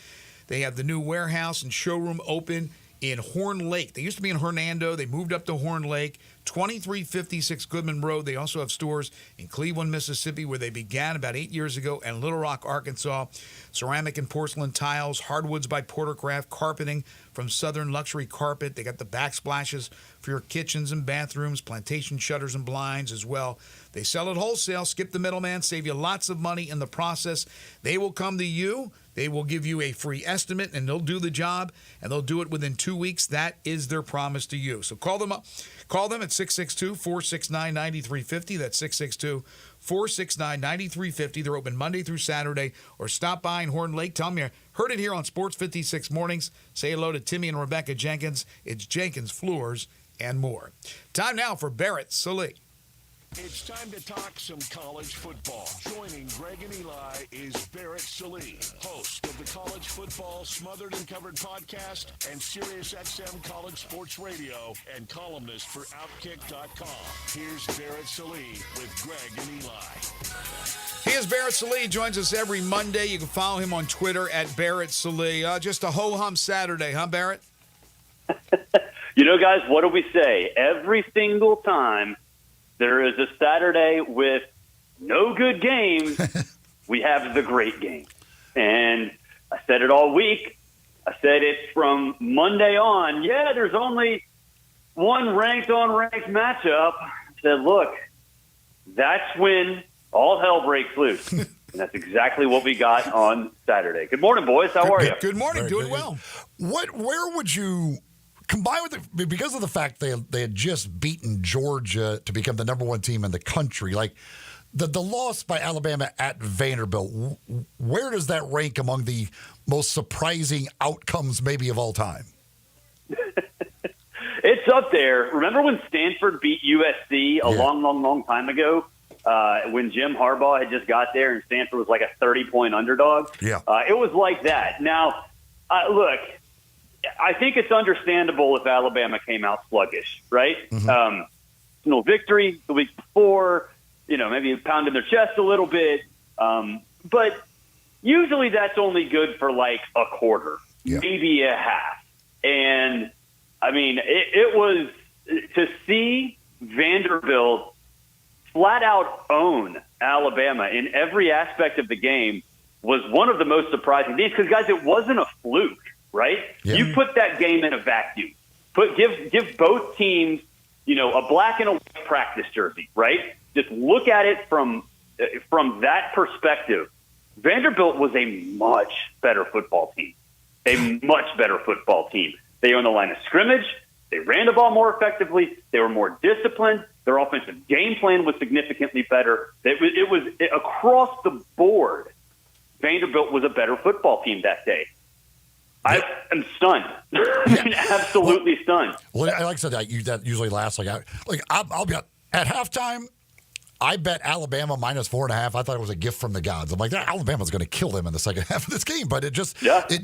They have the new warehouse and showroom open in Horn Lake. They used to be in Hernando. They moved up to Horn Lake, 2356 Goodman Road. They also have stores in Cleveland, Mississippi, where they began about 8 years ago, and Little Rock, Arkansas. Ceramic and porcelain tiles, hardwoods by Portercraft, carpeting from Southern Luxury Carpet. They got the backsplashes for your kitchens and bathrooms, plantation shutters and blinds as well. They sell it wholesale, skip the middleman, save you lots of money in the process. They will come to you. They will give you a free estimate, and they'll do the job, and they'll do it within 2 weeks. That is their promise to you. So call them up. Call them at 662-469-9350. That's 662-469-9350. They're open Monday through Saturday. Or stop by in Horn Lake. Tell them you heard it here on Sports 56 Mornings. Say hello to Timmy and Rebecca Jenkins. It's Jenkins Floors and more. Time now for Barrett Sallee. It's time to talk some college football. Joining Greg and Eli is Barrett Sallee, host of the College Football Smothered and Covered podcast and SiriusXM College Sports Radio, and columnist for Outkick.com. Here's Barrett Sallee with Greg and Eli. He is Barrett Sallee. Joins us every Monday. You can follow him on Twitter at Barrett Sallee. Just a ho-hum Saturday, huh, Barrett? You know, guys, what do we say? Every single time there is a Saturday with no good games, we have the great game. And I said it all week. I said it from Monday on. Yeah, there's only one ranked-on-ranked matchup. I said, look, that's when all hell breaks loose. And that's exactly what we got on Saturday. Good morning, boys. How are you? Good morning. Doing well. Where would you combine with it, because of the fact they had just beaten Georgia to become the number one team in the country, like the loss by Alabama at Vanderbilt, where does that rank among the most surprising outcomes maybe of all time? It's up there. Remember when Stanford beat USC a long time ago, when Jim Harbaugh had just got there and Stanford was like a 30-point underdog? Yeah. It was like that. Now, look, I think it's understandable if Alabama came out sluggish, right? Mm-hmm. No victory the week before, maybe pounding their chest a little bit. But usually that's only good for like a quarter, maybe a half. And, I mean, it was to see Vanderbilt flat out own Alabama in every aspect of the game was one of the most surprising things because, guys, it wasn't a fluke. Right? Yeah. You put that game in a vacuum. Give both teams, a black and a white practice jersey, right? Just look at it from that perspective. Vanderbilt was a much better football team. A much better football team. They owned the line of scrimmage. They ran the ball more effectively. They were more disciplined. Their offensive game plan was significantly better. It was across the board. Vanderbilt was a better football team that day. I am stunned. Absolutely stunned. Well, like I said, that usually lasts I'll be at halftime. I bet Alabama minus 4.5. I thought it was a gift from the gods. I'm like, Alabama's going to kill them in the second half of this game, but it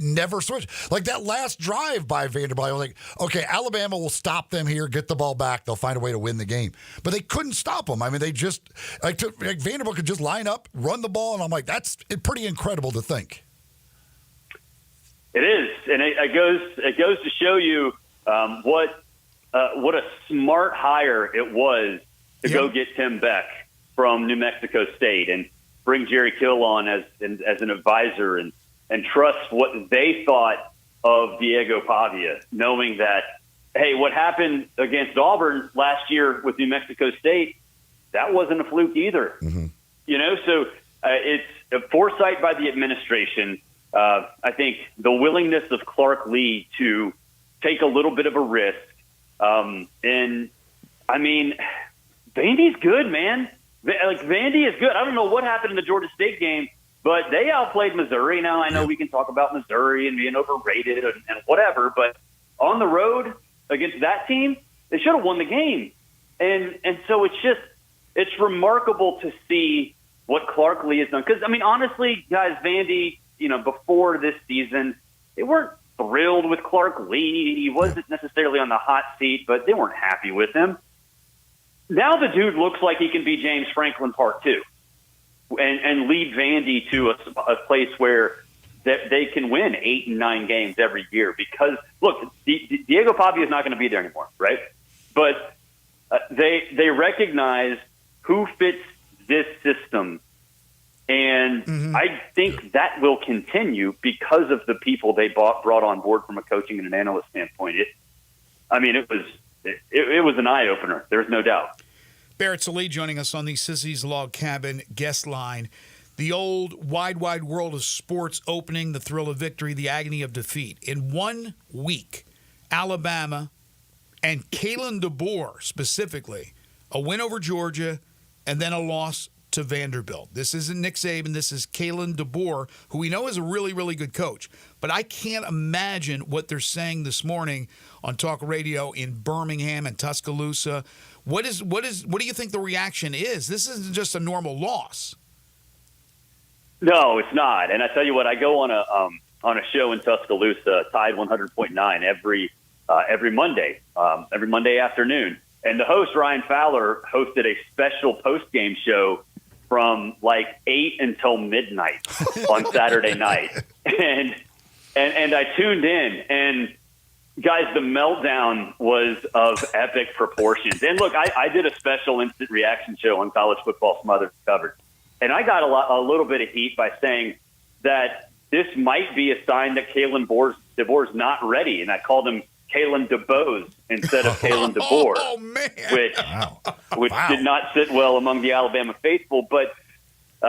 never switched. Like that last drive by Vanderbilt, I was like, okay, Alabama will stop them here, get the ball back, they'll find a way to win the game. But they couldn't stop them. I mean, they just Vanderbilt could just line up, run the ball, and I'm like, that's pretty incredible to think. It is, and it goes to show you what a smart hire it was to go get Tim Beck from New Mexico State and bring Jerry Kill on as an advisor and trust what they thought of Diego Pavia, knowing that, hey, what happened against Auburn last year with New Mexico State, that wasn't a fluke either. Mm-hmm. So it's a foresight by the administration. I think the willingness of Clark Lee to take a little bit of a risk. And, I mean, Vandy's good, man. Vandy is good. I don't know what happened in the Georgia State game, but they outplayed Missouri. Now, I know we can talk about Missouri and being overrated and whatever, but on the road against that team, they should have won the game. And so it's remarkable to see what Clark Lee has done. Because, I mean, honestly, guys, Vandy, before this season, they weren't thrilled with Clark Lee. He wasn't necessarily on the hot seat, but they weren't happy with him. Now the dude looks like he can be James Franklin Part 2 and lead Vandy to a place where that they can win 8 and 9 games every year because, look, Diego Pavia is not going to be there anymore, right? But they recognize who fits this system, and I think that will continue because of the people they brought on board from a coaching and an analyst standpoint. It was an eye-opener. There's no doubt. Barrett Salee joining us on the Sissy's Log Cabin guest line. The old wide world of sports opening, the thrill of victory, the agony of defeat. In 1 week, Alabama and Kalen DeBoer specifically, a win over Georgia and then a loss to Vanderbilt. This isn't Nick Saban. This is Kalen DeBoer, who we know is a really, really good coach. But I can't imagine what they're saying this morning on talk radio in Birmingham and Tuscaloosa. What do you think the reaction is? This isn't just a normal loss. No, it's not. And I tell you what, I go on a show in Tuscaloosa, Tide 100.9 every Monday afternoon. And the host, Ryan Fowler, hosted a special post-game show from like 8 until midnight on Saturday night. And I tuned in, and guys, the meltdown was of epic proportions. And look, I did a special instant reaction show on college football Smothered and Covered. And I got a little bit of heat by saying that this might be a sign that Kalen DeBoer's not ready. And I called him Kalen DeBose instead of Kalen DeBoer, which did not sit well among the Alabama faithful. But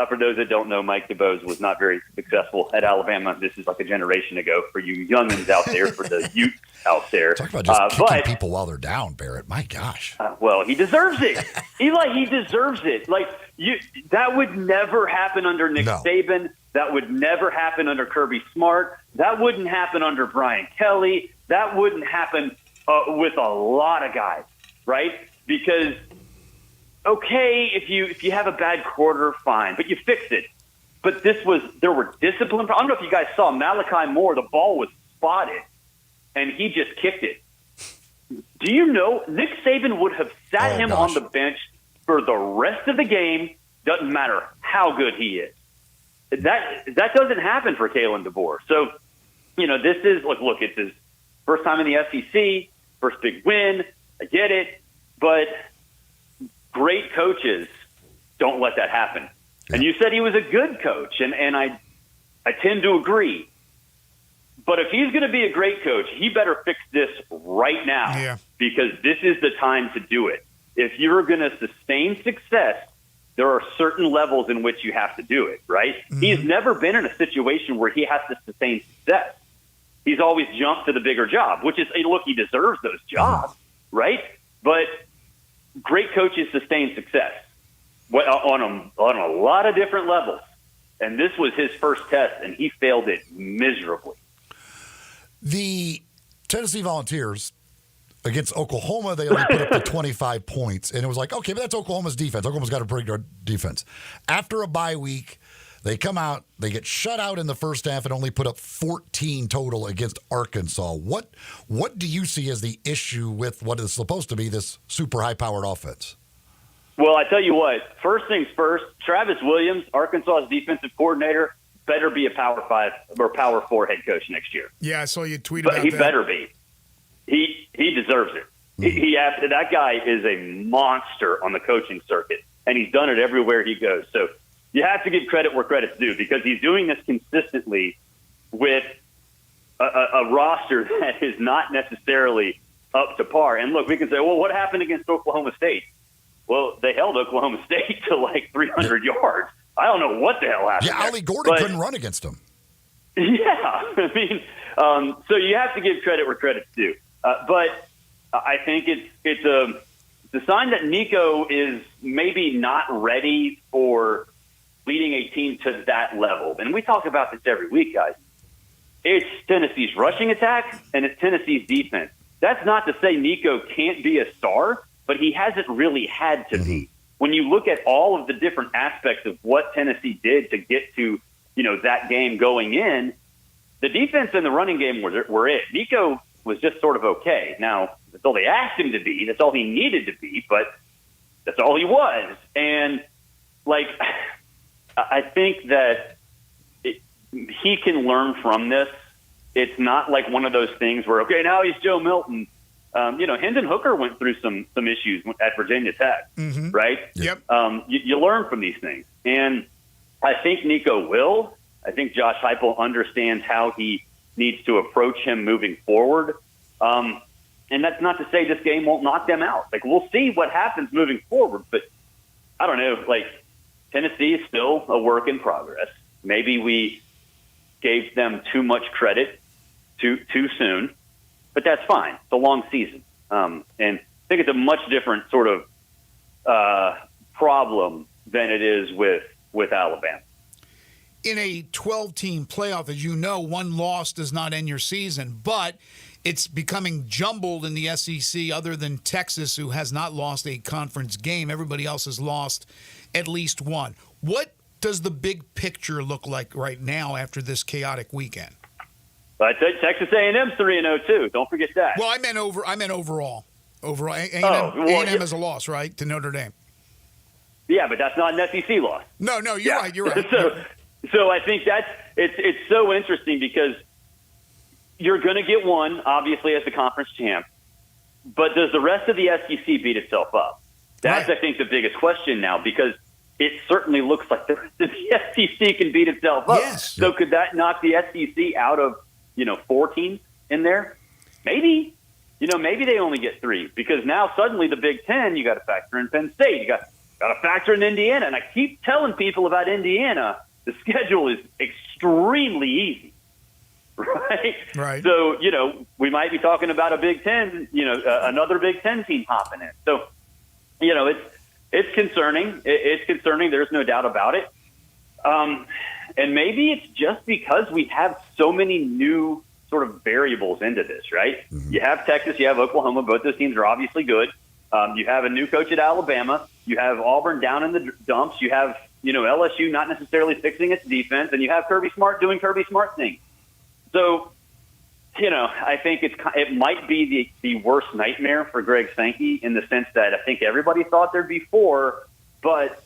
for those that don't know, Mike DeBose was not very successful at Alabama. This is like a generation ago for you youngins out there, for the youth out there. Talk about just kicking people while they're down, Barrett. My gosh. Well, he deserves it. Eli, he deserves it. That would never happen under Nick Saban. That would never happen under Kirby Smart. That wouldn't happen under Brian Kelly. That wouldn't happen with a lot of guys, right? Because, okay, if you have a bad quarter, fine, but you fix it. But there were discipline. I don't know if you guys saw Malachi Moore. The ball was spotted, and he just kicked it. Do you know Nick Saban would have sat him on the bench for the rest of the game? Doesn't matter how good he is. That doesn't happen for Kalen DeBoer. So, this is look, it's his first time in the SEC, first big win. I get it, but great coaches don't let that happen. Yeah. And you said he was a good coach, and I tend to agree. But if he's going to be a great coach, he better fix this right now because this is the time to do it. If you're going to sustain success, there are certain levels in which you have to do it, right? Mm-hmm. He's never been in a situation where he has to sustain success. He's always jumped to the bigger job, which is, look, he deserves those jobs, right? But great coaches sustain success on a lot of different levels. And this was his first test, and he failed it miserably. The Tennessee Volunteers against Oklahoma, they only put up to 25 points. And it was like, okay, but that's Oklahoma's defense. Oklahoma's got a pretty good defense. After a bye week, they come out, they get shut out in the first half and only put up 14 total against Arkansas. What do you see as the issue with what is supposed to be this super high-powered offense? Well, I tell you what, first things first, Travis Williams, Arkansas's defensive coordinator, better be a Power 5 or Power 4 head coach next year. Yeah, I saw you tweet about that. He better be. He deserves it. Mm-hmm. That guy is a monster on the coaching circuit, and he's done it everywhere he goes. So you have to give credit where credit's due because he's doing this consistently with a roster that is not necessarily up to par. And look, we can say, well, what happened against Oklahoma State? Well, they held Oklahoma State to like 300 yards. I don't know what the hell happened. Yeah, Ollie Gordon couldn't run against him. Yeah, I mean, so you have to give credit where credit's due. But I think it's a sign that Nico is maybe not ready for leading a team to that level. And we talk about this every week, guys. It's Tennessee's rushing attack and it's Tennessee's defense. That's not to say Nico can't be a star, but he hasn't really had to be. When you look at all of the different aspects of what Tennessee did to get to, that game going in, the defense and the running game were it. Nico was just sort of okay. Now, that's all they asked him to be. That's all he needed to be, but that's all he was. And, I think that he can learn from this. It's not like one of those things where, okay, now he's Joe Milton. Hendon Hooker went through some issues at Virginia Tech, right? Yep. You learn from these things. And I think Nico will. I think Josh Heupel understands how he needs to approach him moving forward. And that's not to say this game won't knock them out. Like, we'll see what happens moving forward. But I don't know. Like, Tennessee is still a work in progress. Maybe we gave them too much credit too soon. But that's fine. It's a long season. And I think it's a much different sort of problem than it is with Alabama. In a 12-team playoff, as you know, one loss does not end your season, but it's becoming jumbled in the SEC other than Texas, who has not lost a conference game. Everybody else has lost at least one. What does the big picture look like right now after this chaotic weekend? But Texas A&M's 3-0 too. Don't forget that. Well, I meant overall. Overall, A&M, well, A&M is a loss, right, to Notre Dame? Yeah, but that's not an SEC loss. No, you're right. You're right. So I think it's so interesting because you're going to get one, obviously, as the conference champ. But does the rest of the SEC beat itself up? That's, right. I think, the biggest question now, because it certainly looks like the rest of the SEC can beat itself up. Yes. So could that knock the SEC out of 4 teams in there? Maybe. Maybe they only get 3, because now suddenly the Big Ten, you got to factor in Penn State, you got to factor in Indiana, and I keep telling people about Indiana. The schedule is extremely easy, right? Right. So we might be talking about a Big Ten, another Big Ten team hopping in. So it's concerning. It's concerning. There's no doubt about it. And maybe it's just because we have so many new sort of variables into this, right? Mm-hmm. You have Texas, you have Oklahoma. Both those teams are obviously good. You have a new coach at Alabama. You have Auburn down in the dumps. You have, LSU not necessarily fixing its defense. And you have Kirby Smart doing Kirby Smart things. So, I think it might be the worst nightmare for Greg Sankey, in the sense that I think everybody thought there'd be 4, but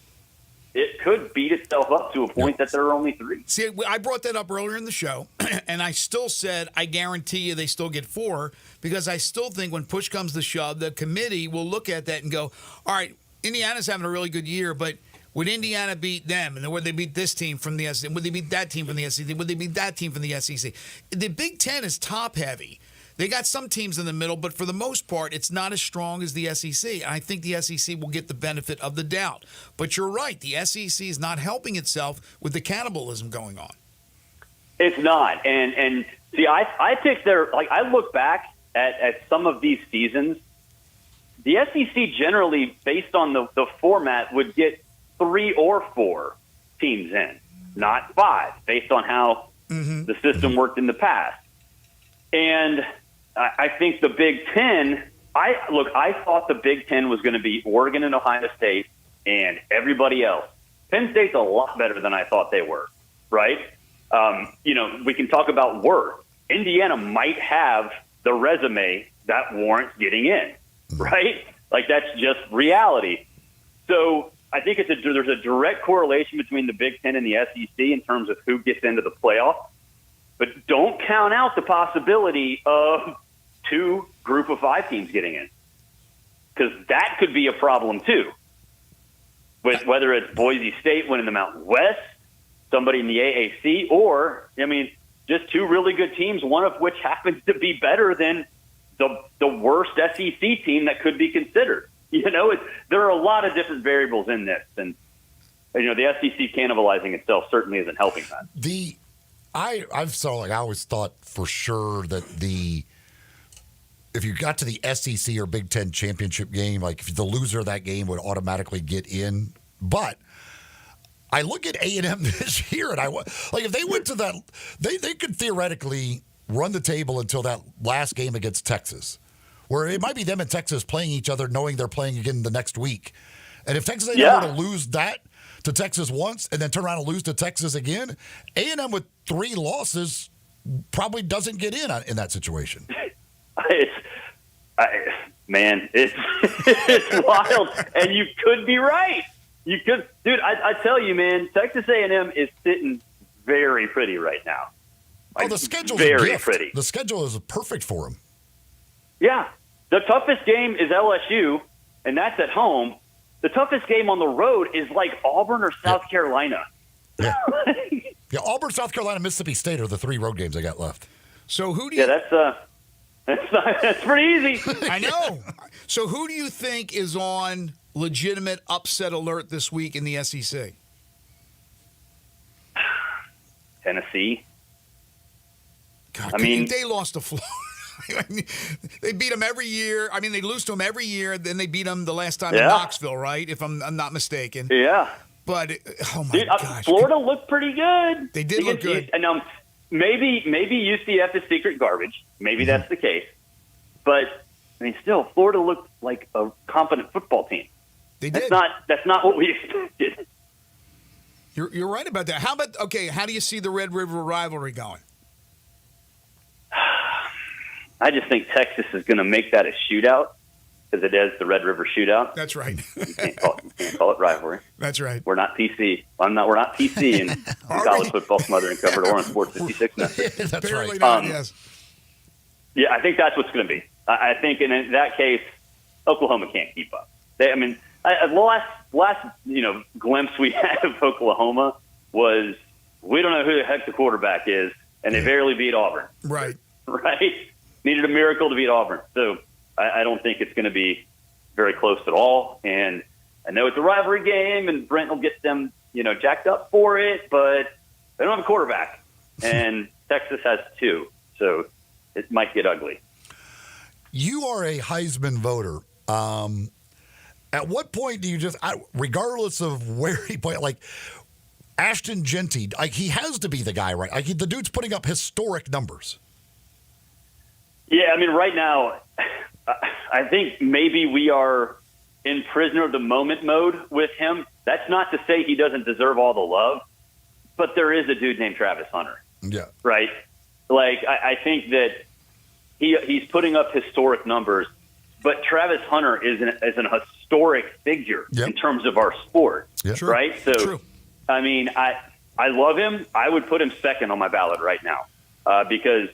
it could beat itself up to a point that there are only 3. See, I brought that up earlier in the show, and I still said I guarantee you they still get 4, because I still think when push comes to shove, the committee will look at that and go, all right, Indiana's having a really good year, but would Indiana beat them? And would they beat this team from the SEC? Would they beat that team from the SEC? Would they beat that team from the SEC? The Big Ten is top-heavy. They got some teams in the middle, but for the most part, it's not as strong as the SEC. And I think the SEC will get the benefit of the doubt. But you're right. The SEC is not helping itself with the cannibalism going on. It's not. And see, I think I look back at some of these seasons. The SEC generally, based on the format, would get 3 or 4 teams in, not 5, based on how the system worked in the past. And I think the Big Ten, I thought the Big Ten was going to be Oregon and Ohio State and everybody else. Penn State's a lot better than I thought they were, right? We can talk about worth. Indiana might have the resume that warrants getting in, right? Like, that's just reality. So I think there's a direct correlation between the Big Ten and the SEC in terms of who gets into the playoff. But don't count out the possibility of 2 group of 5 teams getting in, because that could be a problem too. With whether it's Boise State winning the Mountain West, somebody in the AAC, or, just 2 really good teams, one of which happens to be better than the worst SEC team that could be considered. There are a lot of different variables in this, and the SEC cannibalizing itself certainly isn't helping that. I always thought for sure that if you got to the SEC or Big Ten championship game, like, if the loser of that game would automatically get in. But I look at A&M this year, and if they went to that, they could theoretically run the table until that last game against Texas, where it might be them and Texas playing each other, knowing they're playing again the next week. And if Texas A&M were to lose that to Texas once and then turn around and lose to Texas again, A&M with 3 losses probably doesn't get in that situation. It's wild, and you could be right. You could, dude. I tell you, man, Texas A&M is sitting very pretty right now. Like, the schedule's a very gift. pretty. The schedule is perfect for them. Yeah. The toughest game is LSU, and that's at home. The toughest game on the road is like Auburn or South Carolina. Yeah. Yeah, Auburn, South Carolina, Mississippi State are the 3 road games I got left. So who do you? Yeah, that's pretty easy. I know. So who do you think is on legitimate upset alert this week in the SEC? Tennessee. God, I mean, they lost to Florida. They beat them every year. I mean, they lose to them every year. Then they beat them the last time in Knoxville, right? If I'm not mistaken. Yeah. But oh my gosh, Florida looked pretty good. They did look good. And maybe UCF is secret garbage. Maybe that's the case. But I mean, still, Florida looked like a competent football team. They did. That's not what we expected. You're right about that. How do you see the Red River rivalry going? I just think Texas is going to make that a shootout because it is the Red River Shootout. That's right. You can't call it rivalry. That's right. We're not PC. We're not PC in college football smothering covered or on Sports 56 now. That's Apparently right. Not, yes. Yeah, I think that's what's going to be. I think in that case, Oklahoma can't keep up. The last glimpse we had of Oklahoma was we don't know who the heck the quarterback is, and they barely beat Auburn. Right. Right. Needed a miracle to beat Auburn. So I don't think it's going to be very close at all. And I know it's a rivalry game, and Brent will get them, jacked up for it, but they don't have a quarterback. And Texas has 2, so it might get ugly. You are a Heisman voter. At what point do you just, regardless of where he played, like Ashton Genty, he has to be the guy, right? The dude's putting up historic numbers. Yeah, I mean, right now, I think maybe we are in prisoner of the moment mode with him. That's not to say he doesn't deserve all the love, but there is a dude named Travis Hunter. Yeah. Right? Like, I think that he's putting up historic numbers, but Travis Hunter is an historic figure in terms of our sport. Yep. Right? So, True. I mean, I love him. I would put him second on my ballot right now because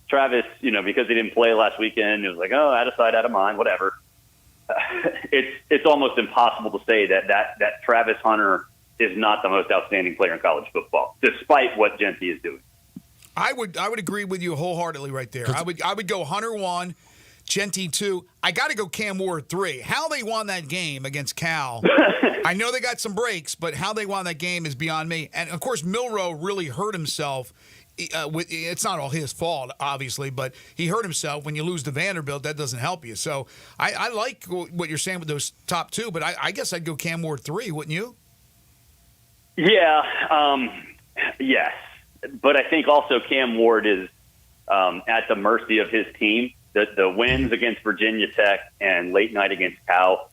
Travis, because he didn't play last weekend, it was like, oh, out of sight, out of mind, whatever. It's almost impossible to say that Travis Hunter is not the most outstanding player in college football, despite what Genty is doing. I would agree with you wholeheartedly right there. I would go Hunter 1, Genty 2. I got to go Cam Ward 3. How they won that game against Cal, I know they got some breaks, but how they won that game is beyond me. And, of course, Milroe really hurt himself. It's not all his fault, obviously, but he hurt himself. When you lose to Vanderbilt, that doesn't help you. So I like what you're saying with those top 2, but I guess I'd go Cam Ward 3, wouldn't you? Yeah, yes. But I think also Cam Ward is at the mercy of his team. The wins against Virginia Tech and late night against Cal,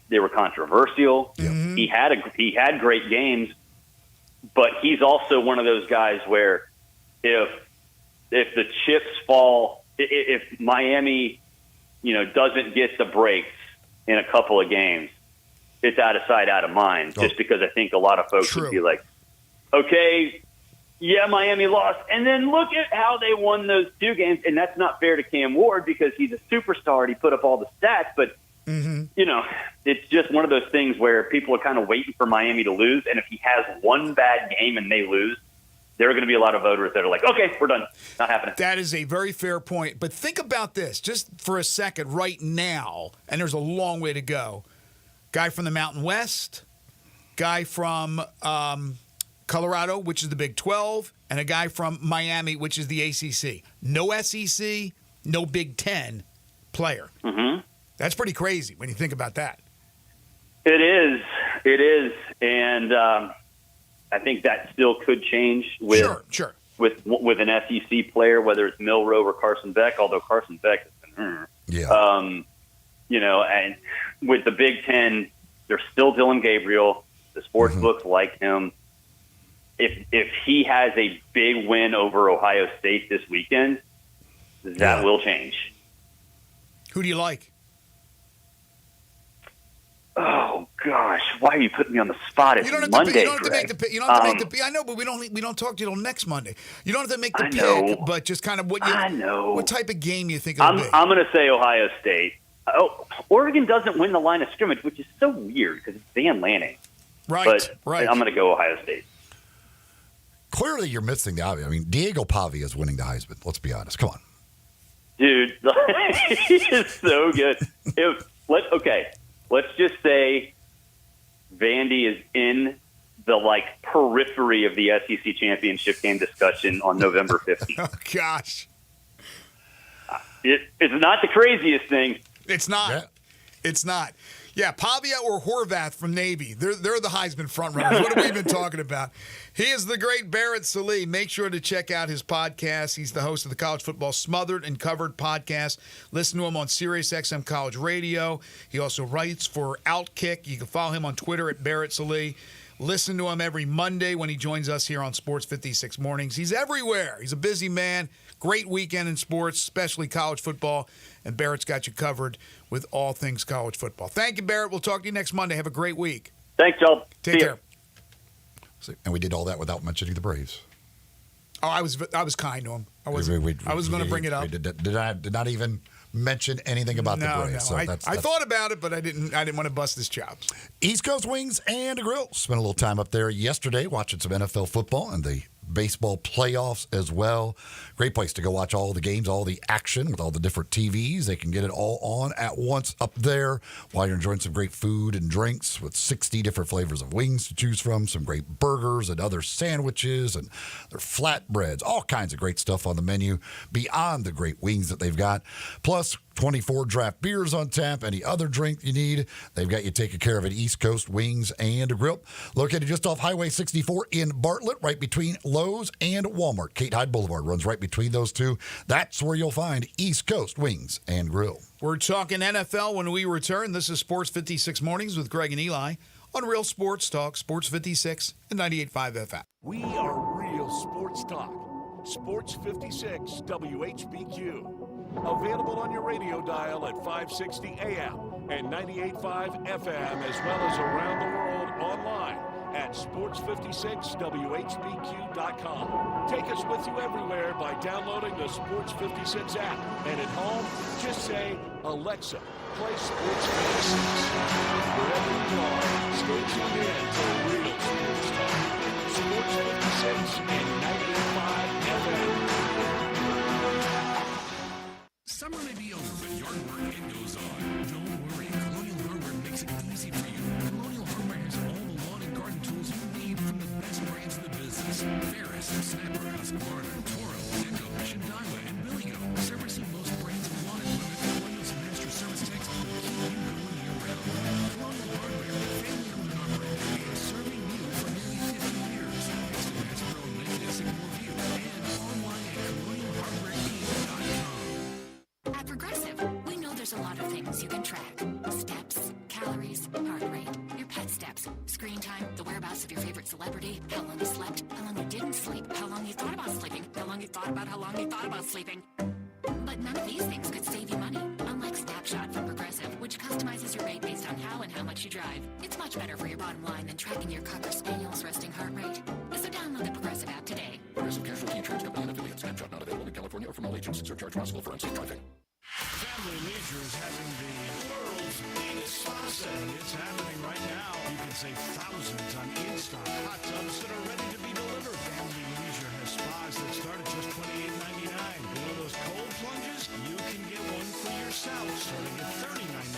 they were controversial. Mm-hmm. He had great games, but he's also one of those guys where if the chips fall, if Miami, doesn't get the breaks in a couple of games, it's out of sight, out of mind. Just because I think a lot of folks would be like, okay, yeah, Miami lost, and then look at how they won those 2 games, and that's not fair to Cam Ward because he's a superstar and he put up all the stats, but it's just one of those things where people are kind of waiting for Miami to lose, and if he has one bad game and they lose, there are going to be a lot of voters that are like, okay, we're done. Not happening. That is a very fair point. But think about this just for a second right now, and there's a long way to go. Guy from the Mountain West, guy from Colorado, which is the Big 12, and a guy from Miami, which is the ACC. No SEC, no Big 10 player. Mm-hmm. That's pretty crazy when you think about that. It is. And I think that still could change with an SEC player, whether it's Milroe or Carson Beck, although Carson Beck has been, and with the Big Ten, there's still Dylan Gabriel. The sports books like him. If he has a big win over Ohio State this weekend, that will change. Who do you like? Oh, gosh, why are you putting me on the spot? It's You don't have Monday, to. You don't have to make Greg. the. You don't have to make the. I know, but we don't talk to you till next Monday. You don't have to make the I know. pick, but just kind of what you. I know. What type of game you think it'll be? I'm going to say Ohio State. Oh, Oregon doesn't win the line of scrimmage, which is so weird because it's Van Lanning. Right. But right. I'm going to go Ohio State. Clearly, you're missing the obvious. I mean, Diego Pavia is winning the Heisman. Let's be honest. Come on. Dude, he is so good. Let's just say Vandy is in the periphery of the SEC championship game discussion on November 15th. Oh gosh, it's not the craziest thing. it's not. Yeah. It's not. Yeah, Pavia or Horvath from Navy. They're the Heisman frontrunners. What have we been talking about? He is the great Barrett Sallee. Make sure to check out his podcast. He's the host of the College Football Smothered and Covered podcast. Listen to him on SiriusXM College Radio. He also writes for Outkick. You can follow him on Twitter at Barrett Sallee. Listen to him every Monday when he joins us here on Sports 56 Mornings. He's everywhere. He's a busy man. Great weekend in sports, especially college football. And Barrett's got you covered with all things college football. Thank you, Barrett. We'll talk to you next Monday. Have a great week. Thanks, y'all. Take care. And we did all that without mentioning the Braves. Oh, I was kind to him. I was going to bring it up. Did not even mention anything about the Braves. No. So that's I thought about it, but I didn't want to bust his chops. East Coast Wings and a Grill. Spent a little time up there yesterday watching some NFL football and the baseball playoffs as well. Great place to go watch all the games, all the action with all the different TVs. They can get it all on at once up there while you're enjoying some great food and drinks with 60 different flavors of wings to choose from, some great burgers and other sandwiches and their flatbreads, all kinds of great stuff on the menu beyond the great wings that they've got. Plus, 24 draft beers on tap, any other drink you need. They've got you taken care of at East Coast Wings and a Grill. Located just off Highway 64 in Bartlett, right between Lowe's and Walmart. Kate Hyde Boulevard runs right between those two. That's where you'll find East Coast Wings and Grill. We're talking NFL when we return. This is Sports 56 Mornings with Greg and Eli on Real Sports Talk, Sports 56 and 98.5 FM. We are Real Sports Talk. Sports 56 WHBQ. Available on your radio dial at 560 AM and 98.5 FM, as well as around the world online at sports56whbq.com. Take us with you everywhere by downloading the Sports 56 app. And at home, just say, Alexa, play Sports 56. Wherever you are, stay tuned in to Real Sports Talk. Sports 56 and 98.5 FM. Summer may be over, but yard work, it goes on. Don't worry, Colonial Hardware makes it easy for you. Colonial Hardware has all the lawn and garden tools you need from the best brands in the business. Ferris, Snapper, Husqvarna, Toro, Echo, Shindaiwa, and Billigo. Servicing most brands of lawn equipment, Colonial's master service techs will keep you going year-round. Colonial Hardware, family-owned and operated, and serving you for nearly 50 years. Next to Mass Pro Lincoln and Sycamore View, and online at colonialhardwareinc.com. At Progressive, we know there's a lot of things you can track. Steps, calories, heart rate, your pet steps, screen time, the whereabouts of your favorite celebrity, how long you slept, how long you didn't sleep, how long you thought about sleeping, how long you thought about sleeping. But none of these things could save you money, unlike Snapshot from Progressive, which customizes your rate based on how and how much you drive. It's much better for your bottom line than tracking your Cocker Spaniel's resting heart rate. So download the Progressive app today. Progressive Casualty Insurance Company and affiliates. Snapshot not available in California or from all agents. Surcharge possible for unsafe driving. Family Leisure is having the world's biggest spa set. It's happening right now. You can save thousands on in-stock hot tubs that are ready to be delivered. Family Leisure has spas that start at just $28.99. You know those cold plunges? You can get one for yourself starting at $39.99.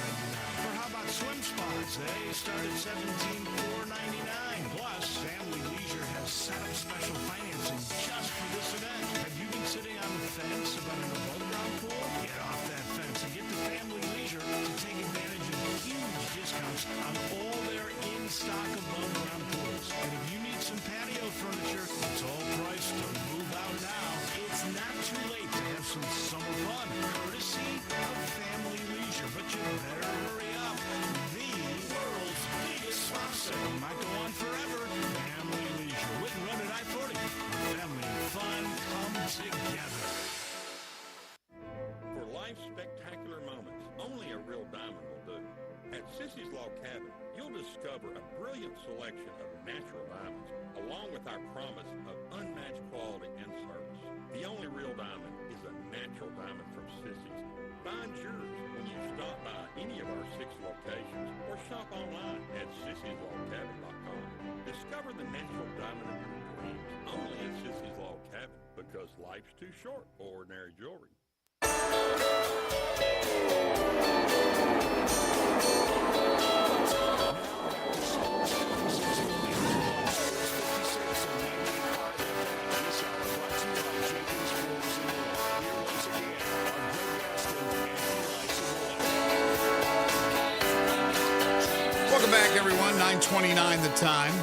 Or how about swim spas? They start at $17,499. Plus, Family Leisure has set up special financing just for this event. Have you been sitting on the fence about an above-ground pool? Get off that fence and get to Family Leisure to take advantage of huge discounts on all their in-stock above-ground pools. And if you need some patio furniture, it's all priced to move out now. It's not too late to have some summer fun, courtesy of Family Leisure. But you better hurry up. The world's biggest spa sale might go on forever. Family Leisure, with and run at I-40. Family and fun come together. For life's spectacular moments, only a real diamond will do. At Sissy's Log Cabin, you'll discover a brilliant selection of natural diamonds, along with our promise of unmatched quality and service. The only real diamond is a natural diamond from Sissy's. Find yours when you stop by any of our 6 locations or shop online at sissyslogcabin.com. Discover the natural diamond of your dreams only at Sissy's Log Cabin, because life's too short for ordinary jewelry. Welcome back, everyone. 9:29 the time.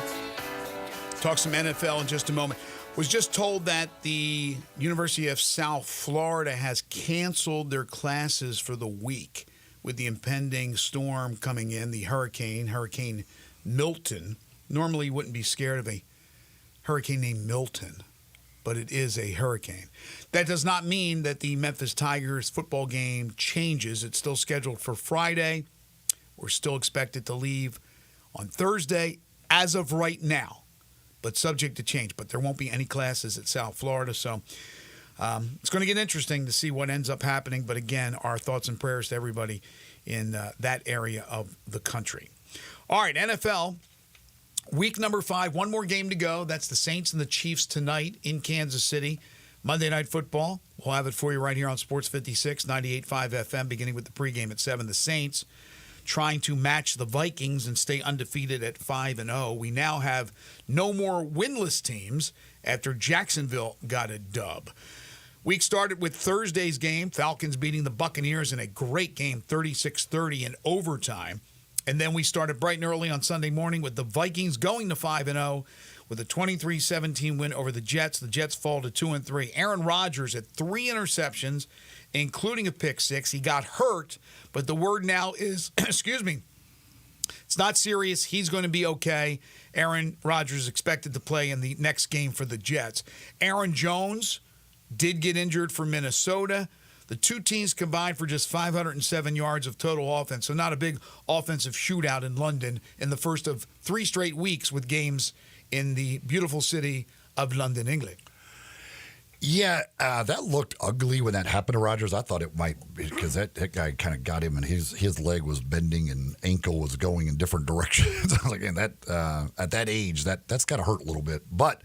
Talk some NFL in just a moment. Was just told that the University of South Florida has canceled their classes for the week with the impending storm coming in, the Hurricane Milton. Normally, you wouldn't be scared of a hurricane named Milton, but it is a hurricane. That does not mean that the Memphis Tigers football game changes. It's still scheduled for Friday. We're still expected to leave on Thursday as of right now, but subject to change. But there won't be any classes at South Florida, so it's going to get interesting to see what ends up happening. But again, our thoughts and prayers to everybody in that area of the country. All right, NFL, week number 5, one more game to go. That's the Saints and the Chiefs tonight in Kansas City. Monday Night Football, we'll have it for you right here on Sports 56, 98.5 FM, beginning with the pregame at 7. The Saints trying to match the Vikings and stay undefeated at 5-0. We now have no more winless teams after Jacksonville got a dub. Week started with Thursday's game, Falcons beating the Buccaneers in a great game, 36-30 in overtime. And then we started bright and early on Sunday morning with the Vikings going to 5-0 with a 23-17 win over the Jets. The Jets fall to 2-3. Aaron Rodgers had 3 interceptions, including a pick 6. He got hurt, but the word now is, it's not serious. He's going to be okay. Aaron Rodgers is expected to play in the next game for the Jets. Aaron Jones did get injured for Minnesota. The two teams combined for just 507 yards of total offense, so not a big offensive shootout in London in the first of 3 straight weeks with games in the beautiful city of London, England. Yeah, that looked ugly when that happened to Rodgers. I thought it might, because that guy kind of got him, and his leg was bending and ankle was going in different directions. I was like, man, that at that age, that's got to hurt a little bit. But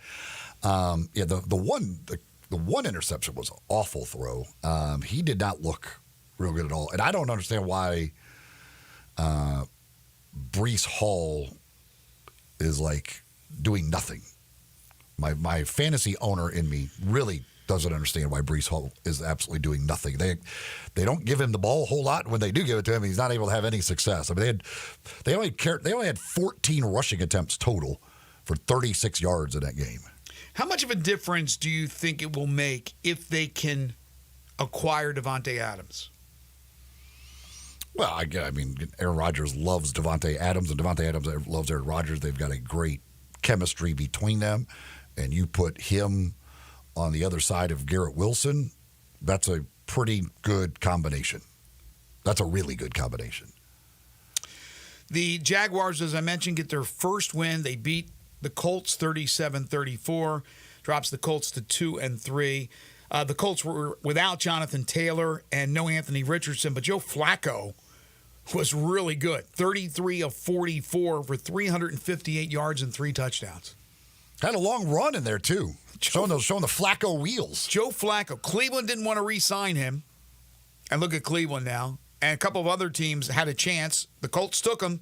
the one interception was an awful throw. He did not look real good at all, and I don't understand why Breece Hall is like doing nothing. My fantasy owner in me really doesn't understand why Breece Hall is absolutely doing nothing. They don't give him the ball a whole lot. When they do give it to him, he's not able to have any success. I mean, they only had 14 rushing attempts total for 36 yards in that game. How much of a difference do you think it will make if they can acquire Davante Adams? Well, I mean, Aaron Rodgers loves Davante Adams, and Davante Adams loves Aaron Rodgers. They've got a great chemistry between them. And you put him on the other side of Garrett Wilson, that's a pretty good combination. That's a really good combination. The Jaguars, as I mentioned, get their first win. They beat the Colts 37-34, drops the Colts to 2-3. The Colts were without Jonathan Taylor and no Anthony Richardson, but Joe Flacco was really good. 33 of 44 for 358 yards and 3 touchdowns. Had a long run in there, too. Showing the Flacco wheels. Joe Flacco. Cleveland didn't want to re-sign him. And look at Cleveland now. And a couple of other teams had a chance. The Colts took him.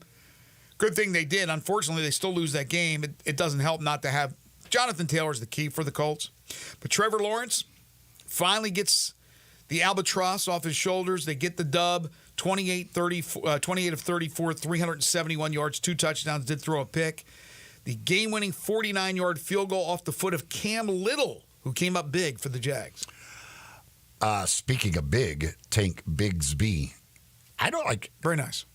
Good thing they did. Unfortunately, they still lose that game. It doesn't help not to have Jonathan Taylor's the key for the Colts. But Trevor Lawrence finally gets the albatross off his shoulders. They get the dub. 28 of 34, 371 yards, 2 touchdowns, did throw a pick. The game-winning 49-yard field goal off the foot of Cam Little, who came up big for the Jags. Speaking of big, Tank Bigsby. Very nice.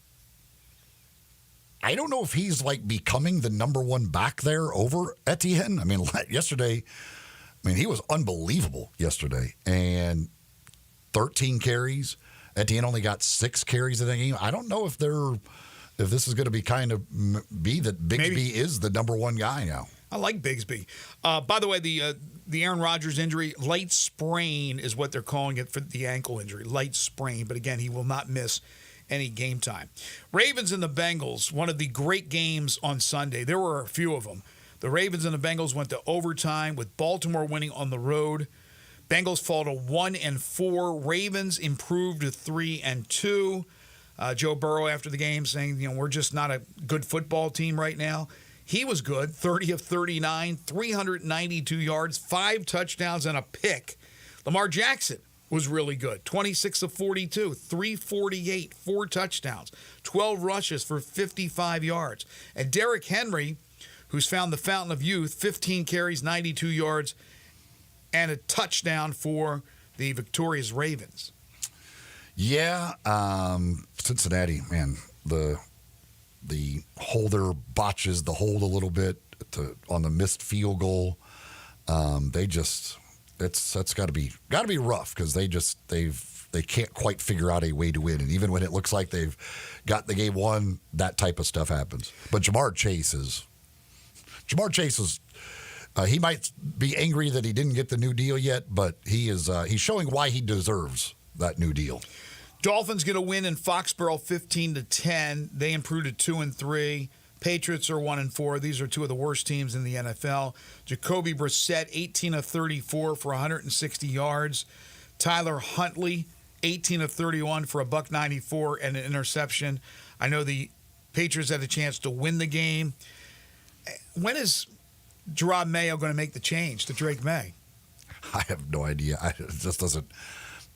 I don't know if he's becoming the number 1 back there over Etienne. I mean, yesterday, he was unbelievable yesterday. And 13 carries. Etienne only got 6 carries in the game. I don't know if if this is going to be kind of be that Bigsby is the number one guy now. I like Bigsby. By the way, the Aaron Rodgers injury, light sprain is what they're calling it for the ankle injury, light sprain. But again, he will not miss any game time. Ravens and the Bengals, one of the great games on Sunday. There were a few of them. The Ravens and the Bengals went to overtime with Baltimore winning on the road. Bengals fall to 1-4. Ravens improved to 3-2. Joe Burrow after the game saying, we're just not a good football team right now. He was good, 30 of 39, 392 yards, 5 touchdowns, and a pick. Lamar Jackson was really good, 26 of 42, 348, 4 touchdowns, 12 rushes for 55 yards. And Derrick Henry, who's found the fountain of youth, 15 carries, 92 yards, and a touchdown for the victorious Ravens. Yeah, Cincinnati, man, the holder botches the hold a little bit on the missed field goal. That's got to be rough because they can't quite figure out a way to win, and even when it looks like they've got the game won, that type of stuff happens. But Jamar Chase is he might be angry that he didn't get the new deal yet, but he's showing why he deserves that new deal. Dolphins get a win in Foxborough 15-10. They improved to 2-3. Patriots are 1-4. These are two of the worst teams in the NFL. Jacoby Brissett, 18 of 34 for 160 yards. Tyler Huntley, 18 of 31 for $194 and an interception. I know the Patriots had a chance to win the game. When is Gerard Mayo going to make the change to Drake May? I have no idea.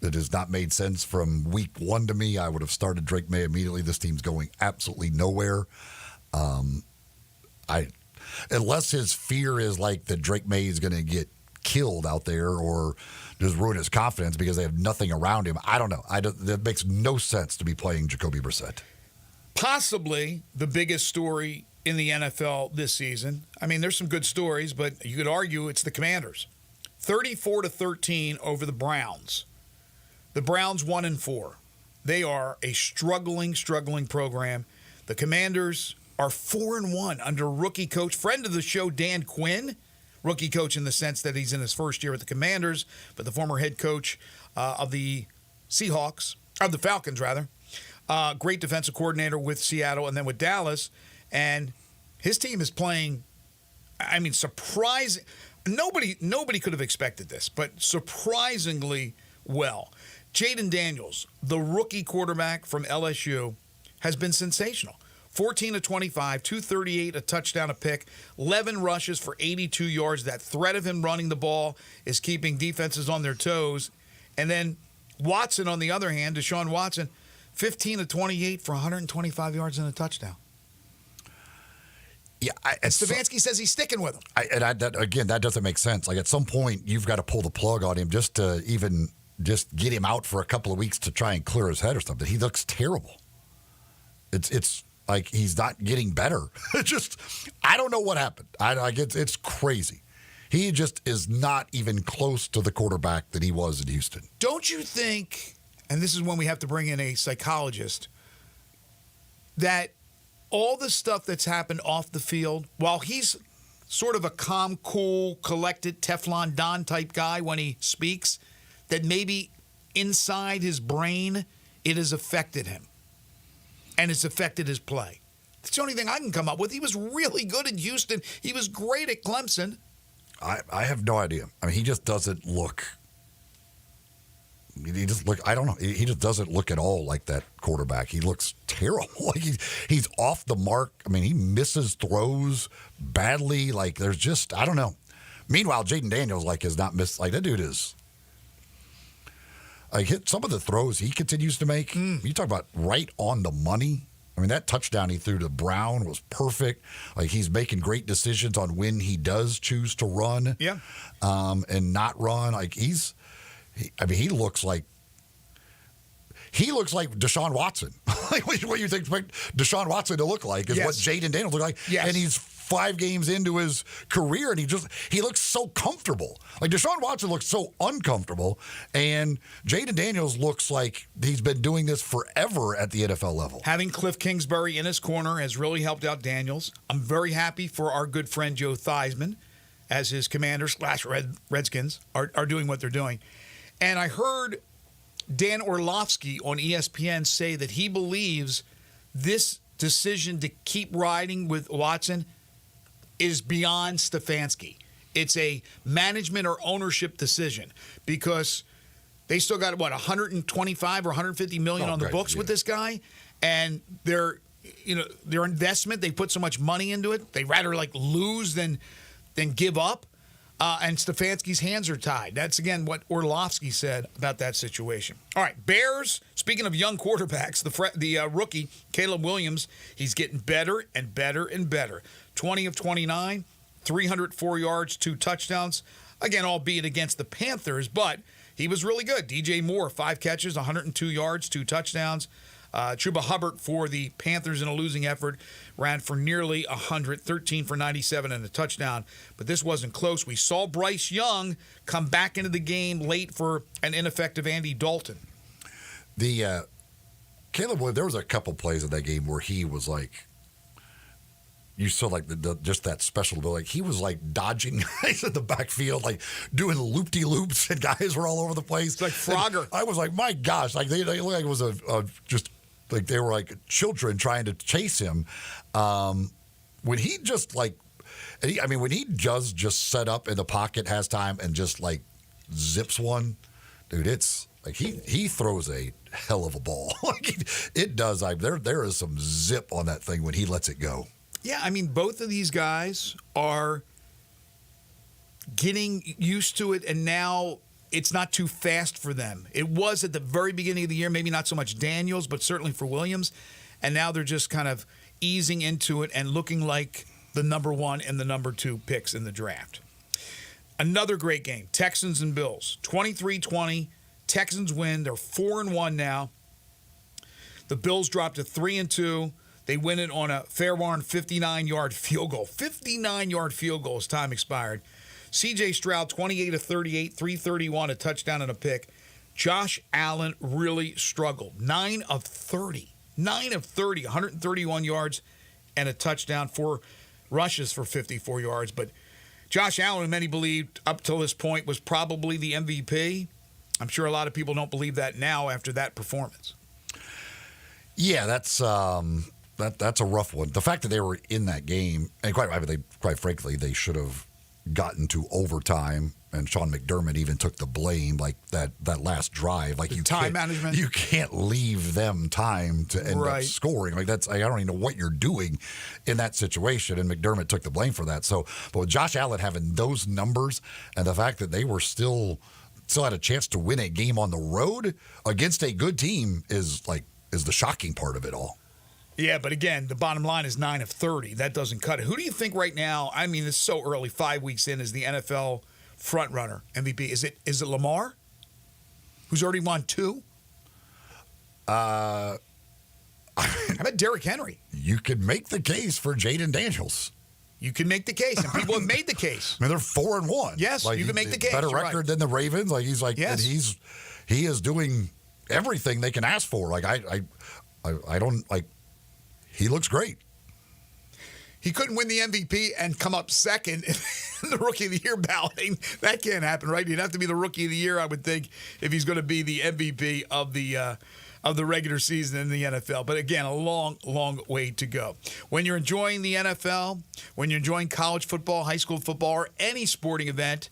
It has not made sense from week one to me. I would have started Drake May immediately. This team's going absolutely nowhere. Unless his fear is like that Drake May is going to get killed out there or just ruin his confidence because they have nothing around him. I don't know. That makes no sense to be playing Jacoby Brissett. Possibly the biggest story in the NFL this season. I mean, there's some good stories, but you could argue it's the Commanders. 34-13 over the Browns. The Browns 1-4. They are a struggling program. The Commanders are 4-1 under rookie coach, friend of the show, Dan Quinn. Rookie coach in the sense that he's in his first year with the Commanders, but the former head coach of the Falcons, rather. Great defensive coordinator with Seattle and then with Dallas. And his team is playing, surprising. Nobody could have expected this, but surprisingly well. Jaden Daniels, the rookie quarterback from LSU, has been sensational. 14 of 25, 238, a touchdown, a pick, 11 rushes for 82 yards. That threat of him running the ball is keeping defenses on their toes. And then Watson, on the other hand, Deshaun Watson, 15 of 28 for 125 yards and a touchdown. Yeah, Stefanski says he's sticking with him. That doesn't make sense. Like, at some point, you've got to pull the plug on him just to even just get him out for a couple of weeks to try and clear his head or something. He looks terrible. It's like he's not getting better. I don't know what happened. It's crazy. He just is not even close to the quarterback that he was in Houston. Don't you think, and this is when we have to bring in a psychologist, that all the stuff that's happened off the field, while he's sort of a calm, cool, collected Teflon Don type guy when he speaks, that maybe inside his brain it has affected him and it's affected his play? That's the only thing I can come up with. He was really good in Houston. He was great at Clemson. I have no idea. I mean, he just doesn't look. I don't know. He just doesn't look at all like that quarterback. He looks terrible. Like he's off the mark. I mean, he misses throws badly. Like, there's just, I don't know. Meanwhile, Jaden Daniels has not missed. Like, that dude is. Hit some of the throws he continues to make. You talk about right on the money. I mean, that touchdown he threw to Brown was perfect. Like, he's making great decisions on when he does choose to run, and not run. Like, he looks like Deshaun Watson. Like, what you expect Deshaun Watson to look like is what Jaden Daniels look like, and he's 5 games into his career, and he looks so comfortable. Like Deshaun Watson looks so uncomfortable, and Jaden Daniels looks like he's been doing this forever at the NFL level. Having Cliff Kingsbury in his corner has really helped out Daniels. I'm very happy for our good friend Joe Theismann, as his Commanders / Redskins are doing what they're doing. And I heard Dan Orlovsky on ESPN say that he believes this decision to keep riding with Watson is beyond Stefanski. It's a management or ownership decision because they still got, 125 or 150 million on the books with this guy, and their investment, they put so much money into it, they rather lose than give up. And Stefanski's hands are tied. That's, again, what Orlovsky said about that situation. All right, Bears, speaking of young quarterbacks, the rookie, Caleb Williams, he's getting better and better and better. 20 of 29, 304 yards, 2 touchdowns. Again, albeit against the Panthers, but he was really good. DJ Moore, 5 catches, 102 yards, 2 touchdowns. Chuba Hubbard for the Panthers in a losing effort ran for nearly 100, 13 for 97 and a touchdown. But this wasn't close. We saw Bryce Young come back into the game late for an ineffective Andy Dalton. The Caleb, there was a couple plays in that game where he was like, you saw just that special ability. He was dodging guys in the backfield, doing loop-de-loops, and guys were all over the place. It's like Frogger. And I was like, my gosh, they looked like it was just like they were like children trying to chase him. When he just when he does just set up in the pocket, has time, and just zips one, dude, it's like he throws a hell of a ball. It does. There is some zip on that thing when he lets it go. Yeah, both of these guys are getting used to it, and now it's not too fast for them. It was at the very beginning of the year, maybe not so much Daniels, but certainly for Williams. And now they're just kind of easing into it and looking like the number 1 and the number 2 picks in the draft. Another great game, Texans and Bills, 23-20. Texans win. They're 4-1 now. The Bills dropped to 3-2. They win it on a Fairbairn 59-yard field goal. 59-yard field goal as time expired. C.J. Stroud, 28 of 38, 331, a touchdown and a pick. Josh Allen really struggled. 9 of 30, 131 yards and a touchdown, 4 rushes for 54 yards. But Josh Allen, many believed up till this point, was probably the MVP. I'm sure a lot of people don't believe that now after that performance. Yeah, that's a rough one. The fact that they were in that game, and quite frankly, they should have gotten to overtime, and Sean McDermott even took the blame, that last drive. Time management. You can't leave them time to end up scoring. I don't even know what you're doing in that situation, and McDermott took the blame for that. So, but with Josh Allen having those numbers and the fact that they were still had a chance to win a game on the road against a good team is the shocking part of it all. Yeah, but again, the bottom line is 9 of 30. That doesn't cut it. Who do you think right now, it's so early, 5 weeks in, is the NFL frontrunner MVP? Is it Lamar, who's already won 2? How about Derrick Henry? You could make the case for Jaden Daniels. You can make the case, and people have made the case. They're 4-1. Yes, you can make the case. Better record than the Ravens. Yes. He is doing everything they can ask for. I don't he looks great. He couldn't win the MVP and come up second in the Rookie of the Year balloting. That can't happen, right? He'd have to be the Rookie of the Year, I would think, if he's going to be the MVP of the regular season in the NFL. But again, a long, long way to go. When you're enjoying the NFL, when you're enjoying college football, high school football, or any sporting event,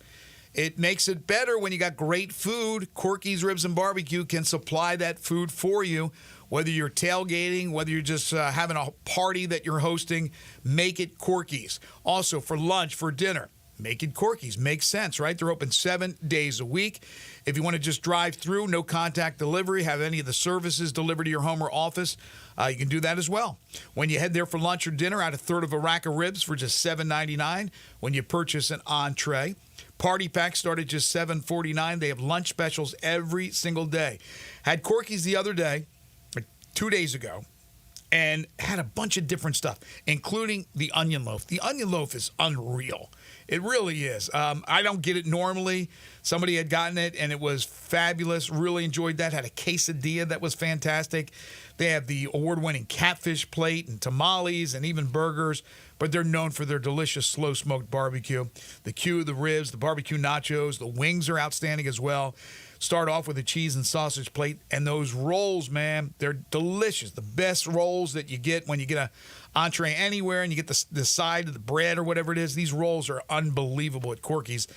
it makes it better when you got great food. Corky's Ribs and Barbecue can supply that food for you. Whether you're tailgating, whether you're just having a party that you're hosting, make it Corky's. Also, for lunch, for dinner, make it Corky's. Makes sense, right? They're open 7 days a week. If you want to just drive through, no contact delivery, have any of the services delivered to your home or office, you can do that as well. When you head there for lunch or dinner, add a third of a rack of ribs for just $7.99 when you purchase an entree. Party packs start at just $7.49. They have lunch specials every single day. Had Corky's the other day, 2 days ago, and had a bunch of different stuff, including the onion loaf. The onion loaf is unreal. It really is. I don't get it normally. Somebody had gotten it, and it was fabulous. Really enjoyed that. Had a quesadilla that was fantastic. They have the award-winning catfish plate and tamales and even burgers, but they're known for their delicious slow-smoked barbecue. The Q, the ribs, the barbecue nachos, the wings are outstanding as well. Start off with a cheese and sausage plate, and those rolls, man, they're delicious. The best rolls that you get when you get a entree anywhere and you get the side of the bread or whatever it is. These rolls are unbelievable at Corky's.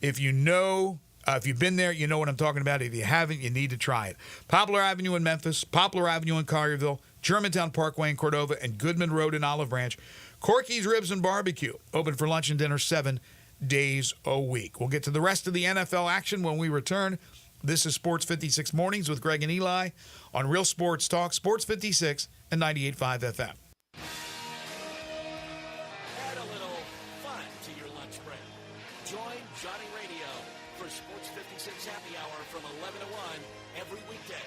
If you know, if you've been there, you know what I'm talking about. If you haven't, you need to try it. Poplar Avenue in Memphis, Poplar Avenue in Collierville, Germantown Parkway in Cordova, and Goodman Road in Olive Branch. Corky's Ribs and Barbecue, open for lunch and dinner 7 days a week. We'll get to the rest of the NFL action when we return. This is Sports 56 Mornings with Greg and Eli on Real Sports Talk, Sports 56 and 98.5 FM. Add a little fun to your lunch break. Join Johnny Radio for Sports 56 Happy Hour from 11 to 1 every weekday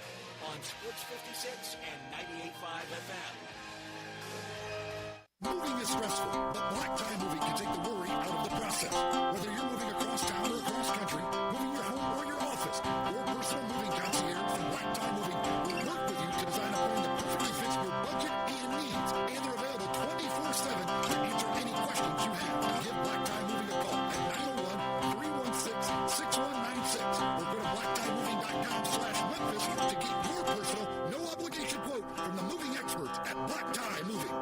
on Sports 56 and 98.5 FM. Moving is stressful, but Black Tie Moving can take the worry out of the process. Whether you're moving across town or across country, moving your home or your office, your personal moving concierge from Black Tie Moving will work with you to design a plan that perfectly fits your budget and needs. And they're available 24/7 to answer any questions you have. Give Black Tie Moving a call at 901-316-6196 or go to blacktiemoving.com/Memphis to get your personal, no-obligation quote from the moving experts at Black Tie Moving.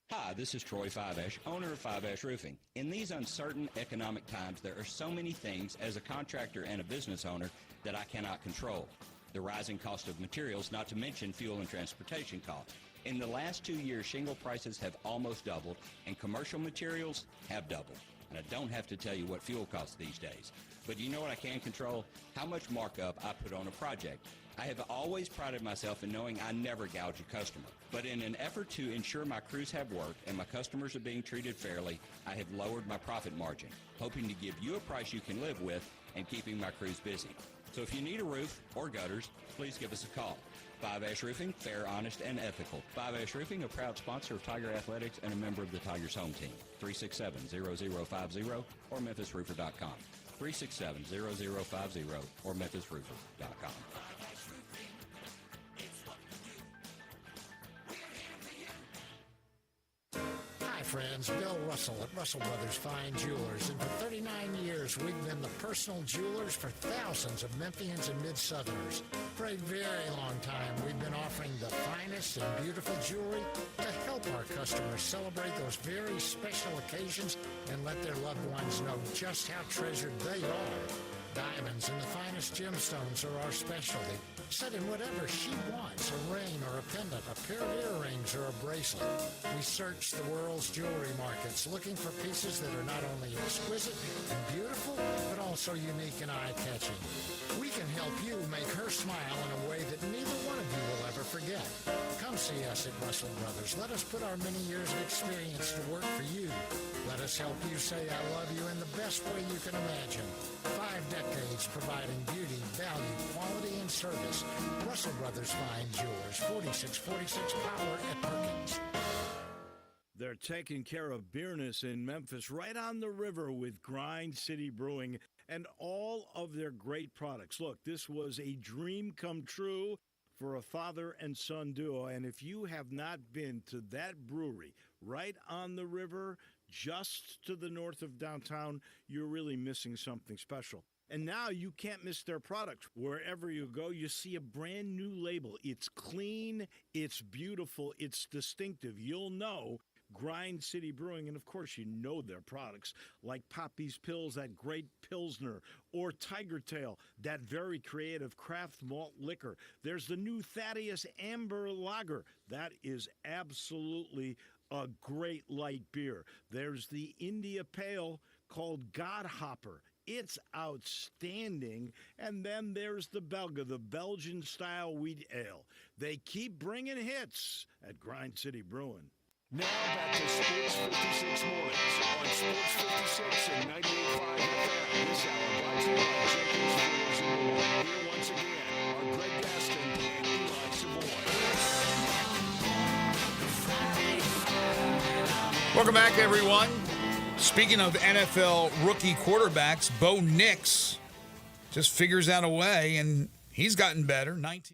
Hi, this is Troy Fiveash, owner of Fiveash Roofing. In these uncertain economic times, there are so many things as a contractor and a business owner that I cannot control. The rising cost of materials, not to mention fuel and transportation costs. In the last 2 years, shingle prices have almost doubled, and commercial materials have doubled. And I don't have to tell you what fuel costs these days. But you know what I can control? How much markup I put on a project. I have always prided myself in knowing I never gouge a customer. But in an effort to ensure my crews have work and my customers are being treated fairly, I have lowered my profit margin, hoping to give you a price you can live with and keeping my crews busy. So if you need a roof or gutters, please give us a call. Five Ash Roofing, fair, honest, and ethical. Five Ash Roofing, a proud sponsor of Tiger Athletics and a member of the Tigers home team. 367-0050 or memphisroofer.com. 367-0050 or memphisroofer.com. Hi friends, Bill Russell at Russell Brothers Fine Jewelers, and for 39 years we've been the personal jewelers for thousands of Memphians and Mid-Southerners. For a very long time we've been offering the finest and beautiful jewelry to help our customers celebrate those very special occasions and let their loved ones know just how treasured they are. Diamonds and the finest gemstones are our specialty. Set in whatever she wants, a ring or a pendant, a pair of earrings or a bracelet. We search the world's jewelry markets looking for pieces that are not only exquisite and beautiful, but also unique and eye-catching. We can help you make her smile in a way that neither one of you will ever forget. Come see us at Russell Brothers. Let us put our many years of experience to work for you. Let us help you say I love you in the best way you can imagine. 5 decades providing beauty, value, quality, and service. Russell Brothers Fine Jewelers, 4646 Power at Perkins. They're taking care of beerness in Memphis, right on the river with Grind City Brewing and all of their great products. Look, this was a dream come true for a father and son duo. And if you have not been to that brewery right on the river, just to the north of downtown, you're really missing something special. And now you can't miss their product. Wherever you go, you see a brand new label. It's clean, it's beautiful, it's distinctive. You'll know Grind City Brewing, and of course you know their products like Poppy's Pills, that great Pilsner, or Tiger Tail, that very creative craft malt liquor. There's the new Thaddeus Amber Lager. That is absolutely a great light beer. There's the India Pale called Godhopper. It's outstanding. And then there's the Belga, the Belgian-style wheat ale. They keep bringing hits at Grind City Brewing. Now back to Sports 56 Mornings on Sports 56 and 98.5 FM. This hour brought to you by Jenkins Floors and More. Here once again are Greg Gaston and Eli Savoy. Welcome back, everyone. Speaking of NFL rookie quarterbacks, Bo Nix just figures out a way, and he's gotten better. 19.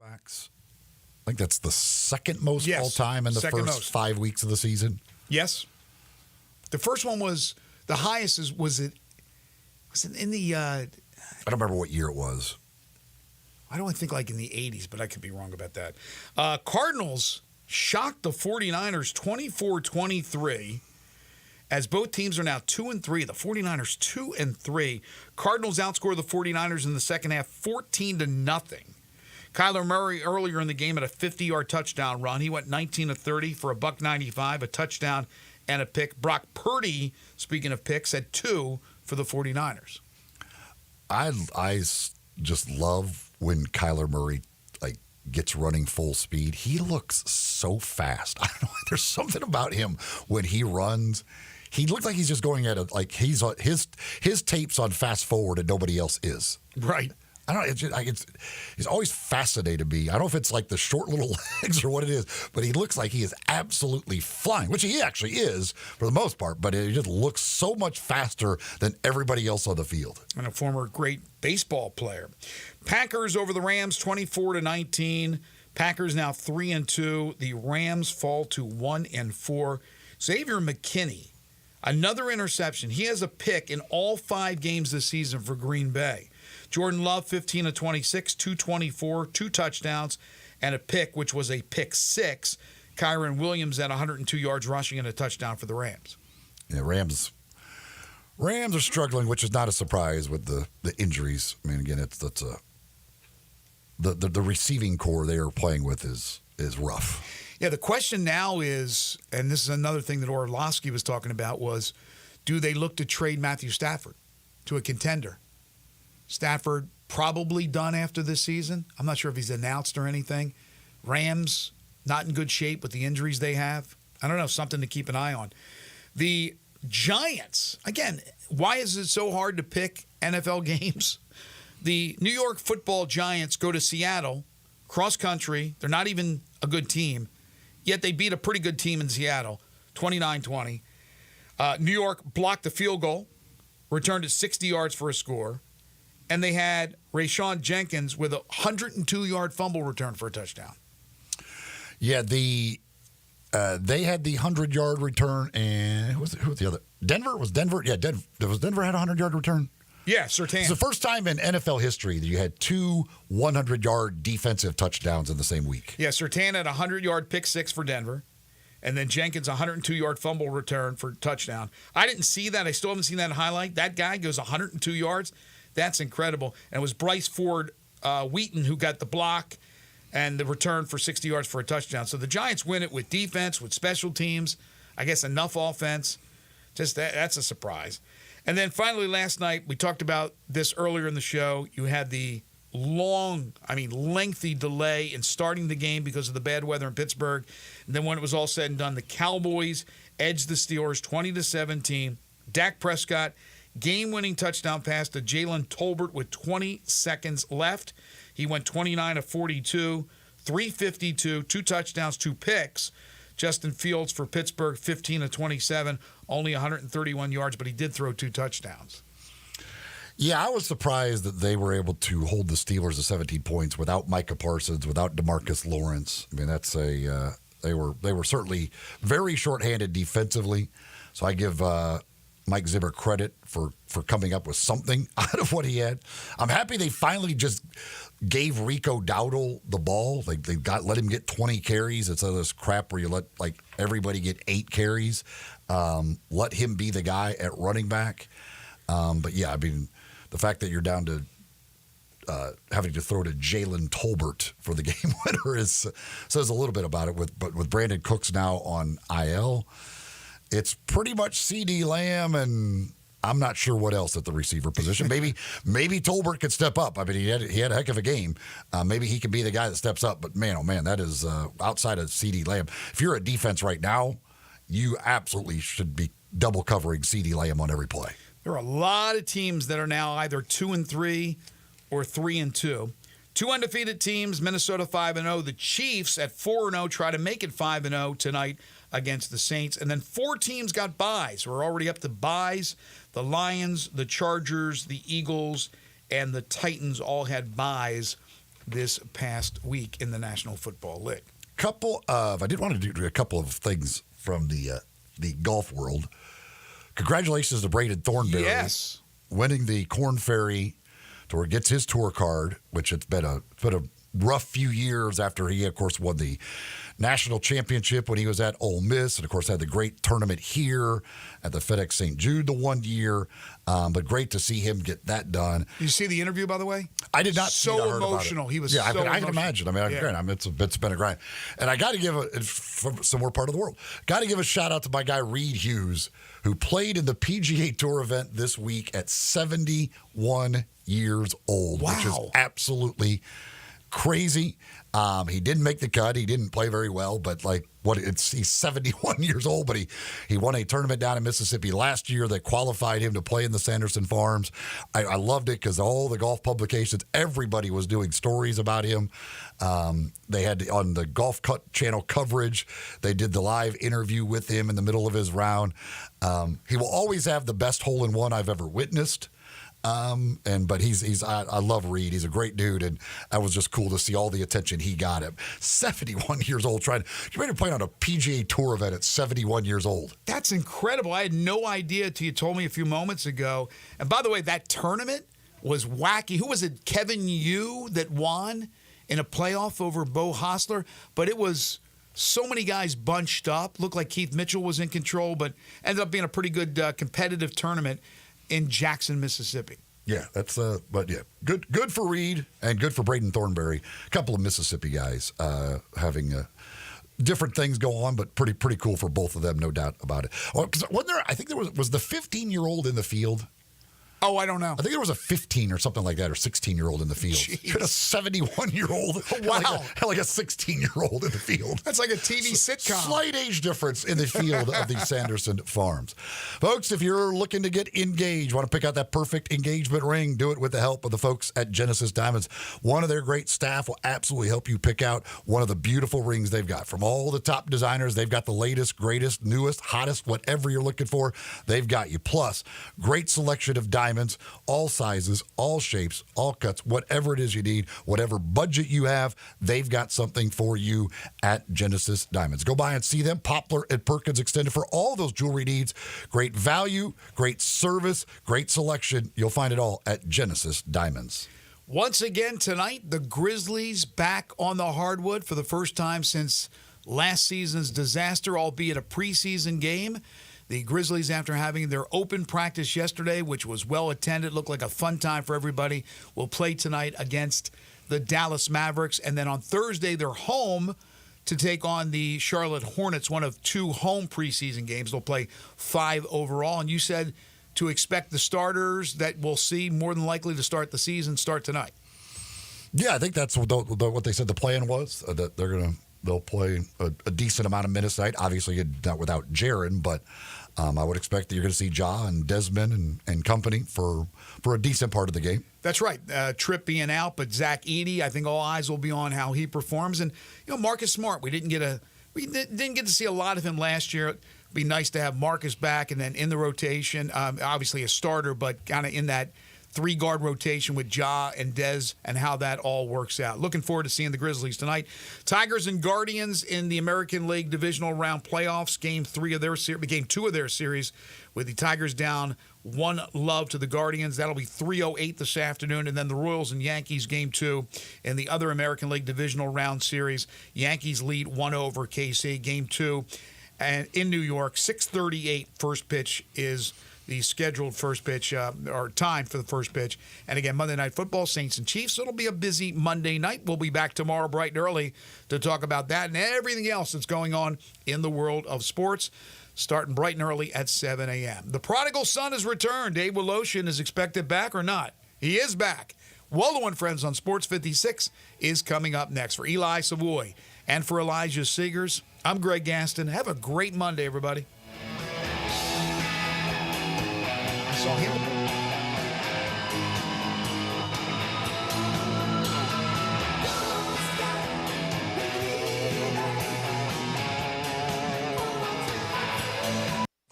Backs. I think that's the second most Yes, all time in the second first most. 5 weeks of the season. Yes. The first one was the highest. Was it in the? I don't remember what year it was. I don't think like in the 80s, but I could be wrong about that. Cardinals shocked the 49ers 24-23 as both teams are now 2-3. The 49ers 2-3. Cardinals outscored the 49ers in the second half 14-0. Kyler Murray earlier in the game had a 50-yard touchdown run. He went 19-30 for $195, a touchdown and a pick. Brock Purdy, speaking of picks, had 2 for the 49ers. I just love when Kyler Murray gets running full speed. He looks so fast. I don't know. There's something about him when he runs. He looks like he's just going at it like he's on his tape's on fast forward and nobody else is. Right. I don't know. It's always fascinated me. I don't know if it's like the short little legs or what it is, but he looks like he is absolutely flying, which he actually is for the most part, but it just looks so much faster than everybody else on the field. And a former great baseball player. Packers over the Rams 24-19. Packers now 3-2. The Rams fall to 1-4. Xavier McKinney, another interception. He has a pick in all 5 games this season for Green Bay. Jordan Love, 15-26, 224, 2 touchdowns, and a pick, which was a pick 6. Kyron Williams at 102 yards rushing and a touchdown for the Rams. Yeah, Rams are struggling, which is not a surprise with the injuries. I mean, again, the receiving core they are playing with is rough. Yeah, the question now is, and this is another thing that Orlovsky was talking about, was do they look to trade Matthew Stafford to a contender? Stafford probably done after this season. I'm not sure if he's announced or anything. Rams not in good shape with the injuries they have. I don't know, something to keep an eye on. The Giants, again, why is it so hard to pick NFL games? The New York Football Giants go to Seattle, cross country. They're not even a good team, yet they beat a pretty good team in Seattle, 29-20. New York blocked the field goal, returned it 60 yards for a score. And they had Rayshon Jenkins with a 102-yard fumble return for a touchdown. Yeah, they had the 100-yard return, and who was the other? Denver? Was Denver? Yeah, Denver had a 100-yard return? Yeah, Surtain. It's the first time in NFL history that you had 2 100-yard defensive touchdowns in the same week. Yeah, Surtain had a 100-yard pick 6 for Denver, and then Jenkins a 102-yard fumble return for a touchdown. I didn't see that. I still haven't seen that highlight. That guy goes 102 yards. That's incredible. And it was Bryce Ford Wheaton who got the block and the return for 60 yards for a touchdown. So the Giants win it with defense, with special teams, I guess enough offense. Just that's a surprise. And then finally last night, we talked about this earlier in the show. You had the lengthy delay in starting the game because of the bad weather in Pittsburgh. And then when it was all said and done, the Cowboys edged the Steelers 20-17. Dak Prescott, game-winning touchdown pass to Jalen Tolbert with 20 seconds left. He went 29-42, 352, 2 touchdowns, 2 picks. Justin Fields for Pittsburgh, 15-27, only 131 yards, but he did throw 2 touchdowns. Yeah, I was surprised that they were able to hold the Steelers to 17 points without Micah Parsons, without DeMarcus Lawrence. I mean, that's they were certainly very shorthanded defensively. So I give Mike Zimmer credit for coming up with something out of what he had. I'm happy they finally just gave Rico Dowdle the ball. Like they let him get 20 carries instead of this crap where you let everybody get 8 carries. Let him be the guy at running back. But yeah, I mean, the fact that you're down to having to throw to Jalen Tolbert for the game winner says a little bit about it. But with Brandon Cooks now on IL, it's pretty much CeeDee Lamb and I'm not sure what else at the receiver position. Maybe Tolbert could step up. I mean, he had a heck of a game. Maybe he could be the guy that steps up. But man, oh man, that is outside of CeeDee Lamb. If you're a defense right now, you absolutely should be double covering CeeDee Lamb on every play. There are a lot of teams that are now either 2-3 or 3-2. 2 undefeated teams, Minnesota 5-0. The Chiefs at 4-0 try to make it 5-0 tonight against the Saints. And then 4 teams got byes. We're already up to byes. The Lions, the Chargers, the Eagles, and the Titans all had byes this past week in the National Football League. I did want to do a couple of things from the golf world. Congratulations to Braden Thornberry. Yes. Winning the Korn Ferry Tour, gets his tour card, which it's been a rough few years after he, of course, won the national championship when he was at Ole Miss, and, of course, had the great tournament here at the FedEx St. Jude the one year. But great to see him get that done. Did you see the interview, by the way? I did not. So emotional. He was I so can imagine. I mean, it's been a grind. And I got to give from somewhere part of the world, got to give a shout out to my guy Reed Hughes, who played in the PGA Tour event this week at 71 years old, which is absolutely crazy. He didn't make the cut. He didn't play very well, but he's 71 years old, but he won a tournament down in Mississippi last year that qualified him to play in the Sanderson Farms. I loved it because all the golf publications, everybody was doing stories about him. They had on the Golf Cut channel coverage, they did the live interview with him in the middle of his round. He will always have the best hole-in-one I've ever witnessed. But I love Reed. He's a great dude, and that was just cool to see all the attention he got. At 71 years old, you made him play on a PGA Tour event at 71 years old. That's incredible. I had no idea until you told me a few moments ago. And by the way, that tournament was wacky. Who was it? Kevin Yu that won in a playoff over Bo Hostler, but it was so many guys bunched up. Looked like Keith Mitchell was in control, but ended up being a pretty good competitive tournament in Jackson, Mississippi. Yeah, that's good for Reed and good for Braden Thornberry. A couple of Mississippi guys having different things go on, but pretty cool for both of them, no doubt about it. Because I think there was the 15-year-old in the field. Oh, I don't know. I think there was a 15 or something like that, or 16-year-old in the field. You had a 71-year-old. Wow. Like a 16-year-old in the field. That's like a TV sitcom. Slight age difference in the field of the Sanderson Farms. Folks, if you're looking to get engaged, want to pick out that perfect engagement ring, do it with the help of the folks at Genesis Diamonds. One of their great staff will absolutely help you pick out one of the beautiful rings they've got. From all the top designers, they've got the latest, greatest, newest, hottest, whatever you're looking for, they've got you. Plus, great selection of diamonds, all sizes, all shapes, all cuts, whatever it is you need, whatever budget you have, they've got something for you at Genesis Diamonds. Go by and see them. Poplar and Perkins Extended for all those jewelry needs. Great value, great service, great selection. You'll find it all at Genesis Diamonds. Once again tonight, the Grizzlies back on the hardwood for the first time since last season's disaster, albeit a preseason game. The Grizzlies, after having their open practice yesterday, which was well attended, looked like a fun time for everybody, will play tonight against the Dallas Mavericks. And then on Thursday, they're home to take on the Charlotte Hornets, one of 2 home preseason games. They'll play 5 overall. And you said to expect the starters that we'll see more than likely to start the season start tonight. Yeah, I think that's what they said the plan was, that they'll play a decent amount of minutes tonight. Obviously, not without Jaren, but I would expect that you're going to see Ja and Desmond and company for a decent part of the game. That's right. Tripp being out, but Zach Edey, I think all eyes will be on how he performs. And Marcus Smart, we didn't get to see a lot of him last year. It'd be nice to have Marcus back and then in the rotation, obviously a starter, but kind of in that 3-guard rotation with Ja and Dez and how that all works out. Looking forward to seeing the Grizzlies tonight. Tigers and Guardians in the American League Divisional Round Playoffs. Game 2 of their series with the Tigers down 1-0 to the Guardians. That'll be 3:08 this afternoon. And then the Royals and Yankees Game 2 in the other American League Divisional Round Series. Yankees lead 1 over KC. Game 2 and in New York, 6:38 first pitch is the scheduled first pitch, or time for the first pitch. And again, Monday Night Football, Saints and Chiefs. It'll be a busy Monday night. We'll be back tomorrow bright and early to talk about that and everything else that's going on in the world of sports. starting bright and early at 7 a.m. The prodigal son has returned. Dave Woloshin is expected back or not? He is back. Waldo and Friends on Sports 56 is coming up next. For Eli Savoy and for Elijah Seegers, I'm Greg Gaston. Have a great Monday, everybody. I saw him.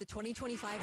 The 2025